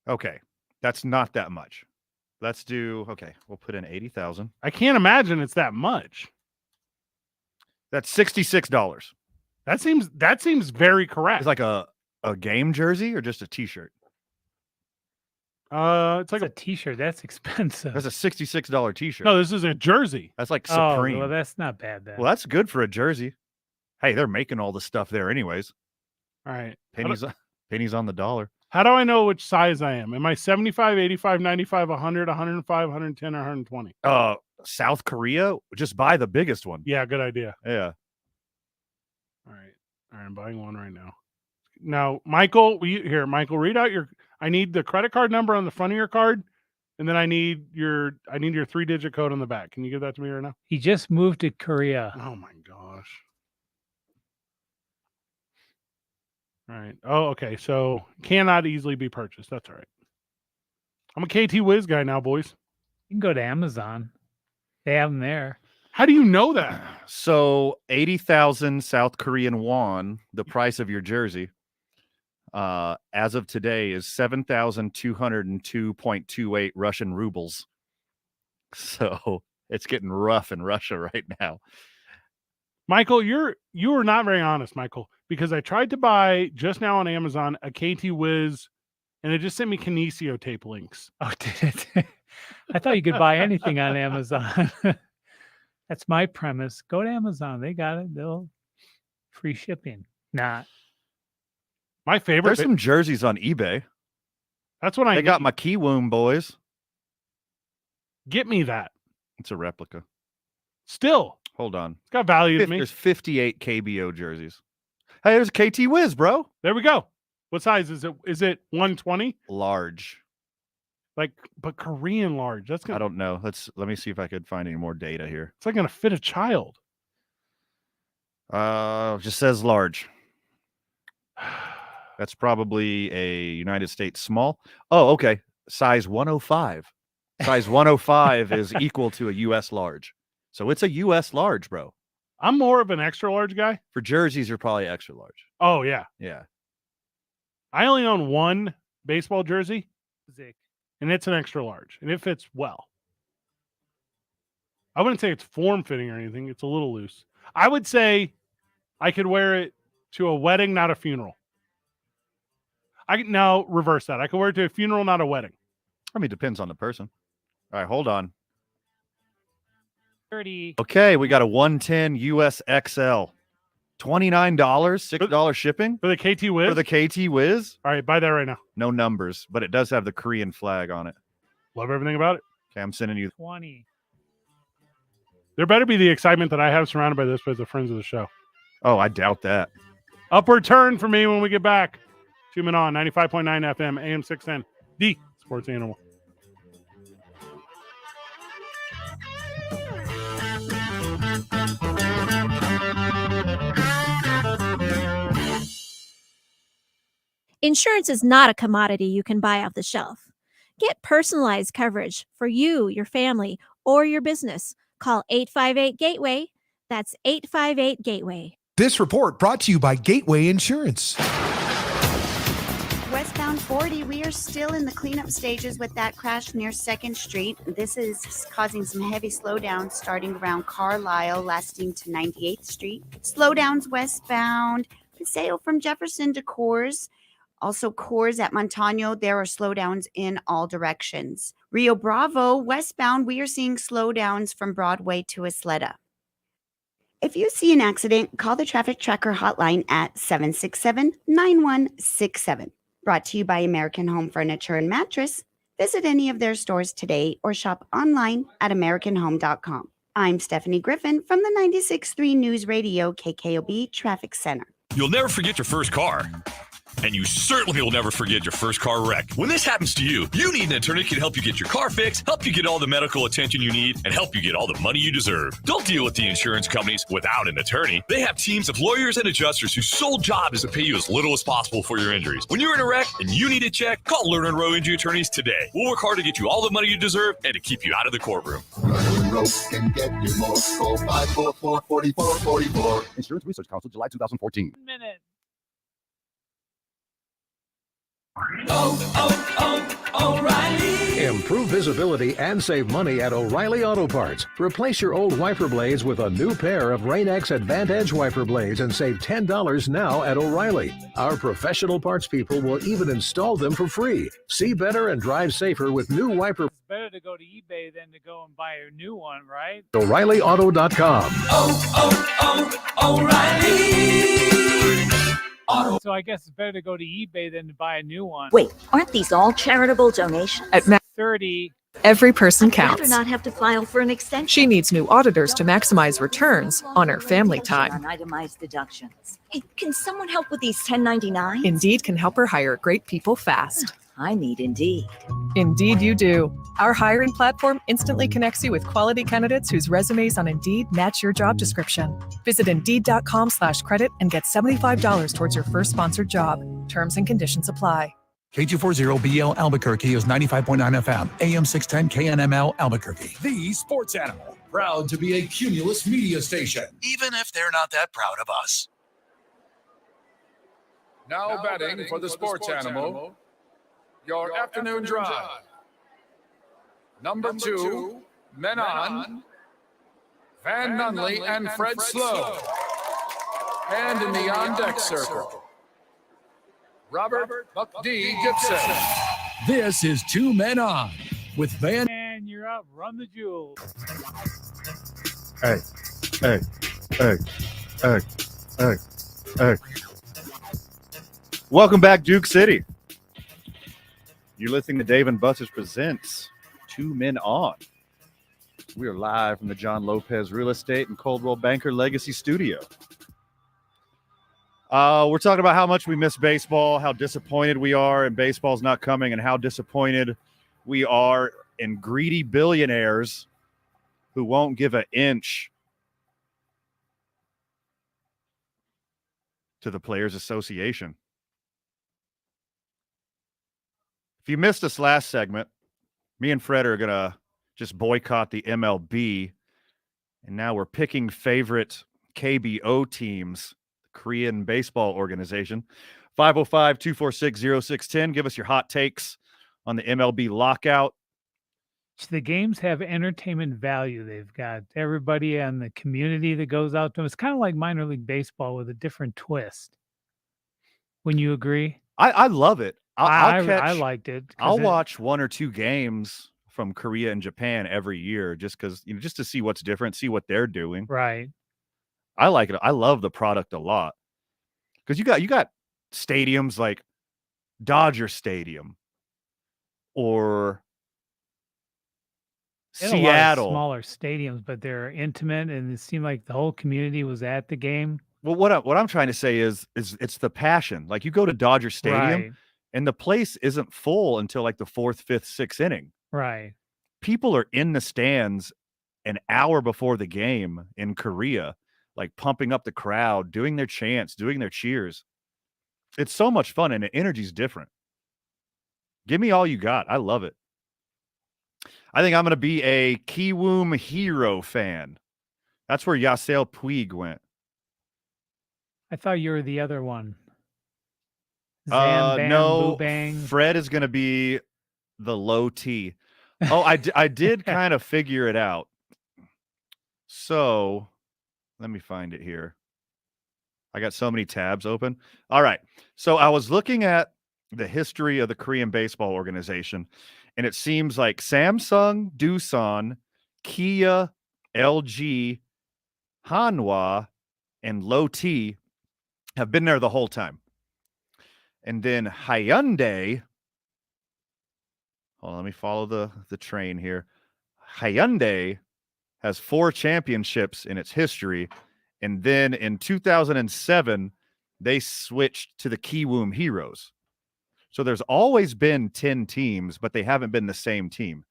Okay. That's not that much. Let's do, okay, we'll put in 80,000. I can't imagine it's that much. That's $66. That seems very correct. It's like a game jersey or just a t-shirt? It's like a t-shirt. That's expensive. That's a $66 t-shirt. No, this is a jersey. That's like Supreme. Oh, well, that's not bad then. Well, that's good for a jersey. Hey, they're making all the stuff there anyways. All right. Pennies on the dollar. How do I know which size I am? Am I 75, 85, 95, 100, 105, 110, or 120? South Korea? Just buy the biggest one. Yeah, good idea. Yeah. All right, I'm buying one right now. Now, Michael, Michael, read out I need the credit card number on the front of your card, and then I need your 3-digit code on the back. Can you give that to me right now? He just moved to Korea. Oh my gosh. All right. Oh, okay. So cannot easily be purchased. That's all right. I'm a KT Wiz guy now, boys. You can go to Amazon. They have them there. How do you know that? So 80,000 South Korean won, the price of your jersey, as of today is 7,202.28 Russian rubles. So it's getting rough in Russia right now. Michael, you were not very honest, Michael, because I tried to buy just now on Amazon a KT Wiz, and it just sent me Kinesio tape links. Oh, did it? I thought you could buy anything on Amazon. That's my premise. Go to Amazon. They got it. They'll free shipping. Nah. My favorite. There's some jerseys on eBay. That's what I They got my key wound, boys. Get me that. It's a replica. Still. Hold on. It's got value to me. There's 58 KBO jerseys. Hey, there's KT Wiz, bro. There we go. What size is it? Is it 120? Large. Like, but Korean large. That's gonna. I don't know. Let me see if I could find any more data here. It's like gonna fit a child. Just says large. That's probably a United States small. Oh, okay. Size 105. Size 105 is equal to a U.S. large. So it's a U.S. large, bro. I'm more of an extra large guy. For jerseys, you're probably extra large. Oh, yeah. Yeah. I only own one baseball jersey, and it's an extra large, and it fits well. I wouldn't say it's form-fitting or anything. It's a little loose. I would say I could wear it to a wedding, not a funeral. Now reverse that. I could wear it to a funeral, not a wedding. I mean, it depends on the person. All right, hold on. 30. Okay, we got a 110 US XL. $29, $6 shipping. For the KT Wiz? For the KT Wiz. All right, buy that right now. No numbers, but it does have the Korean flag on it. Love everything about it. Okay, I'm sending you 20. There better be the excitement that I have surrounded by this by the friends of the show. Oh, I doubt that. Upward turn for me when we get back. 2 Men On, 95.9 FM, AM 610, the Sports Animal. Insurance is not a commodity you can buy off the shelf. Get personalized coverage for you, your family, or your business. Call 858-GATEWAY. That's 858-GATEWAY. This report brought to you by Gateway Insurance. Westbound 40, we are still in the cleanup stages with that crash near 2nd Street. This is causing some heavy slowdowns starting around Carlisle, lasting to 98th Street. Slowdowns westbound, Paseo from Jefferson to Coors. Also, Coors at Montano, there are slowdowns in all directions. Rio Bravo, westbound, we are seeing slowdowns from Broadway to Isleta. If you see an accident, call the Traffic Tracker hotline at 767-9167. Brought to you by American Home Furniture and Mattress. Visit any of their stores today or shop online at AmericanHome.com. I'm Stephanie Griffin from the 96.3 News Radio KKOB Traffic Center. You'll never forget your first car. And you certainly will never forget your first car wreck. When this happens to you, you need an attorney who can help you get your car fixed, help you get all the medical attention you need, and help you get all the money you deserve. Don't deal with the insurance companies without an attorney. They have teams of lawyers and adjusters whose sole job is to pay you as little as possible for your injuries. When you're in a wreck and you need a check, call Lerner & Rowe Injury Attorneys today. We'll work hard to get you all the money you deserve and to keep you out of the courtroom. Lerner & Rowe can get you more. Call 544-4444. Insurance Research Council, July 2014. O'Reilly. Improve visibility and save money at O'Reilly Auto Parts. Replace your old wiper blades with a new pair of Rain-X Advantage wiper blades and save $10 now at O'Reilly. Our professional parts people will even install them for free. See better and drive safer with new wiper. It's better to go to eBay than to go and buy a new one, right? O'ReillyAuto.com. O'Reilly. So I guess it's better to go to eBay than to buy a new one. Wait, aren't these all charitable donations? At 30. Every person I'd rather counts. not have to file for an extension. She needs new auditors to maximize returns on her family On time. itemized deductions. Hey, can someone help with these 1099s? Indeed can help her hire great people fast. I need Indeed. Indeed you do. Our hiring platform instantly connects you with quality candidates whose resumes on Indeed match your job description. Visit Indeed.com/credit and get $75 towards your first sponsored job. Terms and conditions apply. K240BL Albuquerque is 95.9 FM, AM 610 KNML Albuquerque. The Sports Animal. proud to be a Cumulus media station. even if they're not that proud of us. Now betting for the sports animal, your afternoon drive. Number 2, Men On, Van Nunley and Fred Slow. And in the on-deck circle, Robert Buck D. Gibson. This is 2 Men On with Van. And you're up. Run the jewels. Hey, hey, hey, hey, hey, hey. Welcome back, Duke City. You're listening to Dave and Buster's Presents 2 Men On. We are live from the John Lopez Real Estate and Coldwell Banker Legacy Studio. We're talking about how much we miss baseball, how disappointed we are in baseball's not coming, and how disappointed we are in greedy billionaires who won't give an inch to the Players Association. If you missed this last segment, me and Fred are going to just boycott the MLB, and now we're picking favorite KBO teams, Korean Baseball Organization. 505-246-0610. Give us your hot takes on the MLB lockout. The games have entertainment value. They've got everybody and the community that goes out to them. It's kind of like minor league baseball with a different twist. When you agree? I love it. I liked it. I'll watch 1 or 2 games from Korea and Japan every year just because, just to see what's different, see what they're doing. Right. I like it. I love the product a lot because you got stadiums like Dodger Stadium or Seattle. Smaller stadiums, but they're intimate, and it seemed like the whole community was at the game. Well, what I'm trying to say is it's the passion. Like you go to Dodger Stadium, Right. and the place isn't full until like the 4th, 5th, 6th inning. Right. People are in the stands an hour before the game in Korea, like pumping up the crowd, doing their chants, doing their cheers. It's so much fun, and the energy's different. Give me all you got. I love it. I think I'm going to be a Kiwoom Hero fan. That's where Yasiel Puig went. I thought you were the other one. Zam, bam, no, boo, bang. Fred is going to be the low T. Oh, I did kind of figure it out. So let me find it here. I got so many tabs open. All right. So I was looking at the history of the Korean Baseball Organization, and it seems like Samsung, Doosan, Kia, LG, Hanwha, and Low T have been there the whole time. And then Hyundai, hold on, let me follow the train here. Hyundai has 4 championships in its history. And then in 2007, they switched to the Kiwoom Heroes. So there's always been 10 teams, but they haven't been the same team.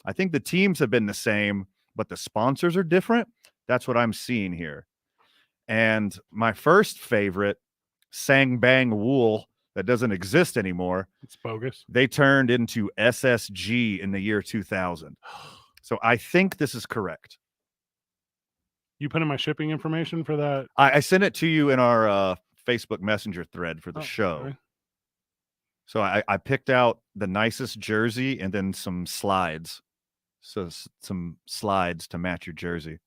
I think the teams have been the same, but the sponsors are different. That's what I'm seeing here. And my first favorite, Sangbang Wool, that doesn't exist anymore. It's bogus. They turned into SSG in the year 2000. So I think this is correct. You put in my shipping information for that? I sent it to you in our Facebook Messenger thread for the show. Okay. So I picked out the nicest jersey and then some slides. So some slides to match your jersey.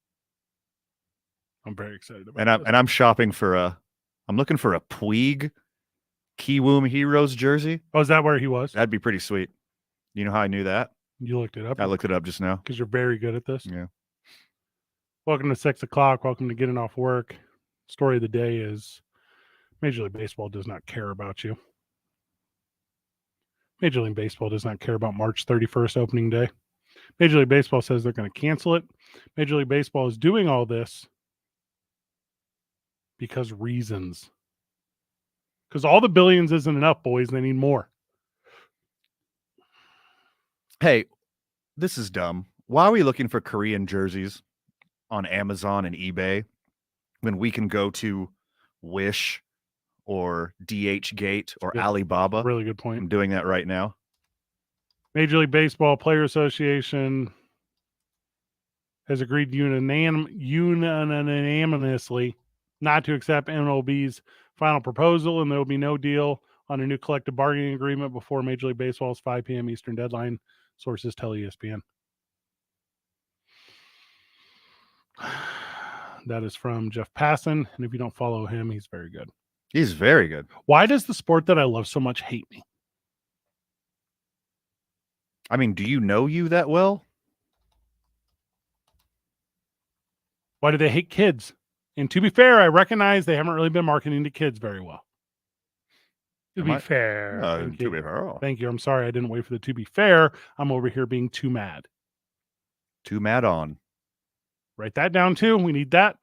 I'm very excited about And I'm shopping for I'm looking for a Puig Kiwoom Heroes jersey. Oh, is that where he was? That'd be pretty sweet. You know how I knew that? You looked it up? I looked it up just now. Because you're very good at this. Yeah. Welcome to 6 o'clock. Welcome to Getting Off Work. Story of the day is Major League Baseball does not care about you. Major League Baseball does not care about March 31st opening day. Major League Baseball says they're going to cancel it. Major League Baseball is doing all this because reasons. Because all the billions isn't enough, boys. They need more. Hey, this is dumb. Why are we looking for Korean jerseys on Amazon and eBay when we can go to Wish or DHgate or Alibaba? Really good point. I'm doing that right now. Major League Baseball Player Association has agreed unanimously not to accept MLB's final proposal, and there will be no deal on a new collective bargaining agreement before Major League Baseball's 5 p.m. Eastern deadline, sources tell ESPN. That is from Jeff Passan, and if you don't follow him, he's very good. He's very good. Why does the sport that I love so much hate me? I mean, do you know you that well? Why do they hate kids? And to be fair, I recognize they haven't really been marketing to kids very well. To be fair. Thank you. Thank you. I'm sorry I didn't wait for the to be fair. I'm over here being too mad. Too mad on. Write that down too. We need that.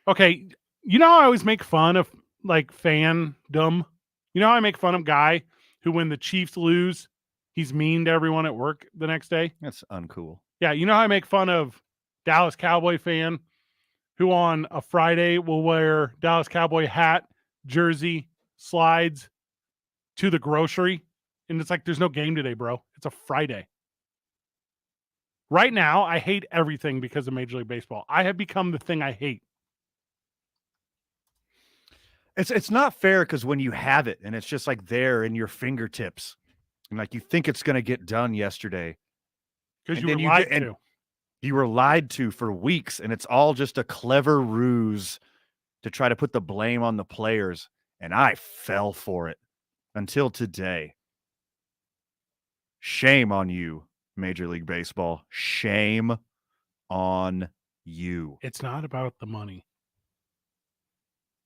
Okay. You know how I always make fun of like fandom? You know how I make fun of guy who when the Chiefs lose, he's mean to everyone at work the next day? That's uncool. Yeah. You know how I make fun of Dallas Cowboy fan who on a Friday will wear Dallas Cowboy hat, jersey, slides to the grocery. And it's like, there's no game today, bro. It's a Friday. Right now, I hate everything because of Major League Baseball. I have become the thing I hate. It's not fair because when you have it and it's just like there in your fingertips, and like you think it's going to get done yesterday. Because you were lied to. You were lied to for weeks, and it's all just a clever ruse to try to put the blame on the players. And I fell for it until today. Shame on you, Major League Baseball. Shame on you. It's not about the money.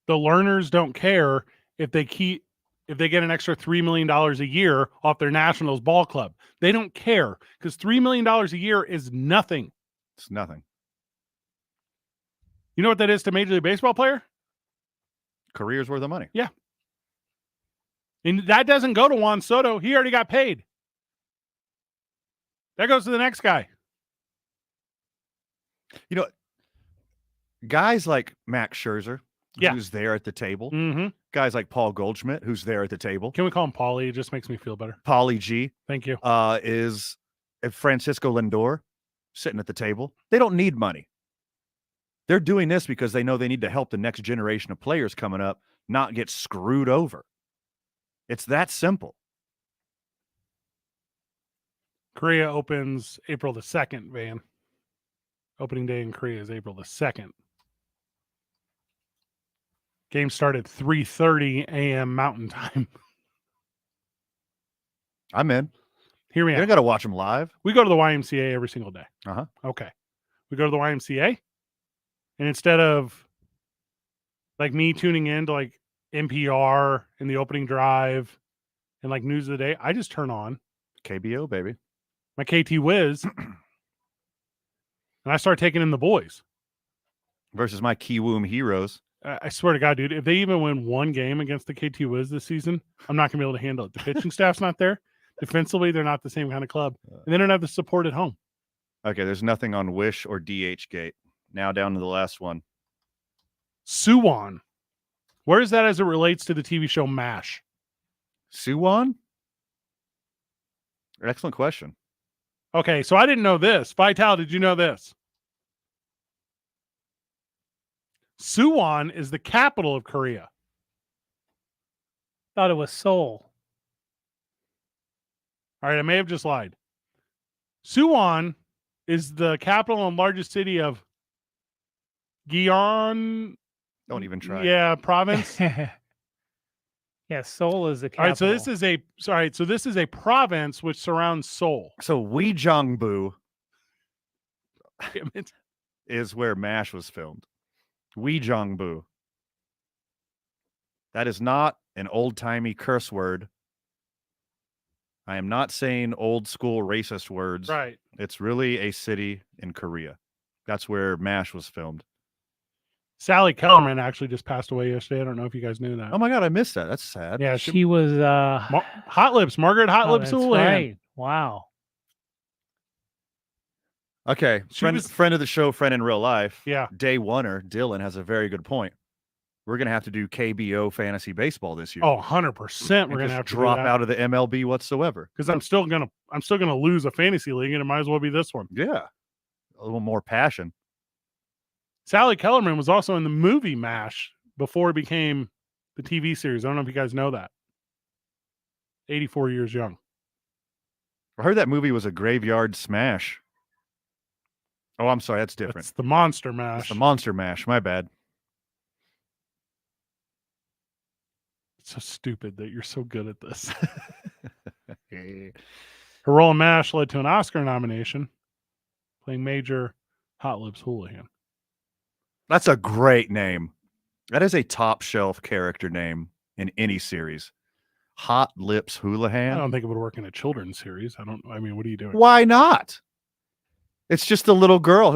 The learners don't care if they get an extra $3 million a year off their Nationals ball club. They don't care because $3 million a year is nothing. It's nothing. You know what that is to a Major League Baseball player? Career's worth of money. Yeah. And that doesn't go to Juan Soto. He already got paid. That goes to the next guy. You know, guys like Max Scherzer, who's there at the table. Mm-hmm. Guys like Paul Goldschmidt, who's there at the table. Can we call him Paulie? It just makes me feel better. Paulie G. Thank you. Is Francisco Lindor sitting at the table. They don't need money. They're doing this because they know they need to help the next generation of players coming up not get screwed over. It's that simple. Korea opens April the 2nd, Van. Opening day in Korea is April the 2nd. Game started 3:30 a.m. Mountain Time. I'm in. Hear me out. You got to watch them live. We go to the YMCA every single day. Uh-huh. Okay. We go to the YMCA, and instead of like me tuning in to like NPR and the opening drive and like news of the day, I just turn on KBO, baby. My KT Wiz, and I start taking in the boys. Versus my Kiwoom Heroes. I swear to God, dude, if they even win one game against the KT Wiz this season, I'm not going to be able to handle it. The pitching staff's not there. Defensively, they're not the same kind of club. And they don't have the support at home. Okay, there's nothing on Wish or DH Gate. Now down to the last one. Suwon. Where is that as it relates to the TV show MASH? Suwon? Excellent question. Okay, so I didn't know this. Vital, did you know this? Suwon is the capital of Korea. Thought it was Seoul. All right, I may have just lied. Suwon is the capital and largest city of Gyeong. Don't even try. Yeah, province. Yeah, Seoul is the capital. All right, so this is a province which surrounds Seoul. So Uijeongbu is where MASH was filmed. Uijeongbu. That is not an old-timey curse word. I am not saying old school racist words. Right. It's really a city in Korea. That's where MASH was filmed. Sally Kellerman actually just passed away yesterday. I don't know if you guys knew that. Oh my God, I missed that. That's sad. Yeah, she was Hot Lips, Margaret Hot Lips Houlihan. Right. Wow. Okay. Friend of the show, friend in real life. Yeah. Day oneer, Dylan has a very good point. We're gonna have to do KBO fantasy baseball this year. Oh, 100%. We're gonna have to drop out of the MLB whatsoever. because I'm still gonna lose a fantasy league, and it might as well be this one. Yeah, a little more passion. Sally Kellerman was also in the movie MASH before it became the TV series. I don't know if you guys know that. 84 years young. I heard that movie was a graveyard smash. Oh, I'm sorry, that's different. It's the Monster MASH. It's the Monster Mash. My bad. It's so stupid that you're so good at this. Her role in MASH led to an Oscar nomination, playing Major Hot Lips Houlihan. That's a great name. That is a top shelf character name in any series. Hot Lips Houlihan. I don't think it would work in a children's series. I mean, what are you doing? Why not? It's just a little girl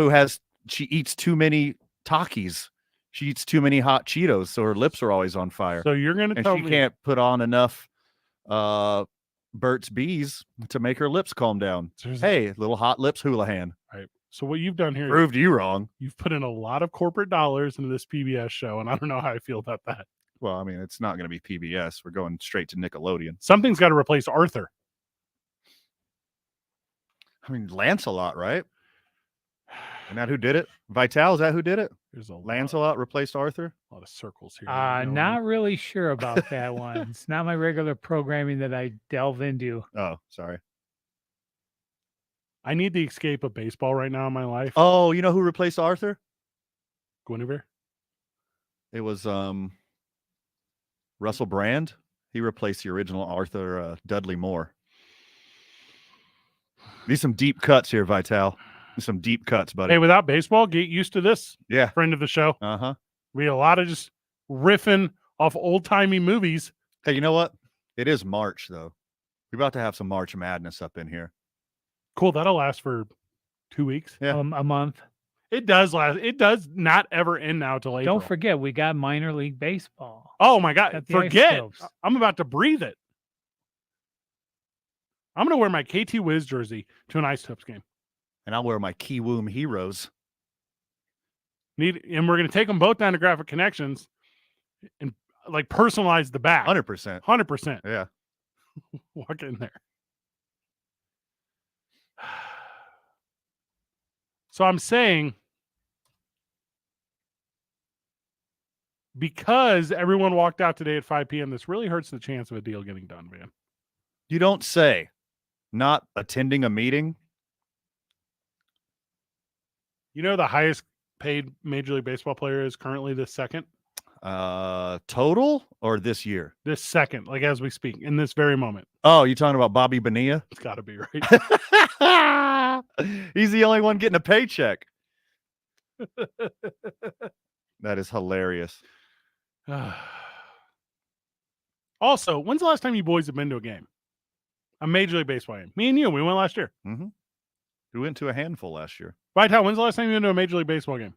she eats too many Takis. She eats too many hot Cheetos, so her lips are always on fire. So you're going to tell me she can't put on enough Burt's Bees to make her lips calm down. Hey, little Hot Lips Houlihan. Right. So what you've done here Proved you wrong. You've put in a lot of corporate dollars into this PBS show, and I don't know how I feel about that. Well, I mean, it's not going to be PBS. We're going straight to Nickelodeon. Something's got to replace Arthur. I mean, Lancelot, right? Isn't that who did it? Vital, is that who did it? Lancelot replaced Arthur? A lot of circles here. Not really sure about that one. It's not my regular programming that I delve into. Oh, sorry. I need the escape of baseball right now in my life. Oh, you know who replaced Arthur? Guinevere? It was Russell Brand. He replaced the original Arthur Dudley Moore. Need some deep cuts here, Vital. Some deep cuts, buddy. Hey, without baseball, get used to this. Yeah. Friend of the show. Uh-huh. We had a lot of just riffing off old-timey movies. Hey, you know what? It is March, though. We're about to have some March Madness up in here. Cool. That'll last for 2 weeks. Yeah. A month. It does last. It does not ever end now till April. Don't forget, we got minor league baseball. Oh, my God. Got the Forget. ice scopes. I'm about to breathe it. I'm going to wear my KT Wiz jersey to an Ice Tips game. And I'll wear my Kiwoom Heroes. And we're going to take them both down to Graphic Connections and like personalize the back. 100%. 100%. Yeah. Walk in there. So I'm saying, because everyone walked out today at 5 p.m., this really hurts the chance of a deal getting done, man. You don't say. Not attending a meeting. You know the highest paid Major League Baseball player is currently the second? Total or this year? This second, like as we speak, in this very moment. Oh, you talking about Bobby Bonilla? It's got to be, right? He's the only one getting a paycheck. That is hilarious. Also, when's the last time you boys have been to a game? A Major League Baseball game? Me and you, we went last year. Mm-hmm. We went to a handful last year. Right, how? When's the last time you went to a Major League Baseball game?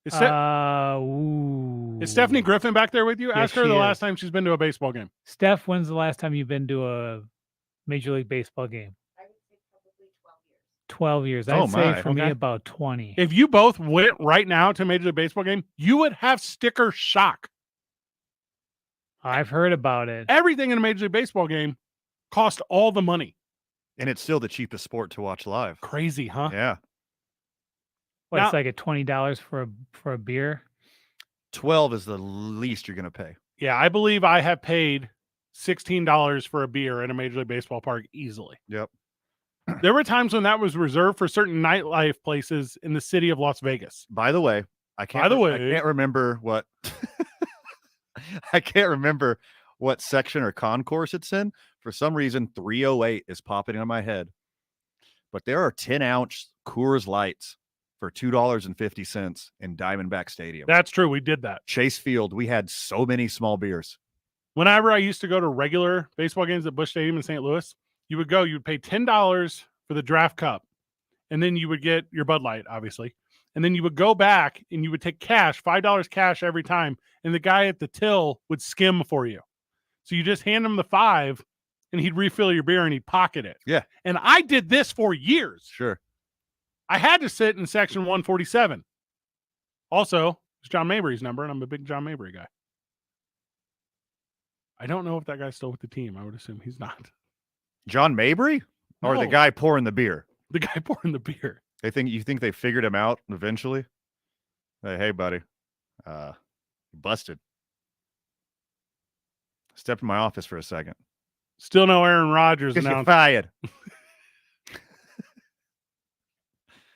Is Stephanie Griffin back there with you? Yes, Ask her she the is. last time she's been to a baseball game. Steph, when's the last time you've been to a Major League Baseball game? 12 years. I'd say for me about 20. If you both went right now to a Major League Baseball game, you would have sticker shock. I've heard about it. Everything in a Major League Baseball game cost all the money. And it's still the cheapest sport to watch live. Crazy, huh? Yeah. What, Now- it's like at $20 for a beer? 12 is the least you're going to pay. Yeah, I believe I have paid $16 for a beer at a Major League Baseball park easily. Yep. There were times when that was reserved for certain nightlife places in the city of Las Vegas. By the way, I can't remember what I can't remember what section or concourse it's in. For some reason, 308 is popping in my head. But there are 10-ounce Coors Lights for $2.50 in Diamondback Stadium. That's true. We did that. Chase Field, we had so many small beers. Whenever I used to go to regular baseball games at Busch Stadium in St. Louis, you would pay $10 for the draft cup, and then you would get your Bud Light, obviously. And then you would go back and you would take cash, $5 cash every time, and the guy at the till would skim for you. So you just hand him the $5, and he'd refill your beer and he'd pocket it. Yeah. And I did this for years. Sure. I had to sit in section 147. Also, It's John Mabry's number, and I'm a big John Mabry guy. I don't know if that guy's still with the team. I would assume he's not. John Mabry? Or No. the guy pouring the beer? The guy pouring the beer. You think they figured him out eventually? Hey, buddy. Busted. Step in my office for a second. Still no Aaron Rodgers Because you're announced. fired.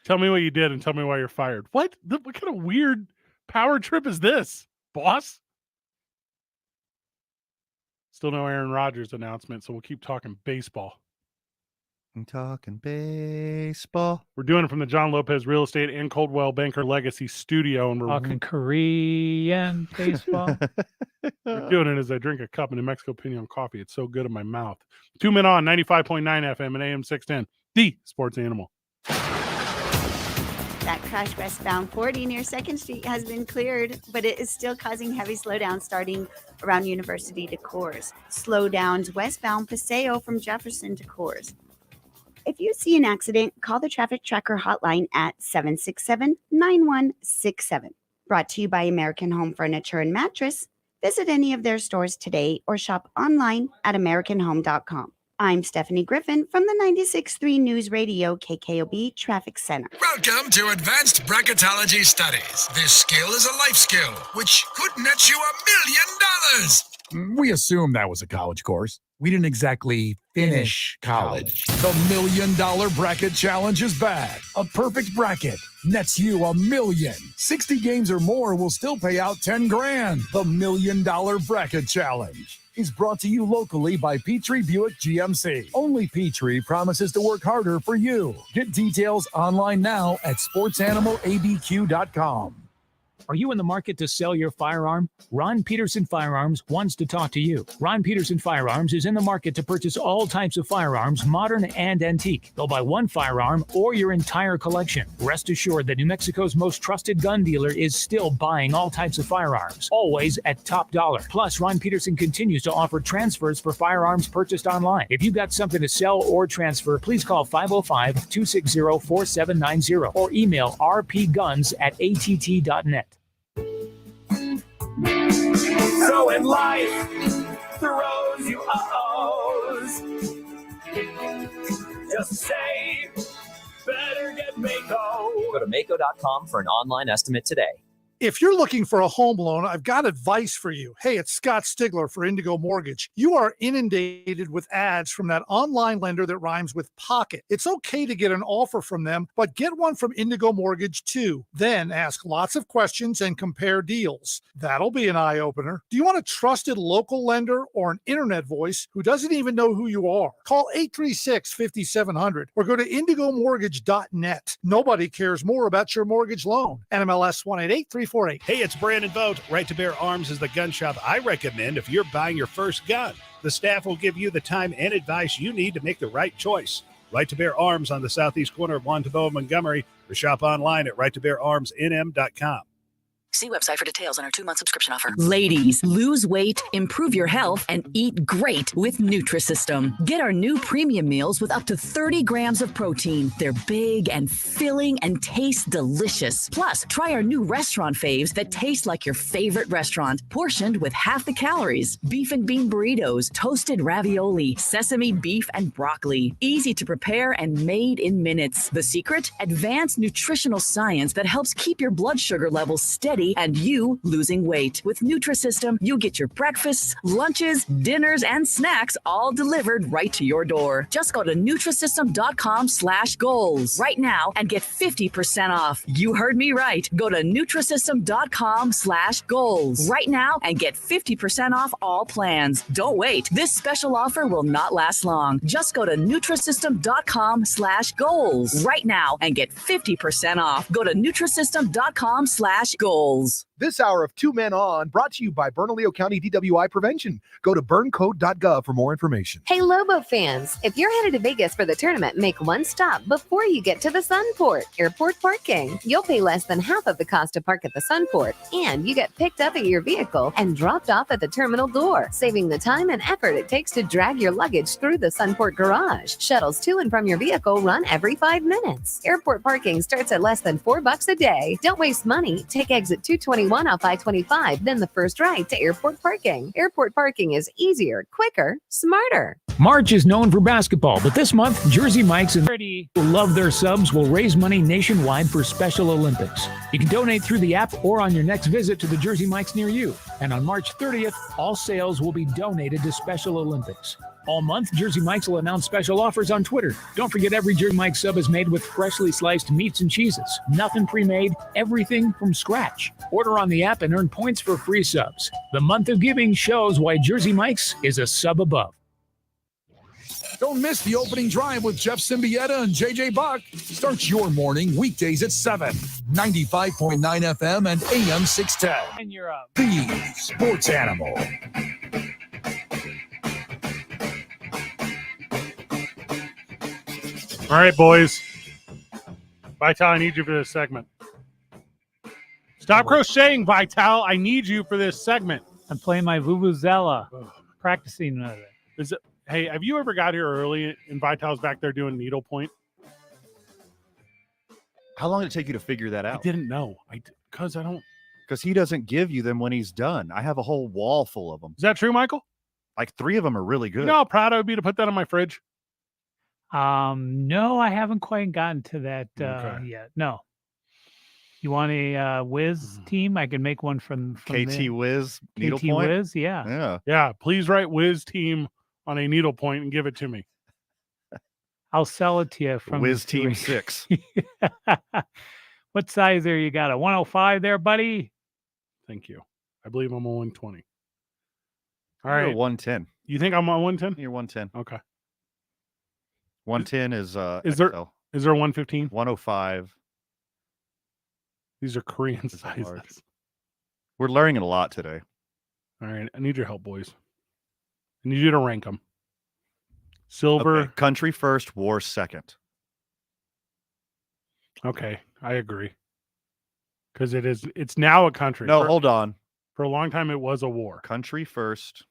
Tell me what you did and tell me why you're fired. What? What kind of weird power trip is this, boss? Still no Aaron Rodgers announcement, so we'll keep talking baseball. I'm talking baseball. We're doing it from the John Lopez Real Estate and Coldwell Banker Legacy Studio, and we're Talking Korean baseball. We're doing it as I drink a cup of New Mexico Pinon coffee. It's so good in my mouth. 2 Men On, 95.9 FM and AM 610, the sports animal. That crash westbound 40 near 2nd Street has been cleared, but it is still causing heavy slowdowns starting around University to Coors. Slowdowns westbound Paseo from Jefferson to Coors. If you see an accident, call the Traffic Tracker hotline at 767-9167. Brought to you by American Home Furniture and Mattress. Visit any of their stores today or shop online at AmericanHome.com. I'm Stephanie Griffin from the 96.3 News Radio KKOB Traffic Center. Welcome to Advanced Bracketology Studies. This skill is a life skill, which could net you $1 million. We assume that was a college course. We didn't exactly finish college. The $1 Million Bracket Challenge is back. A perfect bracket nets you $1 million. 60 games or more will still pay out $10,000. The $1 Million Bracket Challenge is brought to you locally by Petrie Buick GMC. Only Petrie promises to work harder for you. Get details online now at sportsanimалabq.com. Are you in the market to sell your firearm? Ron Peterson Firearms wants to talk to you. Ron Peterson Firearms is in the market to purchase all types of firearms, modern and antique. They'll buy one firearm or your entire collection. Rest assured that New Mexico's most trusted gun dealer is still buying all types of firearms, always at top dollar. Plus, Ron Peterson continues to offer transfers for firearms purchased online. If you've got something to sell or transfer, please call 505-260-4790 or email rpguns@att.net. So in life throws you O's. Just say, better get Mako. Go to Mako.com for an online estimate today. If you're looking for a home loan, I've got advice for you. Hey, it's Scott Stigler for Indigo Mortgage. You are inundated with ads from that online lender that rhymes with pocket. It's okay to get an offer from them, but get one from Indigo Mortgage too. Then ask lots of questions and compare deals. That'll be an eye-opener. Do you want a trusted local lender or an internet voice who doesn't even know who you are? Call 836-5700 or go to indigomortgage.net. Nobody cares more about your mortgage loan. NMLS 188348. Hey, it's Brandon Vogt. Right to Bear Arms is the gun shop I recommend if you're buying your first gun. The staff will give you the time and advice you need to make the right choice. Right to Bear Arms on the southeast corner of Wantabo and Montgomery, or shop online at righttobeararmsnm.com. See website for details on our 2-month subscription offer. Ladies, lose weight, improve your health, and eat great with Nutrisystem. Get our new premium meals with up to 30 grams of protein. They're big and filling and taste delicious. Plus, try our new restaurant faves that taste like your favorite restaurant, portioned with half the calories. Beef and bean burritos, toasted ravioli, sesame beef and broccoli. Easy to prepare and made in minutes. The secret? Advanced nutritional science that helps keep your blood sugar levels steady and you losing weight. With Nutrisystem, you get your breakfasts, lunches, dinners, and snacks all delivered right to your door. Just go to Nutrisystem.com/goals right now and get 50% off. You heard me right. Go to Nutrisystem.com/goals right now and get 50% off all plans. Don't wait. This special offer will not last long. Just go to Nutrisystem.com/goals right now and get 50% off. Go to Nutrisystem.com/goals. This hour of 2 Men On brought to you by Bernalillo County DWI Prevention. Go to burncode.gov for more information. Hey, Lobo fans, if you're headed to Vegas for the tournament, make one stop before you get to the Sunport Airport parking. You'll pay less than half of the cost to park at the Sunport, and you get picked up at your vehicle and dropped off at the terminal door, saving the time and effort it takes to drag your luggage through the Sunport garage. Shuttles to and from your vehicle run every 5 minutes. Airport parking starts at less than $4 a day. Don't waste money. Take exit 221 1 off I-25, then the first right to airport parking. Airport parking is easier, quicker, smarter. March is known for basketball, but this month, Jersey Mike's and who love their subs will raise money nationwide for Special Olympics. You can donate through the app or on your next visit to the Jersey Mike's near you. And on March 30th, all sales will be donated to Special Olympics. All month, Jersey Mike's will announce special offers on Twitter. Don't forget, every Jersey Mike's sub is made with freshly sliced meats and cheeses. Nothing pre-made, everything from scratch. Order on the app and earn points for free subs. The month of giving shows why Jersey Mike's is a sub above. Don't miss the opening drive with Jeff Symbieta and JJ Buck. Start your morning weekdays at 7. 95.9 FM and AM 610. And you're up. The Sports Animal. All right, boys. Vital, I need you for this segment. Stop crocheting, Vital. I need you for this segment. I'm playing my Vuvuzela, practicing with it. Is it? Hey, have you ever got here early and Vital's back there doing needlepoint? How long did it take you to figure that out? I didn't know. Because he doesn't give you them when he's done. I have a whole wall full of them. Is that true, Michael? Like 3 of them are really good. You know how proud I would be to put that on my fridge? No, I haven't quite gotten to that yet. No. You want a Whiz team? I can make one from KT Whiz needlepoint. KT Whiz, yeah. Yeah, please write Whiz team on a needlepoint and give it to me. I'll sell it to you from Whiz Team 6. What size there you got? A 105 there, buddy? Thank you. I believe I'm a 120. All You're right. 110. You think I'm on 110? You're 110. Okay. 110 is there 115? 105. These are Korean sizes. We're learning a lot today. All right. I need your help, boys. I need you to rank them. Silver. Okay. Country first, war second. Okay. I agree. Because it's now a country. No, hold on. For a long time, it was a war. Country first,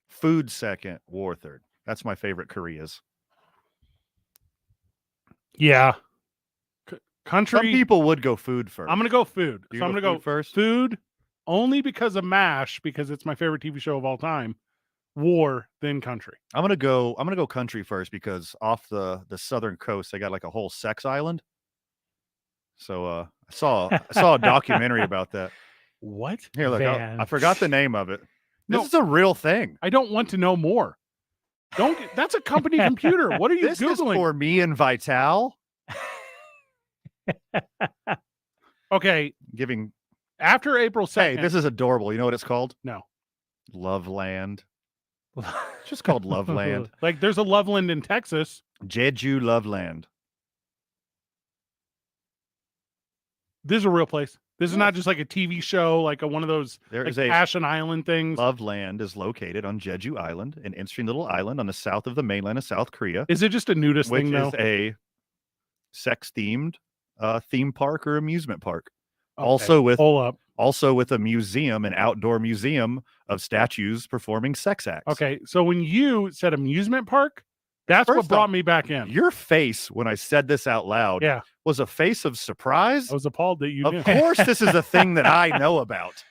food second, war third. That's my favorite Koreas. Yeah. Country. Some people would go food first. I'm going to go food. So I'm going to go first. Food only because of MASH, because it's my favorite TV show of all time. War, then country. I'm gonna go country first because off the southern coast they got like a whole sex island. So I saw a documentary about that. What? Here, look, I forgot the name of it. This No. is a real thing. I don't want to know more. That's a company computer. What are you this Googling? Is for me and Vital. Okay. Giving after April 2nd. Hey, this is adorable. You know what it's called? No. Loveland. It's just called Loveland. Like there's a Loveland in Texas. Jeju Loveland. This is a real place. This is not just like a TV show, like one of those Ashen Island things. Loveland is located on Jeju Island, an interesting little island on the south of the mainland of South Korea. Is it just a nudist thing, though? Which is a sex-themed theme park or amusement park. Okay. Also with a museum, an outdoor museum of statues performing sex acts. Okay, so when you said amusement park, that's what brought me back in. Your face when I said this out loud was a face of surprise. I was appalled that you knew. Of course, this is a thing that I know about.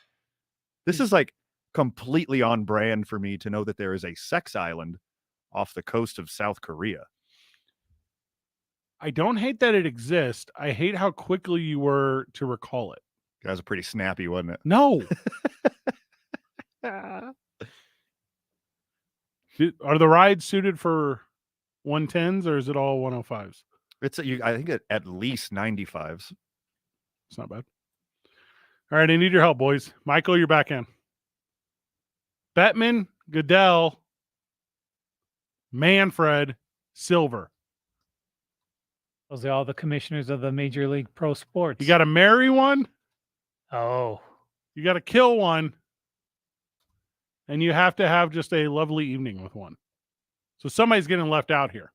This is like completely on brand for me to know that there is a sex island off the coast of South Korea. I don't hate that it exists. I hate how quickly you were to recall it. That was pretty snappy, wasn't it? No. Are the rides suited for 110s or is it all 105s? I think at least 95s. It's not bad. All right, I need your help, boys. Michael, you're back in. Bettman, Goodell, Manfred, Silver. Those are all the commissioners of the Major League Pro Sports. You got to marry one. Oh. You got to kill one. And you have to have just a lovely evening with one. So somebody's getting left out here.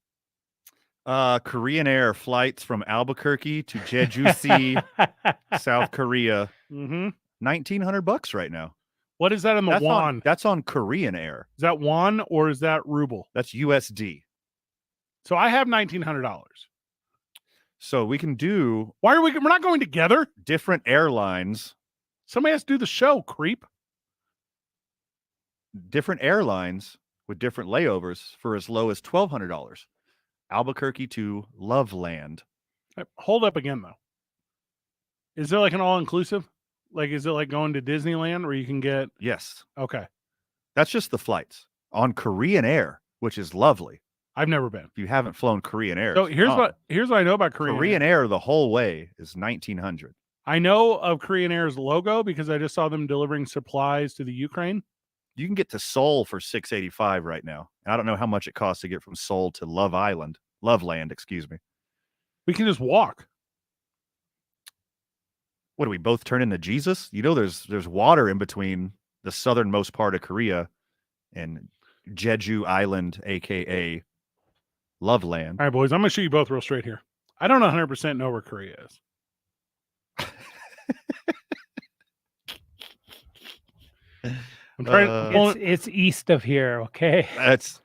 Korean Air flights from Albuquerque to Jeju, South Korea. $1,900 right now. What is that in the won? That's on Korean Air. Is that won or is that ruble? That's USD. So I have $1,900. So we can do. We're not going together? Different airlines. Somebody has to do the show, creep. Different airlines with different layovers for as low as $1,200. Albuquerque to Loveland. Hold up again, though. Is there like an all-inclusive? Like, is it like going to Disneyland where you can get... Yes. Okay. That's just the flights. On Korean Air, which is lovely. I've never been. If you haven't flown Korean Air. So here's what I know about Korean Air the whole way is $1,900. I know of Korean Air's logo because I just saw them delivering supplies to the Ukraine. You can get to Seoul for $685 right now. I don't know how much it costs to get from Seoul to Loveland, excuse me. We can just walk. What do we both turn into Jesus? You know, there's water in between the southernmost part of Korea and Jeju Island, aka Loveland. All right, boys, I'm gonna shoot you both real straight here. I don't 100% know where Korea is. I'm trying. It's east of here. Okay. It's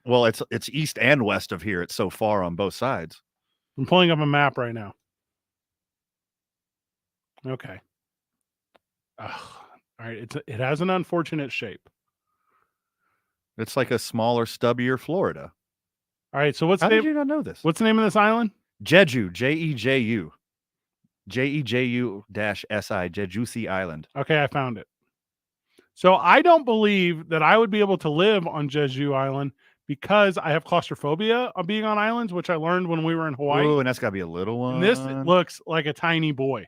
east and west of here. It's so far on both sides. I'm pulling up a map right now. Okay. All right. It has an unfortunate shape. It's like a smaller, stubbier Florida. All right. So How did you not know this? What's the name of this island? Jeju, Jeju, Jeju-SI, Jeju Island. Okay, I found it. So I don't believe that I would be able to live on Jeju Island because I have claustrophobia of being on islands, which I learned when we were in Hawaii. Oh, and that's got to be a little one. And this looks like a tiny boy.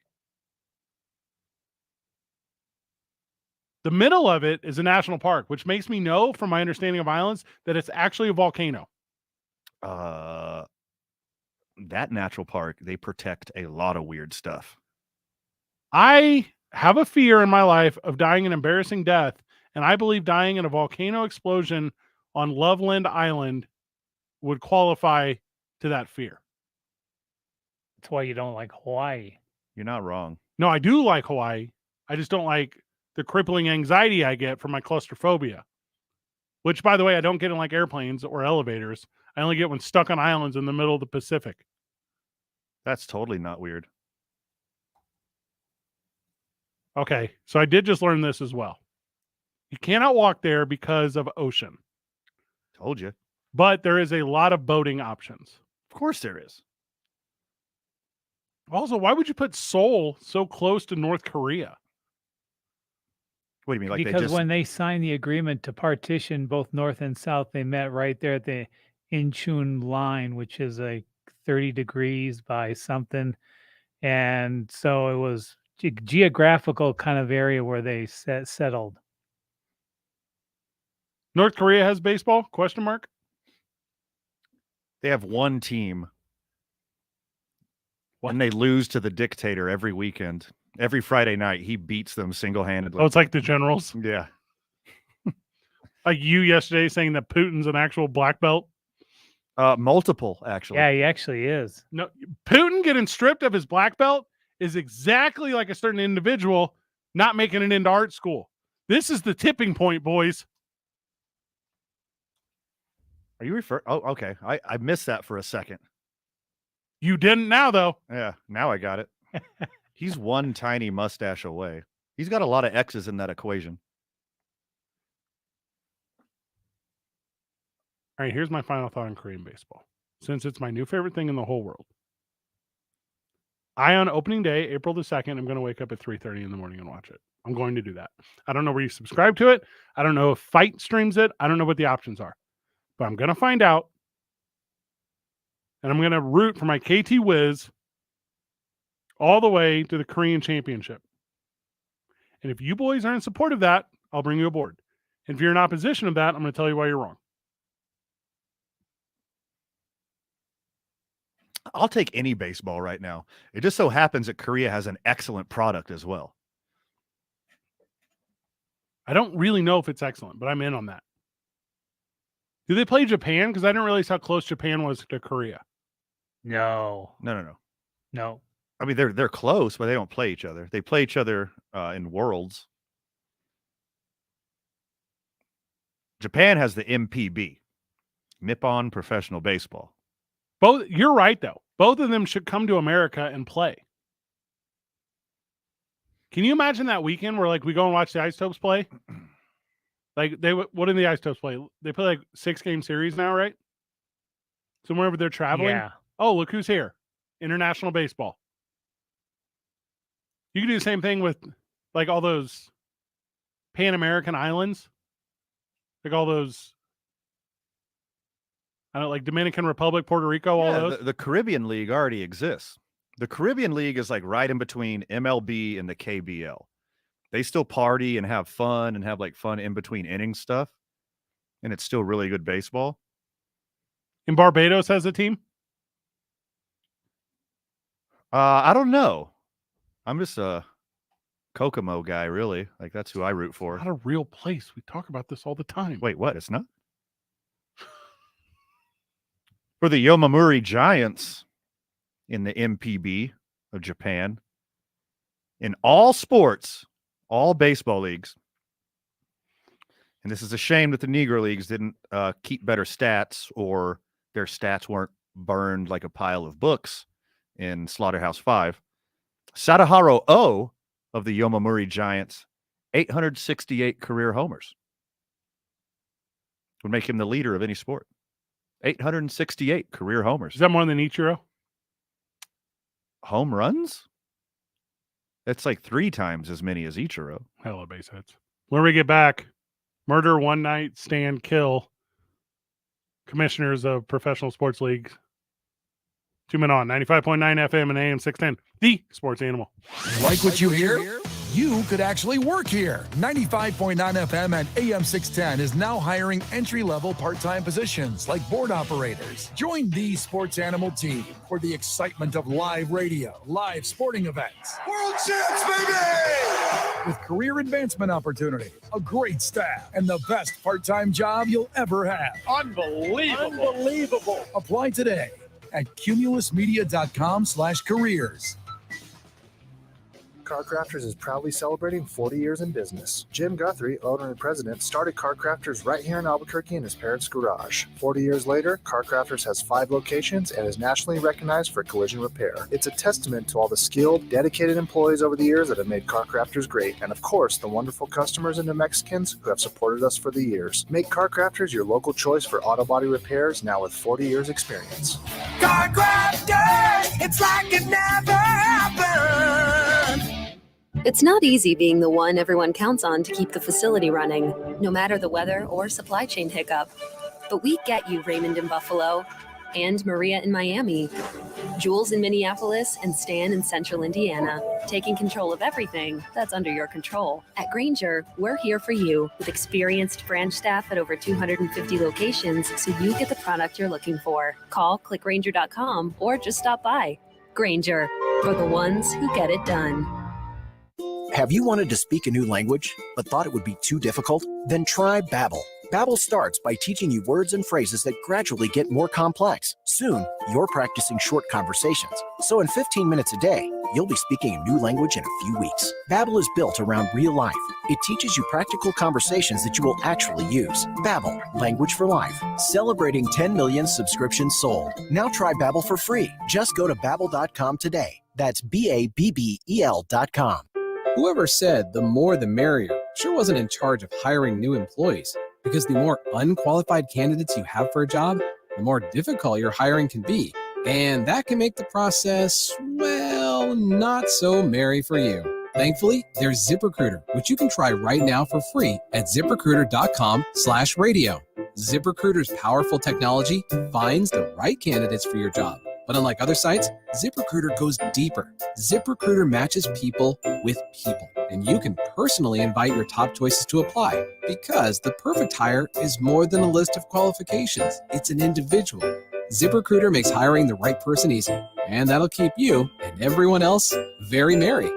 The middle of it is a national park, which makes me know, from my understanding of islands, that it's actually a volcano. That natural park, they protect a lot of weird stuff. I have a fear in my life of dying an embarrassing death, and I believe dying in a volcano explosion on Loveland Island would qualify to that fear. That's why you don't like Hawaii. You're not wrong. No, I do like Hawaii. I just don't like the crippling anxiety I get from my claustrophobia, which, by the way, I don't get in like airplanes or elevators. I only get when stuck on islands in the middle of the Pacific. That's totally not weird. Okay, so I did just learn this as well. You cannot walk there because of ocean. Told you. But there is a lot of boating options. Of course there is. Also, why would you put Seoul so close to North Korea? What do you mean? Like because when they signed the agreement to partition both North and South, they met right there at the Incheon line, which is like 30 degrees by something. And so it was geographical kind of area where they settled. North Korea has baseball? Question mark. They have one team. And they lose to the dictator every weekend. Every Friday night, he beats them single-handedly. Oh, it's like the generals? Yeah. Like you yesterday saying that Putin's an actual black belt? Multiple, actually. Yeah, he actually is. No, Putin getting stripped of his black belt is exactly like a certain individual not making it into art school. This is the tipping point, boys. Are you referring? Oh, okay. I missed that for a second. You didn't now, though. Yeah, now I got it. He's one tiny mustache away. He's got a lot of X's in that equation. All right, here's my final thought on Korean baseball. Since it's my new favorite thing in the whole world. On opening day, April the 2nd, I'm going to wake up at 3:30 in the morning and watch it. I'm going to do that. I don't know where you subscribe to it. I don't know if Fight streams it. I don't know what the options are. But I'm going to find out. And I'm going to root for my KT Wiz all the way to the Korean Championship. And if you boys are in support of that, I'll bring you aboard. And if you're in opposition of that, I'm going to tell you why you're wrong. I'll take any baseball right now. It just so happens that Korea has an excellent product as well. I don't really know if it's excellent, but I'm in on that. Do they play Japan? Because I didn't realize how close Japan was to Korea. No. No. I mean, they're close, but they don't play each other. They play each other in Worlds. Japan has the MPB, Nippon Professional Baseball. You're right, though. Both of them should come to America and play. Can you imagine that weekend where like we go and watch the Isotopes play? Like what do the Isotopes play? They play like 6-game series now, right? So wherever they're traveling. Yeah. Oh, look who's here. International baseball. You can do the same thing with like all those Pan American islands. Like all those, I don't know, like Dominican Republic, Puerto Rico, all those. The Caribbean League already exists. The Caribbean League is like right in between MLB and the KBL. They still party and have fun and have like fun in between innings stuff. And it's still really good baseball. And Barbados has a team? I don't know. I'm just a Kokomo guy, really. Like that's who I root for. Not a real place. We talk about this all the time. Wait, what? It's not? For the Yomiuri Giants in the MPB of Japan, in all sports, all baseball leagues, and this is a shame that the Negro Leagues didn't keep better stats or their stats weren't burned like a pile of books in Slaughterhouse-5. Sadaharu O of the Yomiuri Giants, 868 career homers. Would make him the leader of any sport. 868 career homers. Is that more than Ichiro? Home runs? That's like 3 times as many as Ichiro. Hello, base hits. When we get back, murder, one night stand, kill. Commissioners of professional sports leagues. 2 Men On, 95.9 FM and AM 610, the sports animal. Like what you hear? You could actually work here. 95.9 FM and AM 610 is now hiring entry-level part-time positions like board operators. Join the sports animal team for the excitement of live radio, live sporting events. World champs, baby! With career advancement opportunities, a great staff, and the best part-time job you'll ever have. Unbelievable. Unbelievable. Apply today at cumulusmedia.com/careers. CarCrafters is proudly celebrating 40 years in business. Jim Guthrie, owner and president, started CarCrafters right here in Albuquerque in his parents' garage. 40 years later, CarCrafters has 5 locations and is nationally recognized for collision repair. It's a testament to all the skilled, dedicated employees over the years that have made CarCrafters great, and of course, the wonderful customers and New Mexicans who have supported us for the years. Make CarCrafters your local choice for auto body repairs, now with 40 years experience. CarCrafters, it's like it never happened. It's not easy being the one everyone counts on to keep the facility running, no matter the weather or supply chain hiccup. But we get you, Raymond in Buffalo, and Maria in Miami, Jules in Minneapolis, and Stan in Central Indiana, taking control of everything that's under your control. At Grainger, we're here for you with experienced branch staff at over 250 locations so you get the product you're looking for. Call, click Grainger.com, or just stop by. Grainger, for the ones who get it done. Have you wanted to speak a new language, but thought it would be too difficult? Then try Babbel. Babbel starts by teaching you words and phrases that gradually get more complex. Soon, you're practicing short conversations. So in 15 minutes a day, you'll be speaking a new language in a few weeks. Babbel is built around real life. It teaches you practical conversations that you will actually use. Babbel, language for life. Celebrating 10 million subscriptions sold. Now try Babbel for free. Just go to Babbel.com today. That's BABBEL.com. Whoever said the more the merrier sure wasn't in charge of hiring new employees, because the more unqualified candidates you have for a job, the more difficult your hiring can be. And that can make the process, well, not so merry for you. Thankfully, there's ZipRecruiter, which you can try right now for free at ZipRecruiter.com/radio. ZipRecruiter's powerful technology finds the right candidates for your job. But unlike other sites, ZipRecruiter goes deeper. ZipRecruiter matches people with people, and you can personally invite your top choices to apply, because the perfect hire is more than a list of qualifications. It's an individual. ZipRecruiter makes hiring the right person easy, and that'll keep you and everyone else very merry.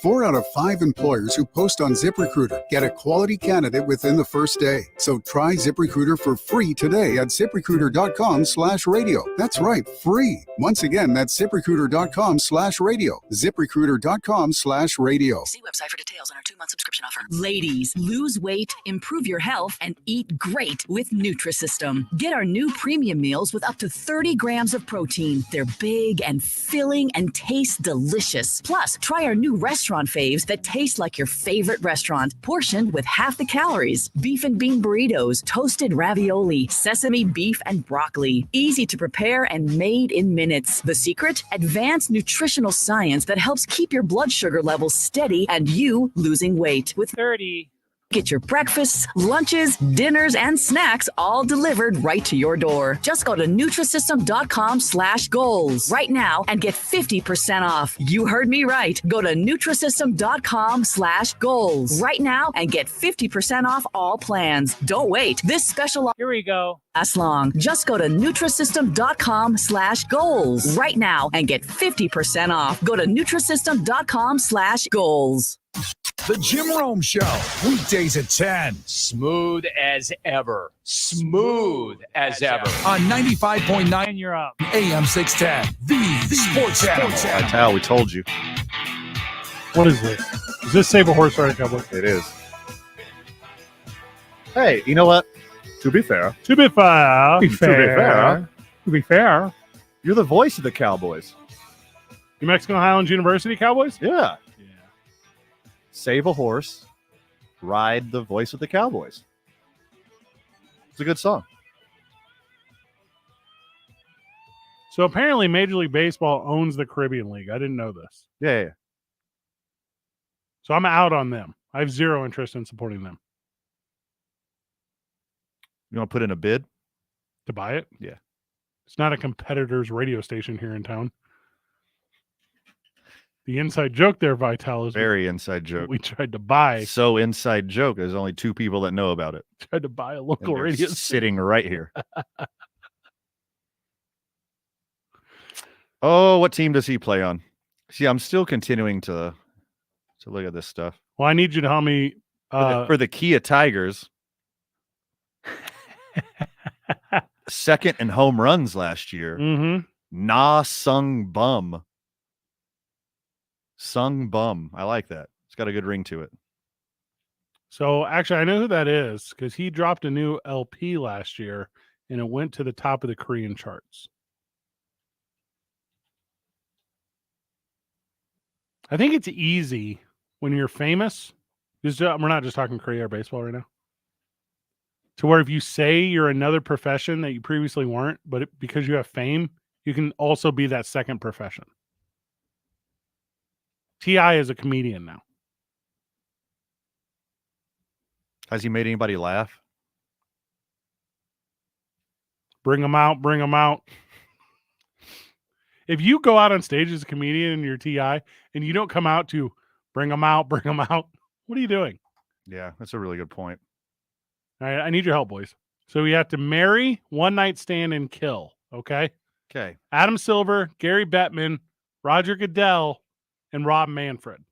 4 out of 5 employers who post on ZipRecruiter get a quality candidate within the first day. So try ZipRecruiter for free today at ZipRecruiter.com/radio. That's right, free. Once again, that's ZipRecruiter.com/radio. ZipRecruiter.com/radio. See website for details on our 2 2-month subscription offer. Ladies, lose weight, improve your health, and eat great with Nutrisystem. Get our new premium meals with up to 30 grams of protein. They're big and filling and taste delicious. Plus, try our new restaurant faves that taste like your favorite restaurant, portioned with half the calories. Beef and bean burritos, toasted ravioli, sesame beef and broccoli. Easy to prepare and made in minutes. The secret? Advanced nutritional science that helps keep your blood sugar levels steady and you losing weight. With 30. Get your breakfasts, lunches, dinners, and snacks all delivered right to your door. Just go to Nutrisystem.com/goals right now and get 50% off. You heard me right. Go to Nutrisystem.com/goals right now and get 50% off all plans. Don't wait. This special Here we go. lasts long. Just go to Nutrisystem.com/goals right now and get 50% off. Go to Nutrisystem.com/goals. The Jim Rome Show, weekdays at 10. Smooth as ever. Smooth as ever. On 95.9 And you're up. AM 610. The Sports Channel. That's how we told you. What is this? Is this Save a Horse Ride Cowboy? It is. Hey, you know what? To be fair. To be fair. To be fair. You're the voice of the Cowboys. New Mexico Highlands University Cowboys? Yeah. Save a horse, ride the voice of the Cowboys. It's a good song. So apparently Major League Baseball owns the Caribbean League. I didn't know this. Yeah. So I'm out on them. I have zero interest in supporting them. You want to put in a bid? To buy it? Yeah. It's not a competitor's radio station here in town. The inside joke there, Vital, is very inside joke. We tried to buy. So inside joke. There's only 2 people that know about it. Tried to buy a local And radio they're sitting right here. Oh, what team does he play on? See, I'm still continuing to look at this stuff. Well, I need you to help me. For the Kia Tigers, second in home runs last year. Mm-hmm. Na Sung Bum. Sung Bum. I like that. It's got a good ring to it. So actually, I know who that is because he dropped a new LP last year and it went to the top of the Korean charts. I think it's easy when you're famous. We're not just talking Korea or baseball right now. To where if you say you're another profession that you previously weren't, but because you have fame, you can also be that second profession. T.I. is a comedian now. Has he made anybody laugh? Bring them out. Bring them out. If you go out on stage as a comedian and you're T.I. and you don't come out to bring them out, what are you doing? Yeah, that's a really good point. All right, I need your help, boys. So we have to marry, one night stand, and kill. Okay? Okay. Adam Silver, Gary Bettman, Roger Goodell, and Rob Manfred.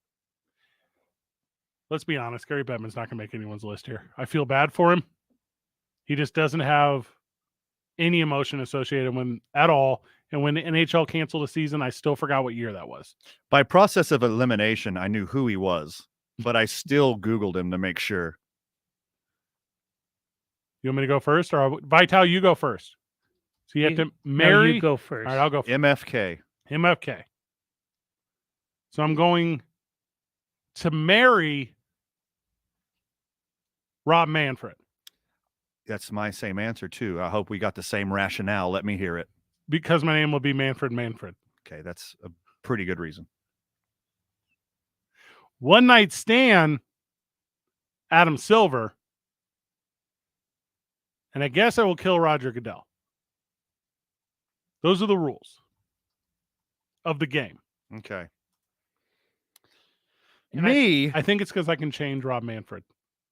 Let's be honest, Gary Bettman's not going to make anyone's list here. I feel bad for him. He just doesn't have any emotion associated with him at all. And when the NHL canceled the season, I still forgot what year that was. By process of elimination, I knew who he was, but I still Googled him to make sure. You want me to go first? Or Vital, you go first. So you have to marry. No, you go first. All right, I'll go first. MFK. So I'm going to marry Rob Manfred. That's my same answer, too. I hope we got the same rationale. Let me hear it. Because my name will be Manfred. Okay, that's a pretty good reason. One night stand, Adam Silver. And I guess I will kill Roger Goodell. Those are the rules of the game. Okay. And I think it's because I can change Rob Manfred.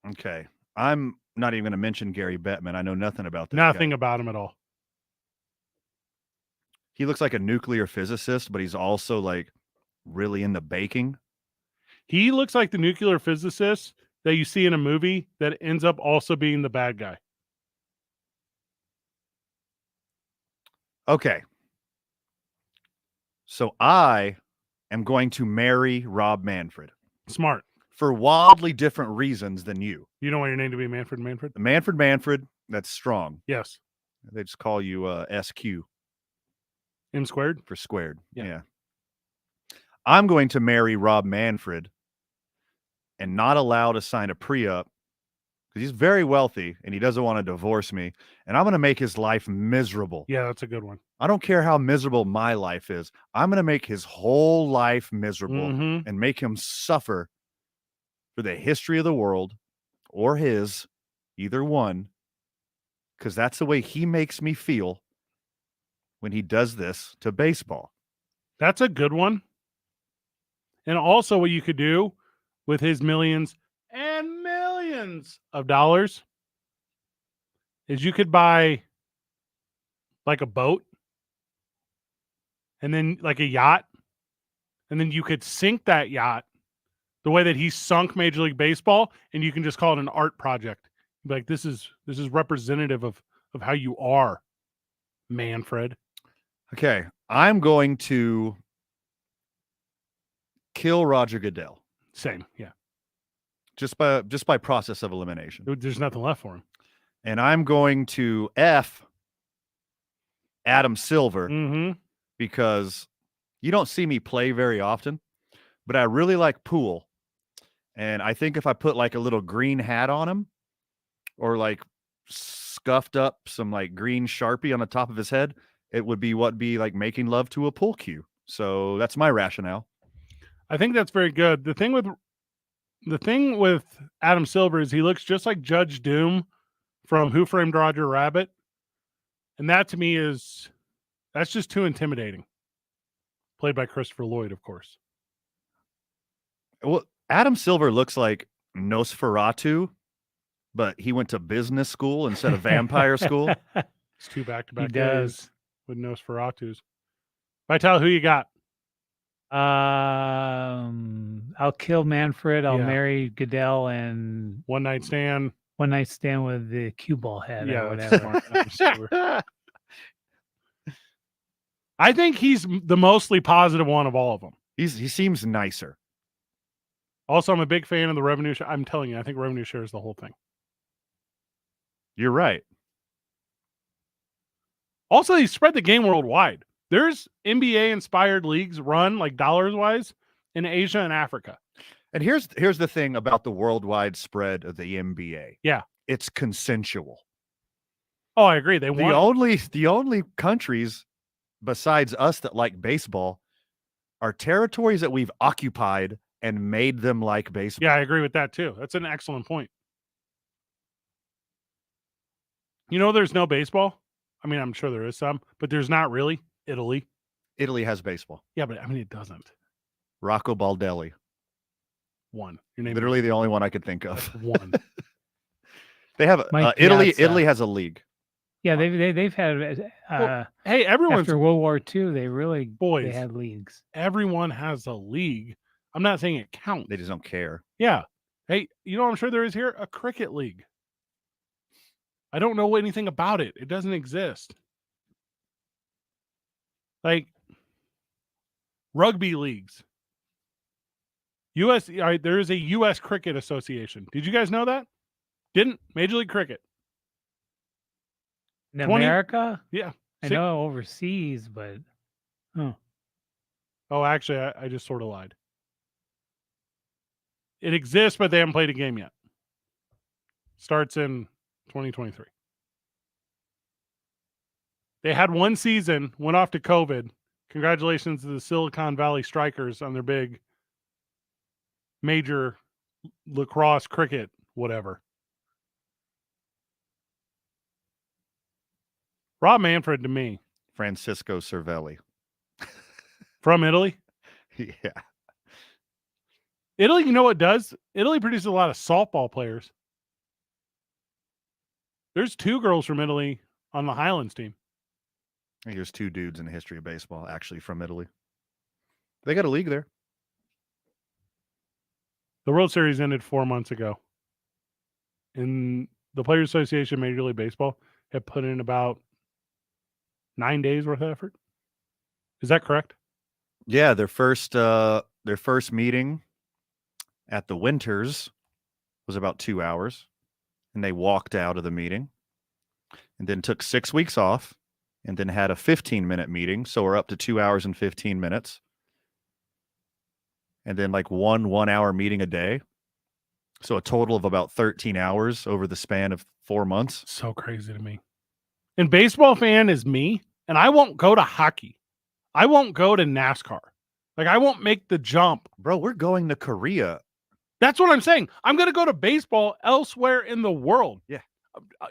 Okay. I'm not even going to mention Gary Bettman. I know nothing about this Nothing guy. about him at all. He looks like a nuclear physicist, but he's also like really into baking. He looks like the nuclear physicist that you see in a movie that ends up also being the bad guy. Okay. So I am going to marry Rob Manfred. Smart. for wildly different reasons than you. You don't want your name to be Manfred Manfred? Manfred, that's strong. Yes. They just call you SQ. M squared? For squared. Yeah. Yeah. I'm going to marry Rob Manfred and not allow to sign a pre-up because he's very wealthy and he doesn't want to divorce me. And I'm going to make his life miserable. Yeah, that's a good one. I don't care how miserable my life is. I'm going to make his whole life miserable and make him suffer for the history of the world or his, either one, because that's the way he makes me feel when he does this to baseball. That's a good one. And also what you could do with his millions and millions of dollars is you could buy like a boat and then like a yacht, and then you could sink that yacht the way that he sunk Major League Baseball, and you can just call it an art project. Be like, this is representative of how you are, Manfred. Okay, I'm going to kill Roger Goodell. Same, yeah. Just by process of elimination. There's nothing left for him. And I'm going to F Adam Silver because you don't see me play very often, but I really like pool. And I think if I put like a little green hat on him or like scuffed up some like green Sharpie on the top of his head, it would be like making love to a pool cue. So that's my rationale. I think that's very good. The thing with Adam Silver is he looks just like Judge Doom from Who Framed Roger Rabbit. And that to me that's just too intimidating. Played by Christopher Lloyd, of course. Well, Adam Silver looks like Nosferatu, but he went to business school instead of vampire school. It's two back-to-back days with Nosferatus. Vital, who you got? I'll kill Manfred. I'll marry Goodell and one night stand. One night stand with the cue ball head or whatever. I think he's the mostly positive one of all of them. He seems nicer. Also, I'm a big fan of the revenue share. I'm telling you, I think revenue share is the whole thing. You're right. Also, he spread the game worldwide. There's NBA-inspired leagues run, like dollars-wise, in Asia and Africa. And here's the thing about the worldwide spread of the NBA. Yeah. It's consensual. Oh, I agree. The only countries besides us that like baseball are territories that we've occupied and made them like baseball. Yeah, I agree with that too. That's an excellent point. You know, there's no baseball. I mean, I'm sure there is some, but there's not really. Italy. Italy has baseball. Yeah, but I mean, it doesn't. Rocco Baldelli. One. Your name literally the only one I could think of. One. They have Italy has a league. Yeah, they've had. Hey, everyone's after World War II, they had leagues. Everyone has a league. I'm not saying it counts. They just don't care. Yeah. Hey, you know what I'm sure there is here? A cricket league. I don't know anything about it. It doesn't exist. Like rugby leagues. There is a U.S. Cricket Association. Did you guys know that? Didn't? Major League Cricket. In America? Yeah. I know overseas, but... Oh, actually, I just sort of lied. It exists, but they haven't played a game yet. Starts in 2023. They had one season, went off to COVID. Congratulations to the Silicon Valley Strikers on their big major lacrosse, cricket, whatever. Rob Manfred to me. Francisco Cervelli. From Italy? Yeah. Italy, you know what does? Italy produces a lot of softball players. There's 2 girls from Italy on the Highlands team. I think there's 2 dudes in the history of baseball actually from Italy. They got a league there. The World Series ended 4 months ago. And the Players Association Major League Baseball have put in about 9 days worth of effort. Is that correct? Yeah, their first meeting at the Winters was about 2 hours, and they walked out of the meeting and then took 6 weeks off and then had a 15-minute meeting. So we're up to 2 hours and 15 minutes. And then like one 1 hour meeting a day. So a total of about 13 hours over the span of 4 months. So crazy to me. And baseball fan is me, and I won't go to hockey. I won't go to NASCAR. Like, I won't make the jump. Bro, we're going to Korea. That's what I'm saying. I'm going to go to baseball elsewhere in the world. Yeah.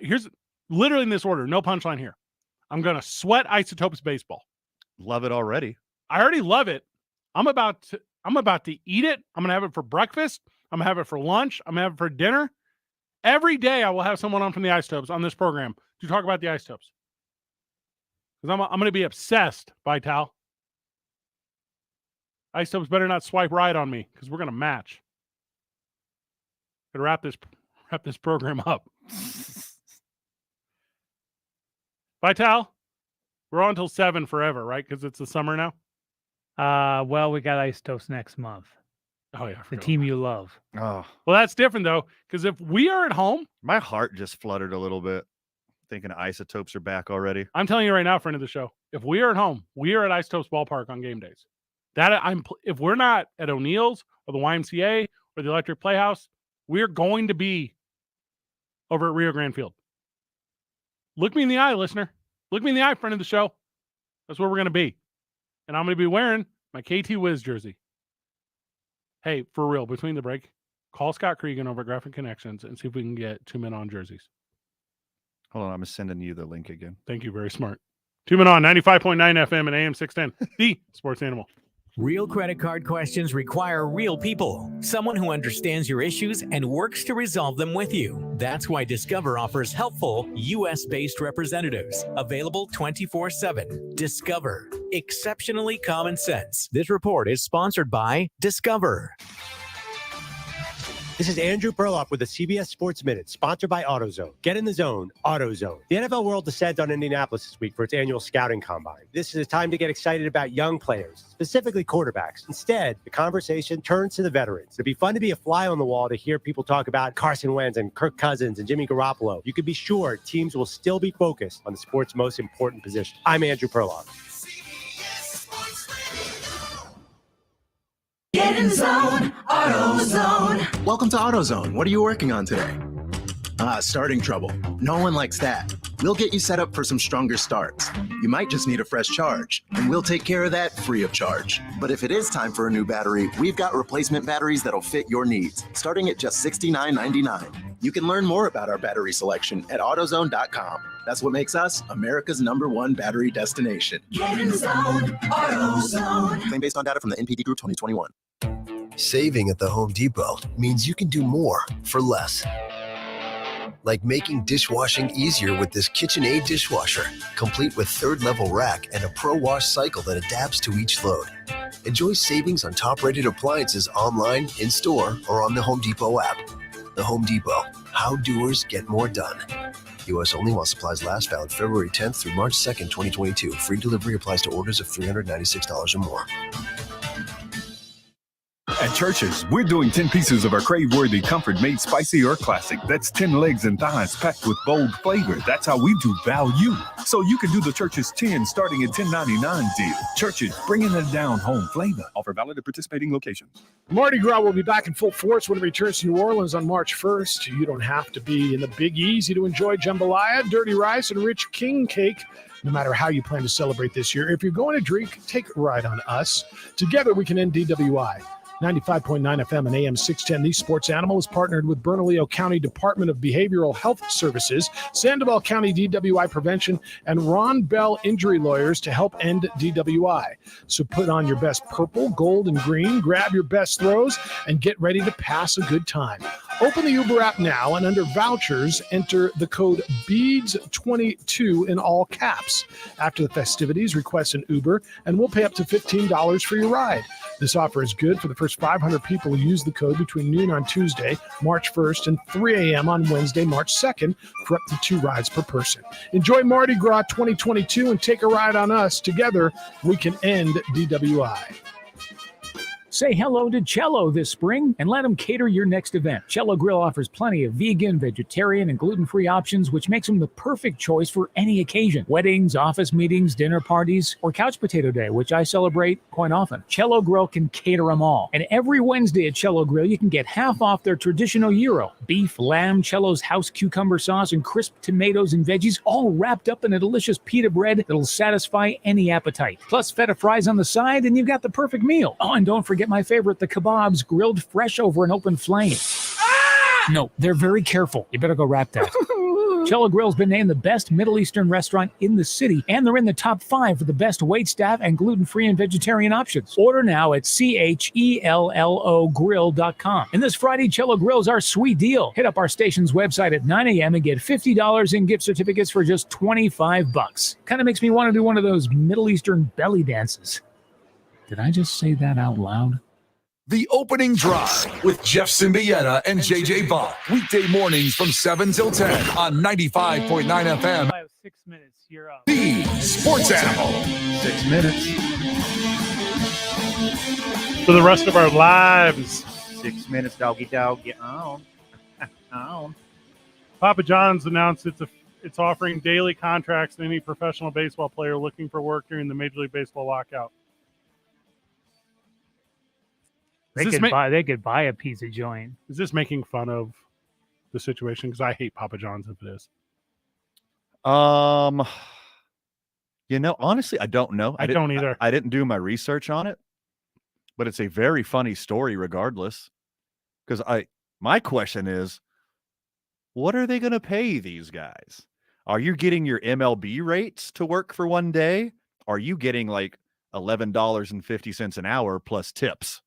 Here's literally in this order. No punchline here. I'm going to sweat Isotopes baseball. Love it already. I already love it. I'm about to eat it. I'm going to have it for breakfast. I'm going to have it for lunch. I'm going to have it for dinner. Every day I will have someone on from the Isotopes on this program to talk about the Isotopes. Because I'm going to be obsessed, Vital. Isotopes better not swipe right on me because we're going to match. Gotta wrap this program up. Vital, we're on until 7 forever, right? Because it's the summer now. Well, we got Isotopes next month. Oh yeah, the team you love. Oh, well, that's different though, because if we are at home, my heart just fluttered a little bit, thinking Isotopes are back already. I'm telling you right now, friend of the show, if we are at home, we are at Isotopes Ballpark on game days. If we're not at O'Neill's or the YMCA or the Electric Playhouse, we're going to be over at Rio Grande Field. Look me in the eye, listener. Look me in the eye, friend of the show. That's where we're going to be. And I'm going to be wearing my KT Wiz jersey. Hey, for real, between the break, call Scott Cregan over at Graphic Connections and see if we can get 2 Men On jerseys. Hold on, I'm sending you the link again. Thank you, very smart. 2 Men On, 95.9 FM and AM 610, the Sports Animal. Real credit card questions require real people, someone who understands your issues and works to resolve them with you. That's why Discover offers helpful, U.S.-based representatives, available 24/7. Discover, exceptionally common sense. This report is sponsored by Discover. This is Andrew Perloff with the CBS Sports Minute, sponsored by AutoZone. Get in the zone, AutoZone. The NFL world descends on Indianapolis this week for its annual scouting combine. This is a time to get excited about young players, specifically quarterbacks. Instead, the conversation turns to the veterans. It'd be fun to be a fly on the wall to hear people talk about Carson Wentz and Kirk Cousins and Jimmy Garoppolo. You can be sure teams will still be focused on the sport's most important position. I'm Andrew Perloff. Get in the zone, AutoZone. Welcome to AutoZone. What are you working on today? Starting trouble. No one likes that. We'll get you set up for some stronger starts. You might just need a fresh charge, and we'll take care of that free of charge. But if it is time for a new battery, we've got replacement batteries that'll fit your needs, starting at just $69.99. You can learn more about our battery selection at AutoZone.com. That's what makes us America's #1 battery destination. Get in the zone, AutoZone. Claim based on data from the NPD Group 2021. Saving at the Home Depot means you can do more for less. Like making dishwashing easier with this KitchenAid dishwasher, complete with 3rd-level rack and a Pro Wash cycle that adapts to each load. Enjoy savings on top-rated appliances online, in-store, or on the Home Depot app. The Home Depot, how doers get more done. U.S. only while supplies last, valid February 10th through March 2nd, 2022. Free delivery applies to orders of $396 or more. At Church's, we're doing 10 pieces of our crave-worthy comfort made spicy or classic. That's 10 legs and thighs packed with bold flavor. That's how we do value. So you can do the Church's 10 starting at $10.99 deal. Church's, bringing it down home flavor. Offer valid at participating locations. Mardi Gras will be back in full force when it returns to New Orleans on March 1st. You don't have to be in the Big Easy to enjoy jambalaya, dirty rice, and rich king cake. No matter how you plan to celebrate this year, if you're going to drink, take a ride on us. Together we can end DWI. 95.9 FM and AM 610. The Sports Animal is partnered with Bernalillo County Department of Behavioral Health Services, Sandoval County DWI Prevention, and Ron Bell Injury Lawyers to help end DWI. So put on your best purple, gold, and green, grab your best throws, and get ready to pass a good time. Open the Uber app now, and under vouchers, enter the code BEADS22 in all caps. After the festivities, request an Uber, and we'll pay up to $15 for your ride. This offer is good for the first 500 people who use the code between noon on Tuesday, March 1st, and 3 a.m. on Wednesday, March 2nd, for up to 2 rides per person. Enjoy Mardi Gras 2022 and take a ride on us. Together, we can end DWI. Say hello to Cello this spring and let them cater your next event. Cello Grill offers plenty of vegan, vegetarian, and gluten-free options, which makes them the perfect choice for any occasion. Weddings, office meetings, dinner parties, or couch potato day, which I celebrate quite often. Cello Grill can cater them all. And every Wednesday at Cello Grill, you can get half off their traditional gyro. Beef, lamb, Cello's house cucumber sauce, and crisp tomatoes and veggies, all wrapped up in a delicious pita bread that'll satisfy any appetite. Plus feta fries on the side, and you've got the perfect meal. Oh, and don't forget my favorite, the kebabs, grilled fresh over an open flame. No, they're very careful. You better go wrap that. Cello Grill's been named the best Middle Eastern restaurant in the city, and they're in the top 5 for the best waitstaff and gluten-free and vegetarian options. Order now at CHELLO grill.com. And this Friday, Cello Grill's our sweet deal. Hit up our station's website at 9 a.m. and get $50 in gift certificates for just $25. Kind of makes me want to do one of those Middle Eastern belly dances. Did I just say that out loud? The Opening Drive with Jeff Symbieta and JJ Buck. Weekday mornings from 7 till 10 on 95.9 FM. 6 minutes. You're up. The Sports Animal. 6 minutes. For the rest of our lives. 6 minutes, doggy dog. Get on. On. Papa John's announced it's offering daily contracts to any professional baseball player looking for work during the Major League Baseball lockout. They could buy a pizza joint. Is this making fun of the situation? Because I hate Papa John's if it is. Honestly, I don't know. I don't either. I didn't do my research on it, but it's a very funny story regardless. Because my question is, what are they going to pay these guys? Are you getting your MLB rates to work for one day? Are you getting like $11.50 an hour plus tips?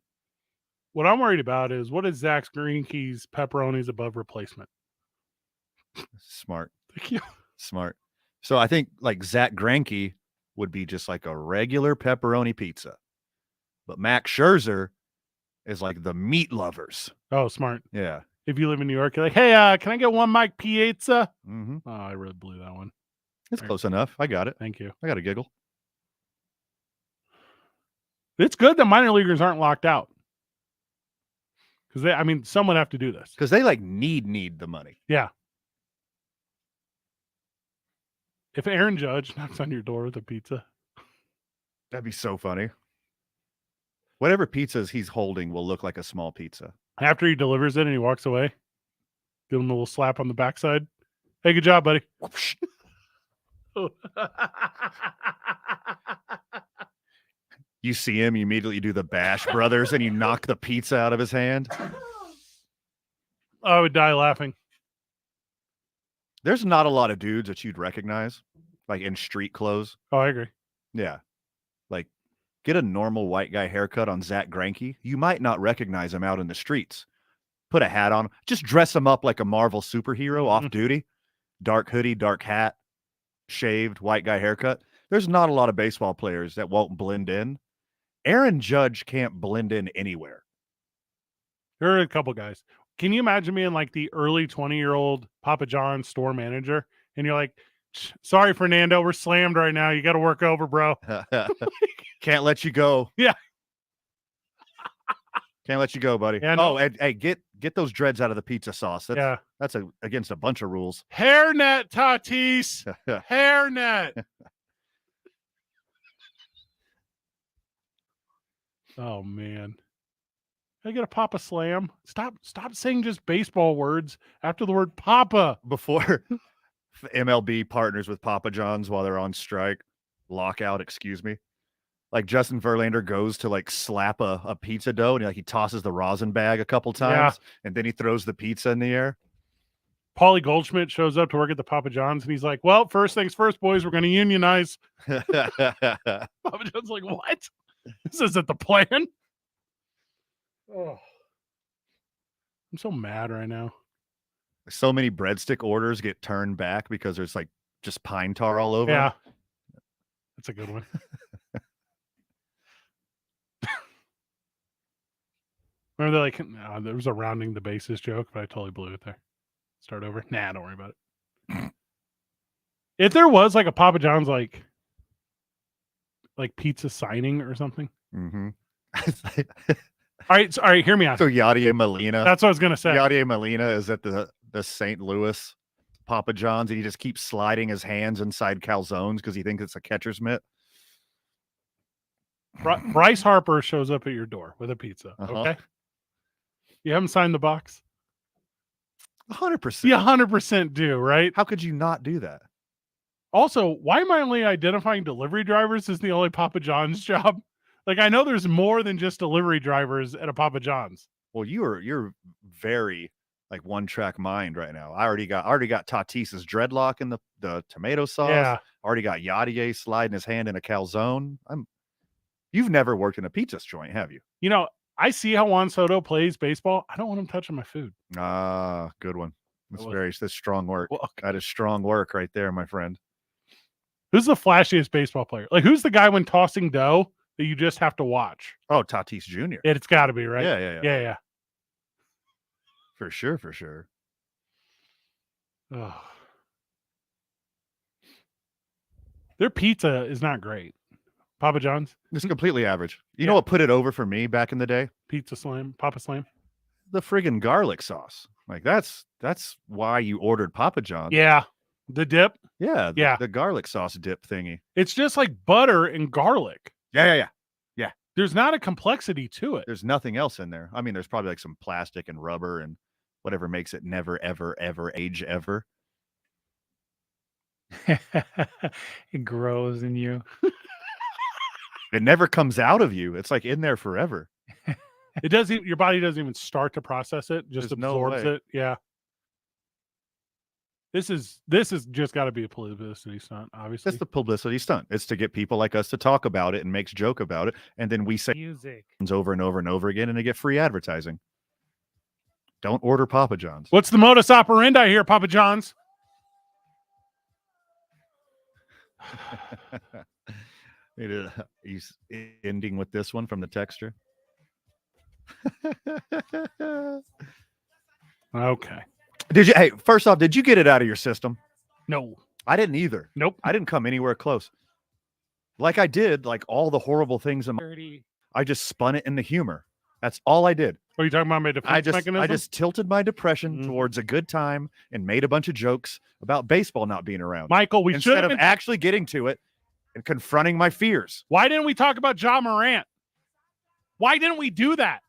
What I'm worried about is what is Zach Greinke's pepperonis above replacement? Smart. Thank you. Smart. So I think like Zach Greinke would be just like a regular pepperoni pizza. But Max Scherzer is like the meat lovers. Oh, smart. Yeah. If you live in New York, you're like, hey, can I get one Mike Pizza? Mm-hmm. Oh, I really blew that one. It's close enough. I got it. Thank you. I got a giggle. It's good that minor leaguers aren't locked out. Because someone have to do this. Because they like need the money. Yeah. If Aaron Judge knocks on your door with a pizza. That'd be so funny. Whatever pizzas he's holding will look like a small pizza. After he delivers it and he walks away, give him a little slap on the backside. Hey, good job, buddy. You see him, you immediately do the Bash Brothers and you knock the pizza out of his hand. I would die laughing. There's not a lot of dudes that you'd recognize, like in street clothes. Oh, I agree. Yeah. Like, get a normal white guy haircut on Zach Greinke. You might not recognize him out in the streets. Put a hat on. Just dress him up like a Marvel superhero off duty. Dark hoodie, dark hat, shaved, white guy haircut. There's not a lot of baseball players that won't blend in. Aaron Judge can't blend in anywhere. There are a couple guys. Can you imagine being like the early 20-year-old Papa John's store manager? And you're like, sorry, Fernando, we're slammed right now. You got to work over, bro. Can't let you go. Yeah. Can't let you go, buddy. Yeah, no. Oh, and hey, get those dreads out of the pizza sauce. That's against a bunch of rules. Hairnet, Tatis. Hairnet. Oh, man. I get a Papa Slam. Stop saying just baseball words after the word Papa. Before MLB partners with Papa John's while they're on strike, lockout, excuse me. Like Justin Verlander goes to like slap a pizza dough and he tosses the rosin bag a couple times and then he throws the pizza in the air. Paulie Goldschmidt shows up to work at the Papa John's and he's like, well, first things first, boys, we're going to unionize. Papa John's like, what? This isn't the plan. Oh, I'm so mad right now. So many breadstick orders get turned back because there's like just pine tar all over. Yeah. That's a good one. Remember, like, there was a rounding the bases joke, but I totally blew it there. Start over. Nah, don't worry about it. If there was like a Papa John's, like pizza signing or something. Mm-hmm. All right, hear me out. So Yadier Molina. That's what I was gonna say. Yadier Molina is at the St. Louis Papa John's, and he just keeps sliding his hands inside calzones because he thinks it's a catcher's mitt. Bryce Harper shows up at your door with a pizza. Okay. You haven't signed the box? 100%. You 100% do, right? How could you not do that? Also, why am I only identifying delivery drivers as the only Papa John's job? Like, I know there's more than just delivery drivers at a Papa John's. Well, you're very like one track mind right now. I already got Tatis's dreadlock in the tomato sauce. Yeah. Already got Yadier sliding his hand in a calzone. You've never worked in a pizza joint, have you? You know, I see how Juan Soto plays baseball. I don't want him touching my food. Ah, good one. That's strong work. That is strong work right there, my friend. Who's the flashiest baseball player? Like, who's the guy when tossing dough that you just have to watch? Oh, Tatis Jr. It's got to be, right? Yeah. For sure. Ugh. Their pizza is not great. Papa John's? It's completely average. You know what put it over for me back in the day? Pizza Slam, Papa Slam. The friggin' garlic sauce. Like that's why you ordered Papa John's. Yeah. The dip? Yeah. The garlic sauce dip thingy. It's just like butter and garlic. Yeah. There's not a complexity to it. There's nothing else in there. I mean, there's probably like some plastic and rubber and whatever makes it never, ever, ever age ever. It grows in you. It never comes out of you. It's like in there forever. It doesn't. Your body doesn't even start to process it. Just There's no absorbs way. it. Yeah. This is just got to be a publicity stunt. Obviously, That's the publicity stunt. It's to get people like us to talk about it and make joke about it, and then we say music over and over and over again, and they get free advertising. Don't order Papa John's. What's the modus operandi here, Papa John's? He's ending with this one from the texter. Okay. First off, did you get it out of your system? No. I didn't either. Nope. I didn't come anywhere close. Like I did, like all the horrible things I just spun it into humor. That's all I did. What are you talking about? My defense mechanism? I just tilted my depression towards a good time and made a bunch of jokes about baseball not being around. Michael, we should instead of actually getting to it and confronting my fears. Why didn't we talk about Ja Morant? Why didn't we do that?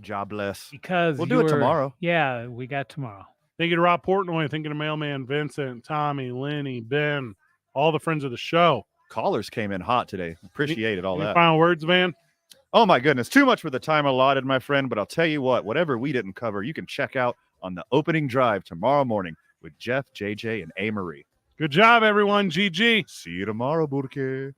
Jobless. Because we'll do it tomorrow. Yeah, we got tomorrow. Thank you to Rob Portnoy. Thank you to Mailman, Vincent, Tommy, Lenny, Ben, all the friends of the show. Callers came in hot today. Appreciated all that. Final words, man? Oh, my goodness. Too much for the time allotted, my friend. But I'll tell you what, whatever we didn't cover, you can check out on the opening drive tomorrow morning with Jeff, JJ, and A. Marie. Good job, everyone. GG. See you tomorrow, Burke.